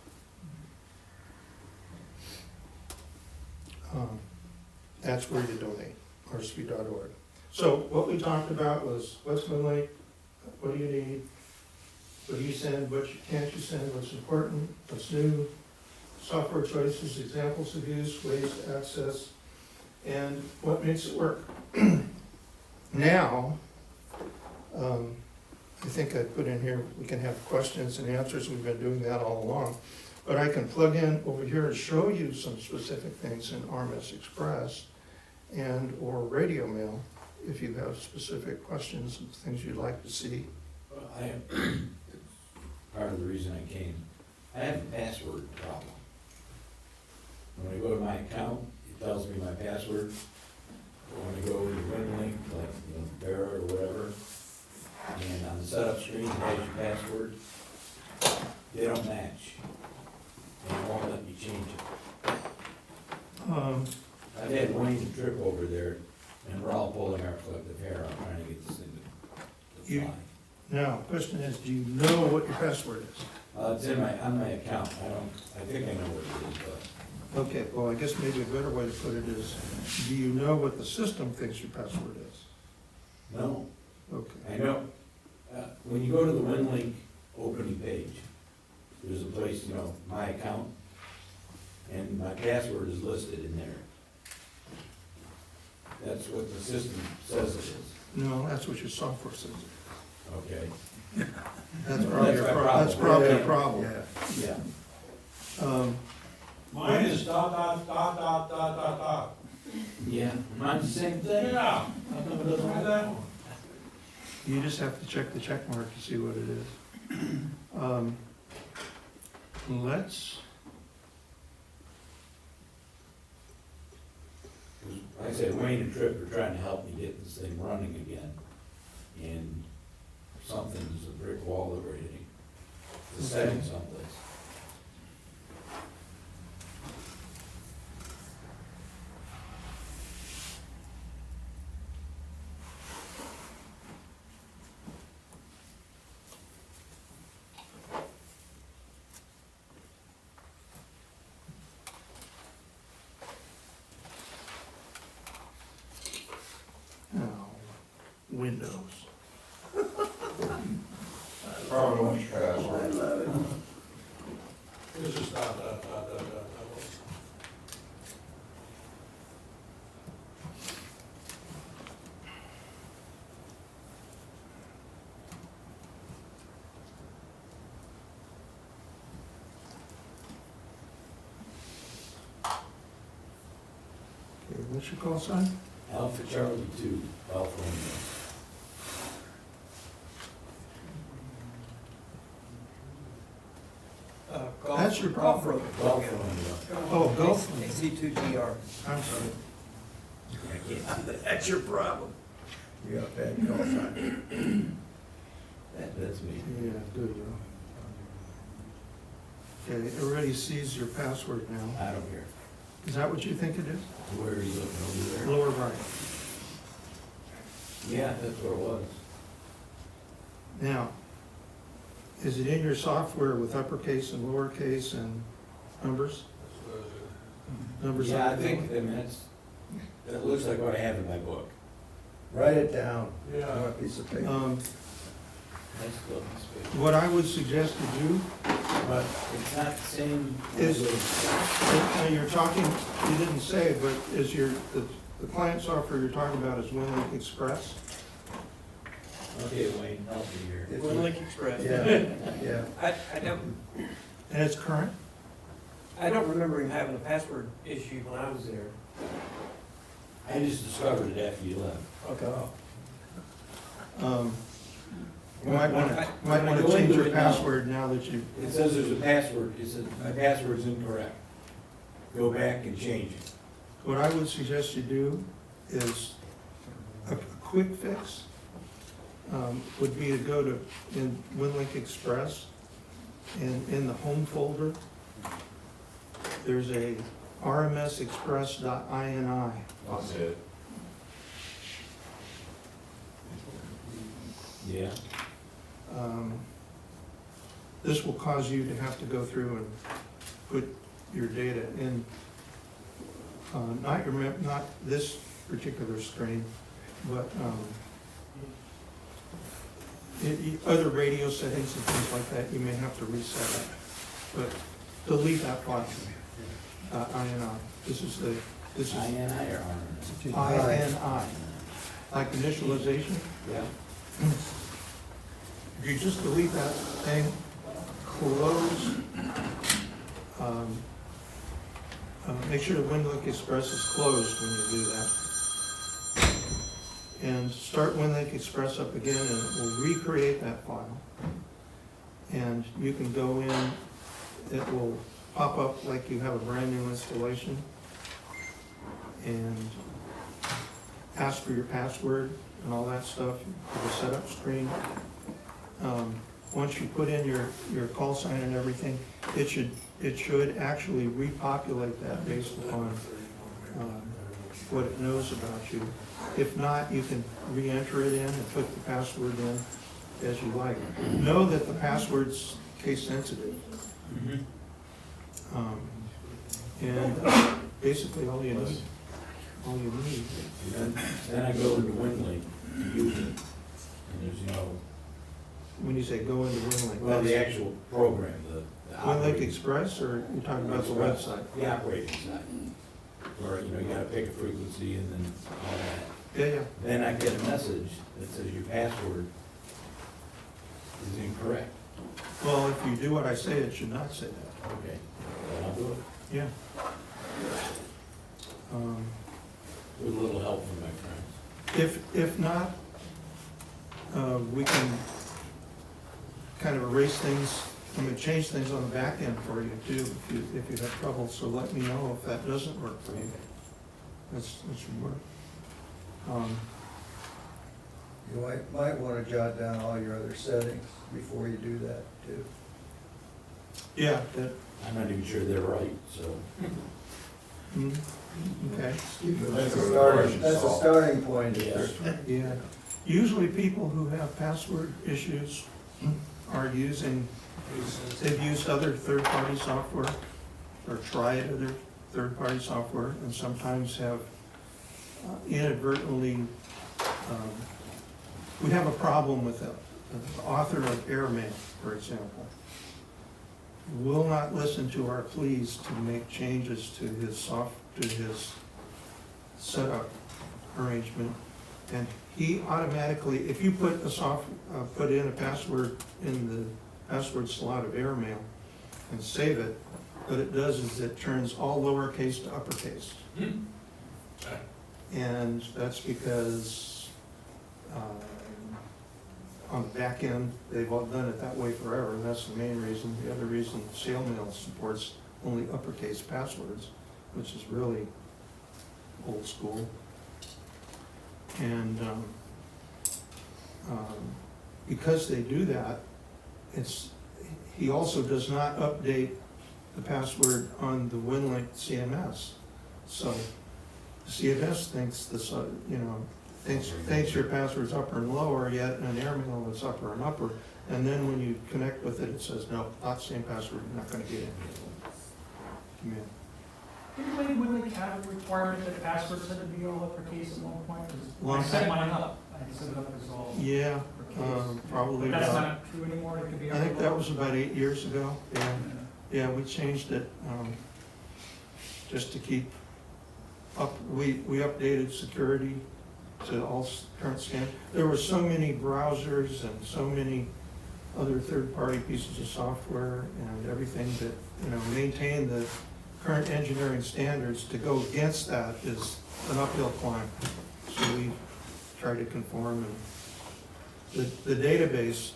That's where you donate, rsv.org. So what we talked about was what's WinLink, what do you need, what do you send, what can't you send, what's important, what's new, software choices, examples of use, ways to access, and what makes it work. Now, I think I put in here, we can have questions and answers, we've been doing that all along. But I can plug in over here and show you some specific things in RMS Express and or radio mail if you have specific questions and things you'd like to see. Well, I have, part of the reason I came, I have a password problem. When I go to my account, it tells me my password. But when I go to WinLink, like, Vera or whatever, and on the setup screen, it has your password, they don't match. And it won't let me change it. I've had Wayne trip over there, and we're all pulling our collective hair out trying to get this thing to fly. Now, question is, do you know what your password is? It's on my account. I think I know what it is, but. Okay, well, I guess maybe a better way to put it is, do you know what the system thinks your password is? No. Okay. I know, when you go to the WinLink opening page, there's a place, my account, and my password is listed in there. That's what the system says it is. No, that's what your software says. Okay. That's probably a problem. Yeah. Mine is ... Yeah, mine's the same thing. Yeah. How come it doesn't like that one? You just have to check the check mark to see what it is. Let's, Like I said, Wayne and Tripp are trying to help me get this thing running again, and something's a brick wall over it. It's setting someplace. Windows. Probably won't you pass. This is ... Okay, what's your call sign? Alpha Charlie 2, Alpha Romeo. That's your problem. Golf Romeo. Oh, Gulf. C2GR. I'm sorry. I can't see that. That's your problem. You got a bad call sign. That's me. Yeah, good. Okay, it already sees your password now. I don't care. Is that what you think it is? Where are you looking over there? Lower right. Yeah, that's what it was. Now, is it in your software with uppercase and lowercase and numbers? Numbers? Yeah, I think, that looks like what I have in my book. Write it down on Yeah. a piece of paper. That's the space. What I would suggest you do, But it's not the same. Is- you're talking, you didn't say, but is The client software you're talking about is WinLink Express. Okay, Wayne, help me here. It's- Express. Yeah. I don't, And it's current? I don't remember him having a password issue when I was there. I just discovered it after you left. Okay. You might wanna change your password now that you, It says there's a password, it says my password's incorrect. Go back and change it. what I would suggest you do is a quick fix would be to go to in WinLink Express and in the home folder, there's a rmsexpress.ini. That's it. Yeah. This will cause you to have to go through and put your data in, not this particular screen, but other radio settings and things like that, you may have to reset it. But delete that file, INI. This is INI or RNI? INI, like initialization. Yeah. If you just delete that thing, close, make sure the WinLink Express is closed when you do that. And start WinLink Express up again and it will recreate that file. And you can go in, it will pop up like you have a brand new installation and ask for your password and all that stuff, the setup screen. Once you put in your call sign and everything, it should actually repopulate that based upon what it knows about you. If not, you can re-enter it in and put the password in as you like. Know that the password's case sensitive. And basically all you need. Then I go into WinLink to use it. And there's no, When you say go into WinLink. well, the actual program, the WinLink operating. Express, or you're talking about the website? The operating side. Where, you know, you gotta pick a frequency and then all that. Yeah, yeah. Then I get a message that says your password is incorrect. Well, if you do what I say, it should not say that. Okay, then I'll do it. Yeah. With a little help from my friends. If not, we can kind of erase things, change things on the back end for you too, if you have trouble, so let me know if that doesn't work for you. That should work. You might wanna jot down all your other settings before you do that too. Yeah, that, I'm not even sure they're right, so. okay, That's a starting point. Yes. yeah. Usually people who have password issues are they've used other third-party software or tried other third-party software and sometimes have inadvertently, we have a problem with the author of Airmail, for example. Will not listen to our pleas to make changes to his setup arrangement. And he automatically, if you put in a password in the password slot of Airmail and save it, what it does is it turns all lowercase to uppercase. And that's because on the back end, they've all done it that way forever, and that's the main reason. The other reason, SailMail supports only uppercase passwords, which is really old school. And because they do that, he also does not update the password on the WinLink CMS. So the CMS thinks thinks your password's upper and lower, yet in an Airmail it's upper and upper. And then when you connect with it, it says, no, not the same password, you're not gonna get in. Come in. Didn't WinLink have a requirement that passwords had to be all uppercase at one point? 'Cause Long I set time. mine up, I set it up as all Yeah, uppercase. probably But that's about, not true anymore, it could be. I think that was about 8 years ago, yeah. Yeah. Yeah, we changed it, just to keep we updated security to all current standard. There were so many browsers and so many other third-party pieces of software and everything that, maintain the current engineering standards. To go against that is an uphill climb. So we try to conform, and the database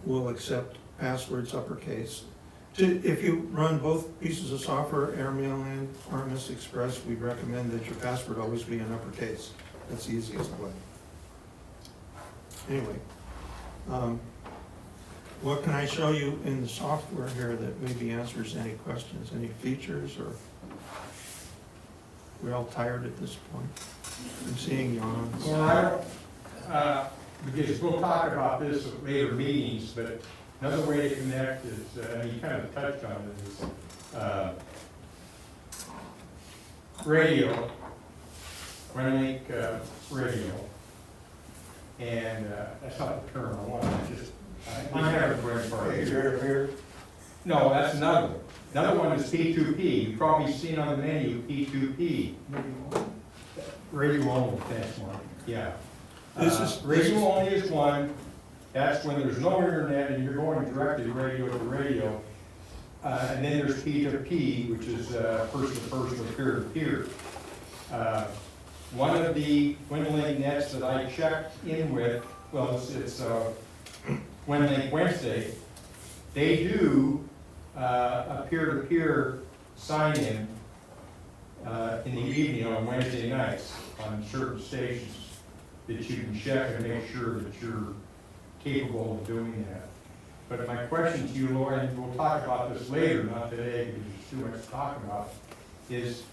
will accept passwords uppercase. If you run both pieces of software, Airmail and RMS Express, we recommend that your password always be in uppercase. That's the easiest way. Anyway, what can I show you in the software here that maybe answers any questions, any features, or we're all tired at this point? I'm seeing yawns. Well, because we'll talk about this at later meetings, but another way to connect is, you kind of touched on it, is radio, WinLink radio. And that's not the term I want, it's just, I have a brain fart. No, that's another one. Another one is P2P. You've probably seen on the menu P2P. Radio only, that's one, yeah. Radio only is one. That's when there's no internet and you're going directly radio to radio. And then there's P2P, which is person-to-person or peer-to-peer. One of the WinLink nets that I checked in with, well, it's WinLink Wednesday, they do a peer-to-peer sign-in in the evening on Wednesday nights on certain stations that you can check and make sure that you're capable of doing that. But my question to you, Lori, and we'll talk about this later, not today because there's too much to talk about, is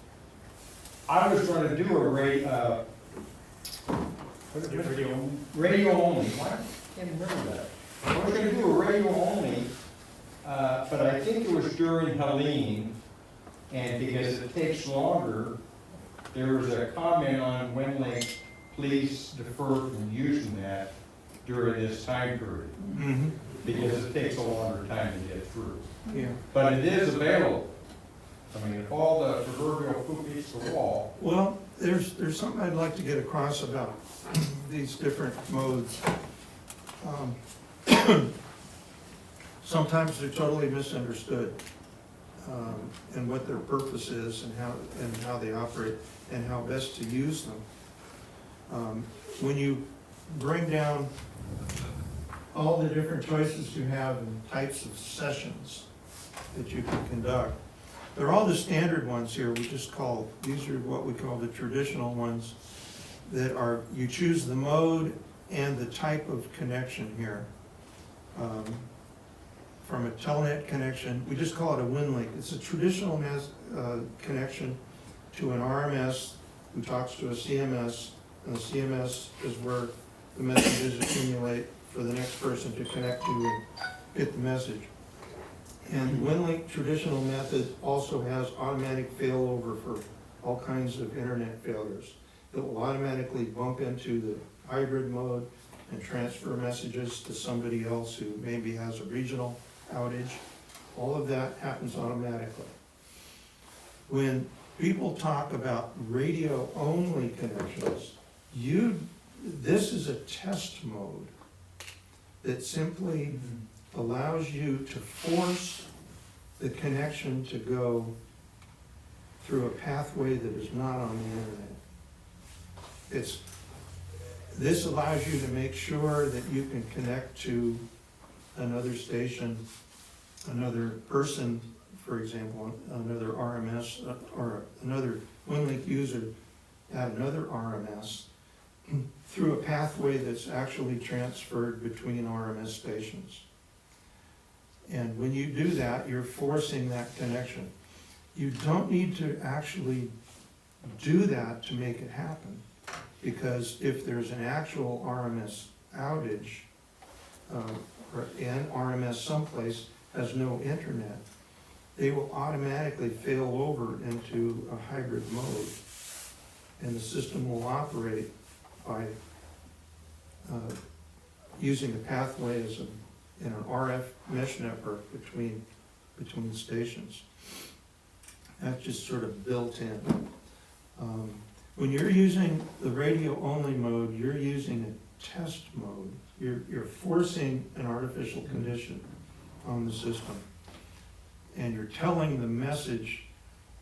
I was going to do a radio only. Why? I can't remember that. I was going to do a radio only, but I think it was during Helene, and because it takes longer, there was a comment on WinLink, please defer from using that during this time period, because it takes a longer time to get through. Yeah. But it is available. I mean, if all the proverbial poop eats the wall. Well, there's something I'd like to get across about these different modes. Sometimes they're totally misunderstood, and what their purpose is and how they operate and how best to use them. When you bring down all the different choices you have and types of sessions that you can conduct, they're all the standard ones here. These are what we call the traditional ones that are, you choose the mode and the type of connection here. From a telnet connection, we just call it a WinLink. It's a traditional connection to an RMS who talks to a CMS, and the CMS is where the messages accumulate for the next person to connect to and get the message. And the WinLink traditional method also has automatic failover for all kinds of internet failures. It will automatically bump into the hybrid mode and transfer messages to somebody else who maybe has a regional outage. All of that happens automatically. When people talk about radio-only connections, this is a test mode that simply allows you to force the connection to go through a pathway that is not on the internet. This allows you to make sure that you can connect to another station, another person, for example, another RMS, or another WinLink user at another RMS, through a pathway that's actually transferred between RMS stations. And when you do that, you're forcing that connection. You don't need to actually do that to make it happen, because if there's an actual RMS outage, or an RMS someplace has no internet, they will automatically fail over into a hybrid mode, and the system will operate by using a pathway as in an RF mesh network between stations. That's just sort of built in. When you're using the radio-only mode, you're using a test mode. You're forcing an artificial condition on the system. And you're telling the message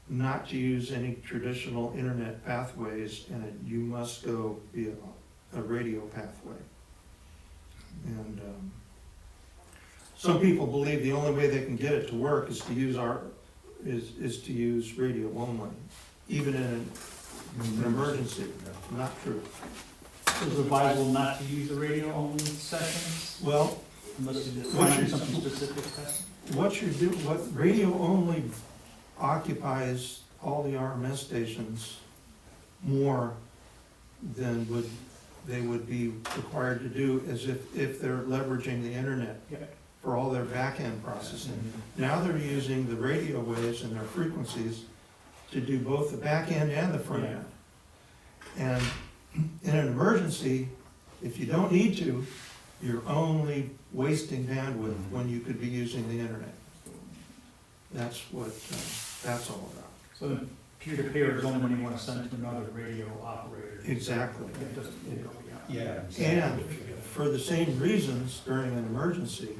not to use any traditional internet pathways, and you must go via a radio pathway. And some people believe the only way they can get it to work is to use is to use radio only, even in an emergency. Not true. Is it advisable not to use the radio-only sessions Well, unless you what find you're- something specific? what radio only occupies all the RMS stations more than they would be required to do as if they're leveraging the internet Yeah. for all their back-end processing. Now they're using the radio waves and their frequencies to do both the back end and the front end. And in an emergency, if you don't need to, you're only wasting bandwidth when you could be using the internet. That's what that's all about. So then peer-to-peer is only when you want to send to another radio operator. Exactly. It doesn't, Yeah. And for the same reasons, during an emergency,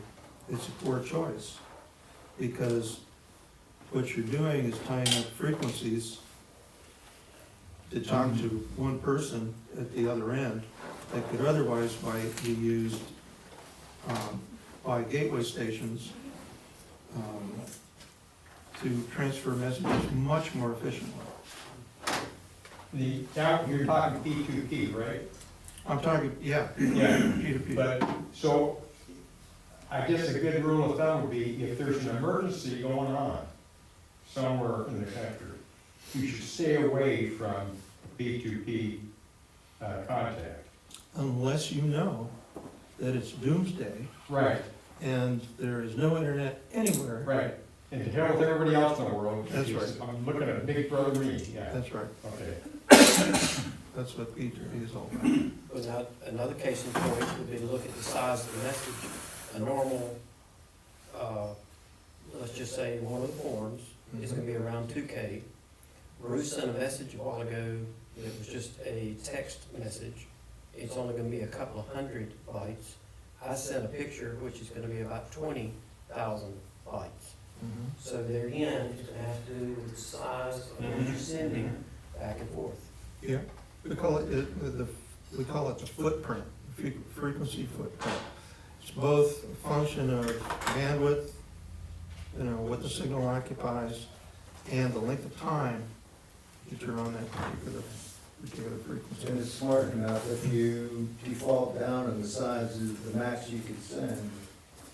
it's a poor choice. Because what you're doing is tying up frequencies to talk to one person at the other end that could otherwise be used by gateway stations to transfer messages much more efficiently. Now, you're talking P2P, right? I'm talking, yeah, Yeah. P2P. But, so, I guess a good rule of thumb would be if there's an emergency going on somewhere in the country, you should stay away from P2P contact. Unless you know that it's doomsday Right, and there is no internet anywhere. right. And to hell with everybody else in the world. That's because right. I'm looking at Big Brother me, yeah. That's right. Okay. That's what P2P is all about. But now, another case in point would be to look at the size of the message. A normal, let's just say one of the forms is gonna be around 2K. Bruce sent a message a while ago, it was just a text message. It's only gonna be a couple of hundred bytes. I sent a picture, which is gonna be about 20,000 bytes. So there again, it's gonna have to do with the size of what you're sending back and forth. Yeah, we call it the footprint, frequency footprint. It's both a function of bandwidth, what the signal occupies, and the length of time that you're on that particular frequency. And it's smart enough, if you default down on the size of the max you can send,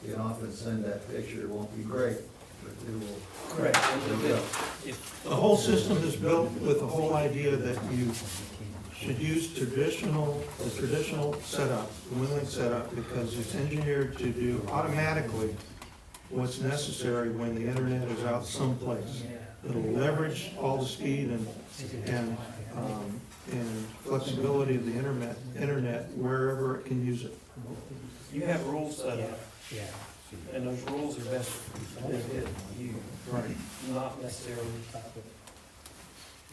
you can often send that picture, it won't be great, but it will. Correct. The whole system is built with the whole idea that you should use the traditional setup, the WinLink setup, because it's engineered to do automatically what's necessary when the internet is out someplace. It'll leverage all the speed and flexibility of the internet wherever it can use it. You have rules set up, and those rules are best to benefit you, Right. not necessarily,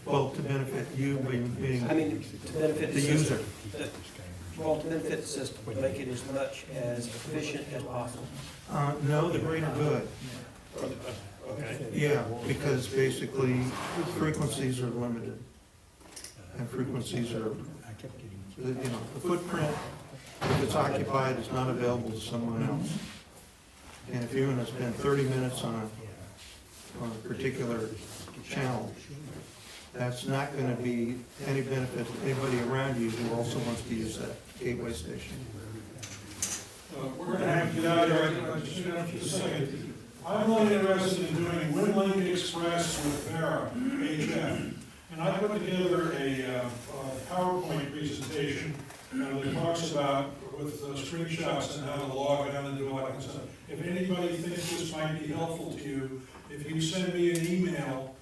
Well, to benefit you being I mean, to benefit the the user. system. Well, to benefit the system, make it as much as efficient as possible. No, the greater good. Okay. Yeah, because basically frequencies are limited. And frequencies are, the footprint, if it's occupied, is not available to someone else. And if you're gonna spend 30 minutes on a particular channel, that's not gonna be any benefit to anybody around you who also wants to use that gateway station. We're gonna have to get out of here, I just interrupt you a second. I'm really interested in doing WinLink Express with Vera, HF. And I put together a PowerPoint presentation that talks about with screenshots and how to log on and do all that kind of stuff. If anybody thinks this might be helpful to you, if you send me an email,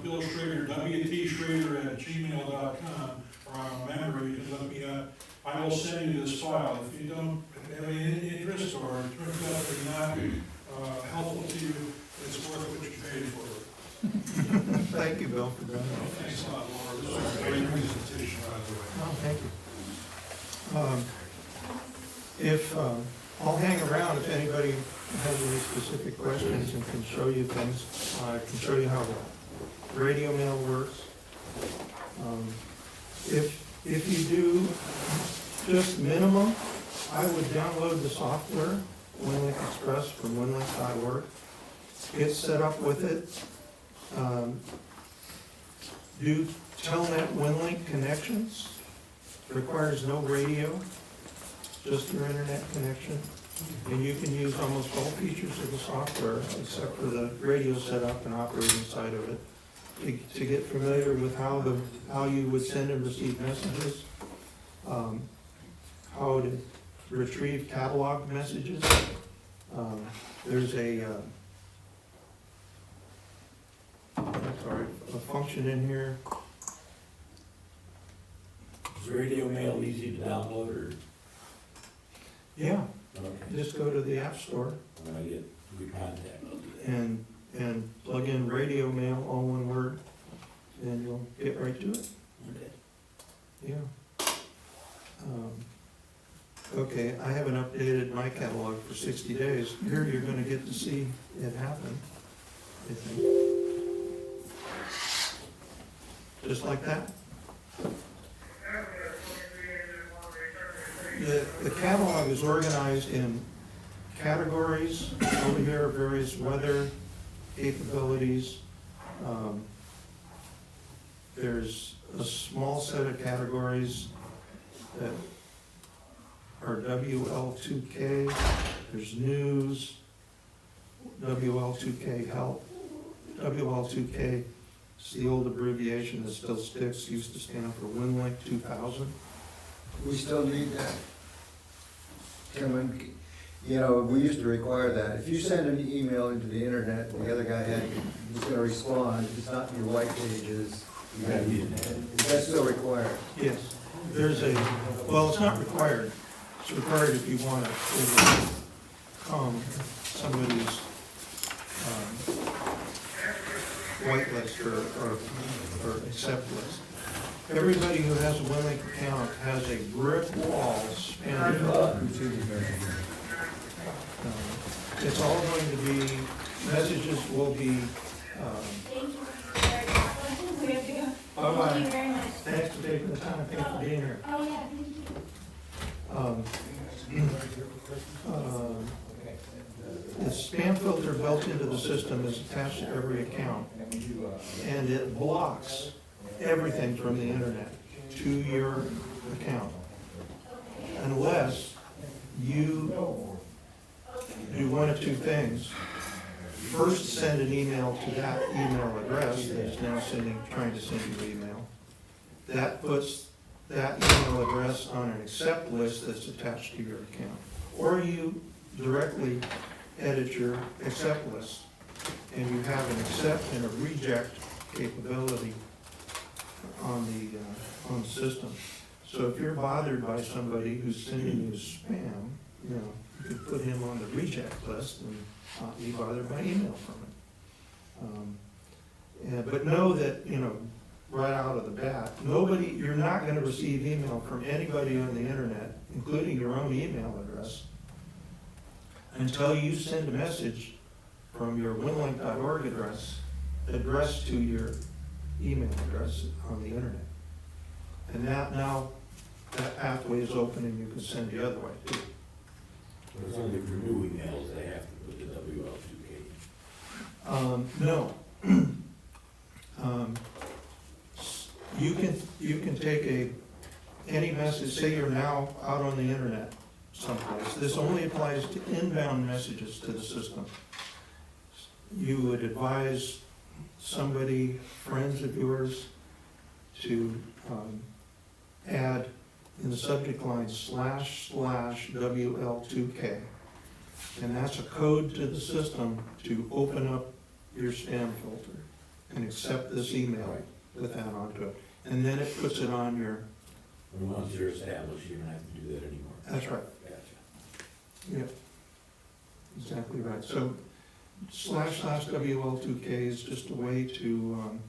Bill Schrader, wtschrader@gmail.com, or I'm a member, you can let me know. I will send you this file. If you don't have any interest or it turns out they're not helpful to you, it's worth what you paid for it. Thank you, Bill, for doing that. Thanks a lot, Laura. This was a great presentation, by the way. Oh, thank you. I'll hang around if anybody has any specific questions and can show you things. I can show you how the radio mail works. If you do just minimum, I would download the software, WinLink Express from winlink.org. Get set up with it. Do Telnet WinLink connections. Requires no radio, just your internet connection. And you can use almost all features of the software except for the radio setup and operating side of it. To get familiar with how you would send and receive messages, how to retrieve catalog messages. There's a function in here. Is radio mail easy to download, or? Yeah, Okay. just go to the App Store When I get good contact, I'll do that. and plug in radio mail, all one word, and you'll get right to it. Okay. Yeah. Okay, I haven't updated my catalog for 60 days. Here you're gonna get to see it happen, I think. Just like that. The catalog is organized in categories. Over here are various weather capabilities. There's a small set of categories that are WL2K. There's news, WL2K help. WL2K is the old abbreviation that still sticks, used to stand for WinLink 2000. We still need that. Can we used to require that. If you send an email into the internet, and the other guy was gonna respond, if it's not in your white pages, you gotta use it. Is that still required? Yes, there's well, it's not required. It's required if you want to overcome somebody's whitelist or accept list. Everybody who has a WinLink account has a brick wall spanned. It's all going to be, messages will be, bye-bye. Thank you very much. Thanks for taking the time, thanks for being here. Oh, yeah, thank you. The spam filter built into the system is attached to every account, and it blocks everything from the internet to your account, unless you do one of two things. First, send an email to that email address that is now trying to send you email. That puts that email address on an accept list that's attached to your account. Or you directly edit your accept list, and you have an accept and a reject capability on the system. So if you're bothered by somebody who's sending you spam, you can put him on the reject list and not be bothered by email from it. But know that, right out of the bat, you're not gonna receive email from anybody on the internet, including your own email address, until you send a message from your winlink.org address addressed to your email address on the internet. And now that pathway is open and you can send the other way too. But it's only for new emails they have to put the WL2K. No. You can take any message, say you're now out on the internet someplace. This only applies to inbound messages to the system. You would advise somebody, friends of yours, to add in the subject line //WL2K. And that's a code to the system to open up your spam filter and accept this email with that onto it. And then it puts it on your... And once you're established, you don't have to do that anymore. That's right. Gotcha. Yep. Exactly right. So //WL2K is just a way to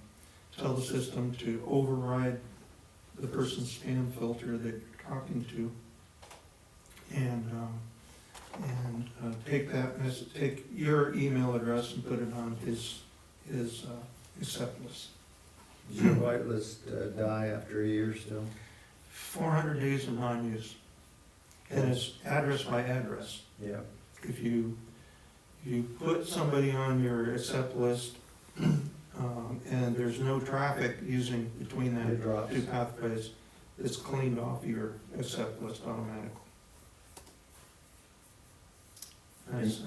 tell the system to override the person's spam filter that you're talking to, and take that message, take your email address and put it on his accept list. Does your whitelist die after a year still? 400 days of non-use, and it's address by address. Yeah. If you put somebody on your accept list, and there's no traffic using between It that drops. two pathways, it's cleaned off your accept list automatically. Nice.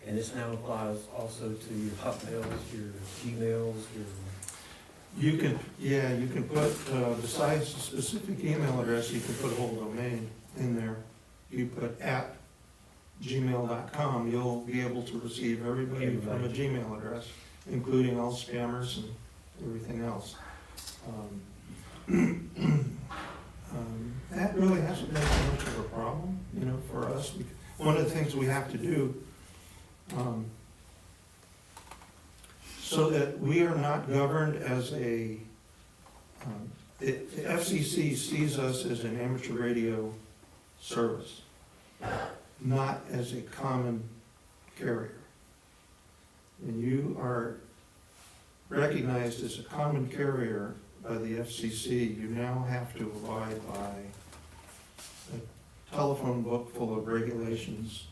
And this now applies also to your Hotmails, your Gmails, your, You can, yeah, you can put, besides the specific email address, you can put a whole domain in there. You put @gmail.com, you'll be able to receive everybody from a Gmail address, including all spammers and everything else. That really hasn't been so much of a problem, you know, for us. One of the things we have to do, so that we are not governed as the FCC sees us as an amateur radio service, not as a common carrier. And you are recognized as a common carrier by the FCC, you now have to abide by a telephone book full of regulations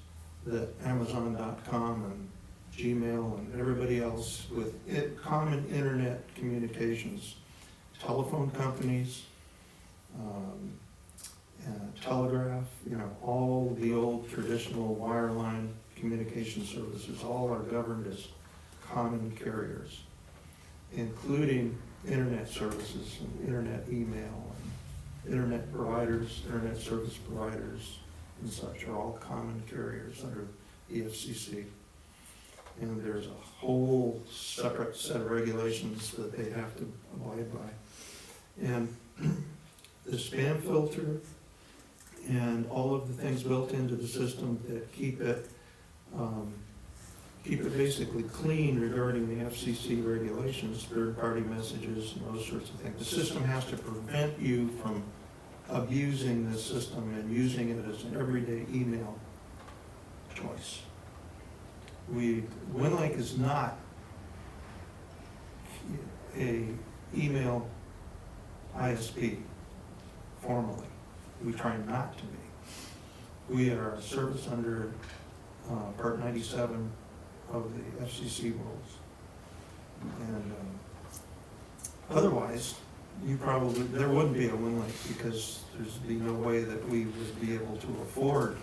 that Amazon.com and Gmail and everybody else with common internet communications, telephone companies, telegraph, you know, all the old traditional wireline communication services, all are governed as common carriers, including internet services and internet email and internet providers, internet service providers and such are all common carriers under the FCC. And there's a whole separate set of regulations that they have to abide by. And the spam filter and all of the things built into the system that keep it basically clean regarding the FCC regulations, third-party messages and those sorts of things. The system has to prevent you from abusing the system and using it as an everyday email choice. WinLink is not a email ISP formally. We try not to be. We are a service under Part 97 of the FCC rules. And otherwise, there wouldn't be a WinLink because there'd be no way that we would be able to afford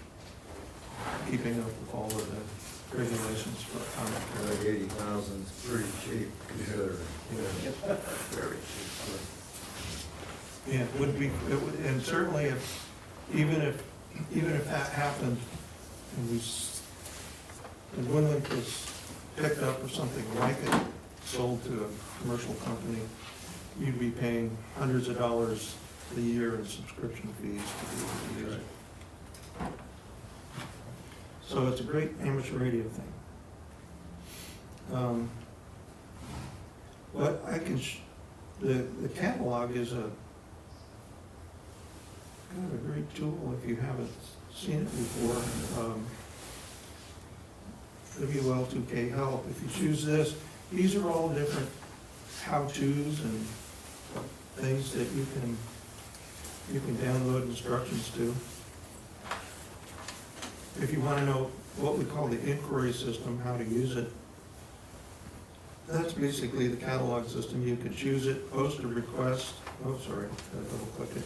keeping up with all of the regulations for a common carrier. 80,000 is pretty cheap considering. Very cheap. Yeah, it would be, and certainly even if that happened and WinLink was picked up or something like it, sold to a commercial company, you'd be paying hundreds of dollars a year in subscription fees to be able to use it. So it's a great amateur radio thing. What I can, the catalog is kind of a great tool if you haven't seen it before. WL2K help. If you choose this, these are all different how-tos and things that you can download instructions to. If you want to know what we call the inquiry system, how to use it, that's basically the catalog system. You can choose it, post a request. Oh, sorry, I double-clicked it.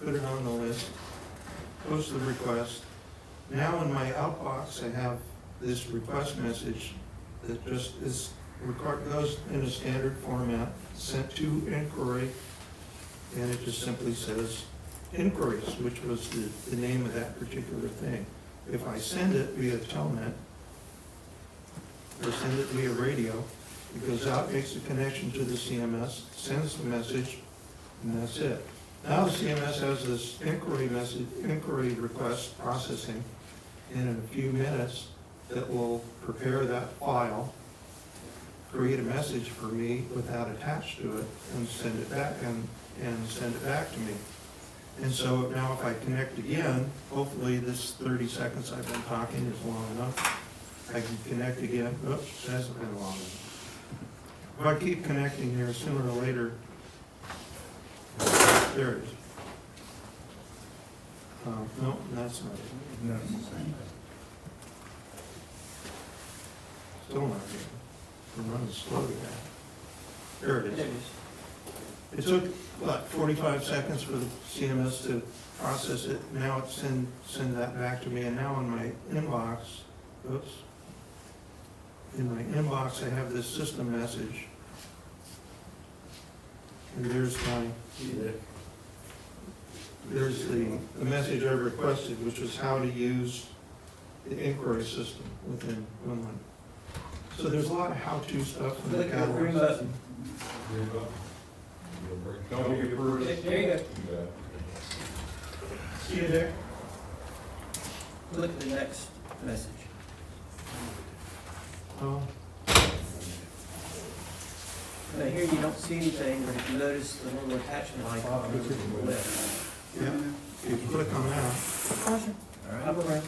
Put it on the list, post the request. Now in my outbox, I have this request message that just goes in a standard format, sent to inquiry, and it just simply says inquiries, which was the name of that particular thing. If I send it via telnet, or send it via radio, it goes out, makes a connection to the CMS, sends the message, and that's it. Now the CMS has this inquiry request processing, and in a few minutes, that will prepare that file, create a message for me with that attached to it, and send it back, and send it back to me. And so now if I connect again, hopefully this 30 seconds I've been talking is long enough. I can connect again. Oops, it hasn't been long enough. If I keep connecting here, sooner or later, there it is. No, that's not it. No, it's the same. Still not here. I'm running slow today. There it is. It took, what, 45 seconds for the CMS to process it. Now it's send that back to me, and now in my inbox, oops. In my inbox, I have this system message. And there's the message I requested, which was how to use the inquiry system within WinLink. So there's a lot of how-to stuff in the catalog. Don't be approved. There you go. See you there. Look at the next message. Oh, Now here you don't see anything, but if you notice the little attachment icon over to the left. yeah. If you click on that. Up around.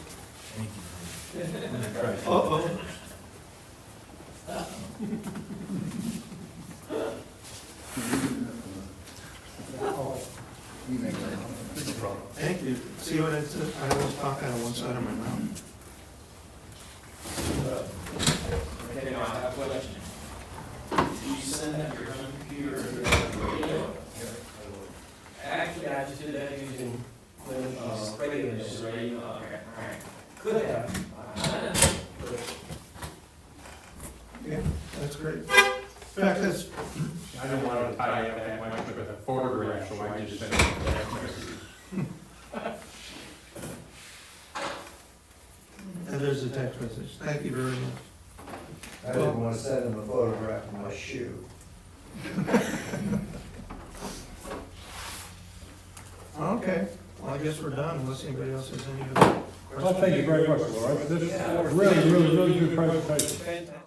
Uh-oh. Thank you. See what it says? I always talk out of one side of my mouth. Okay, now I have a question. Do you send that to your own computer or your radio? Actually, I just did that using radio. Radio, okay, all right. Could have. Yeah, that's great. In fact, that's, I don't want to tie up that much with a photograph, so I just send it a text message. and there's a text message. Thank you very much. I didn't want to send him a photograph of my shoe. Okay, well, I guess we're done unless anybody else has any other questions. Well, thank you very much, Laura. This is really good presentation. Fantastic.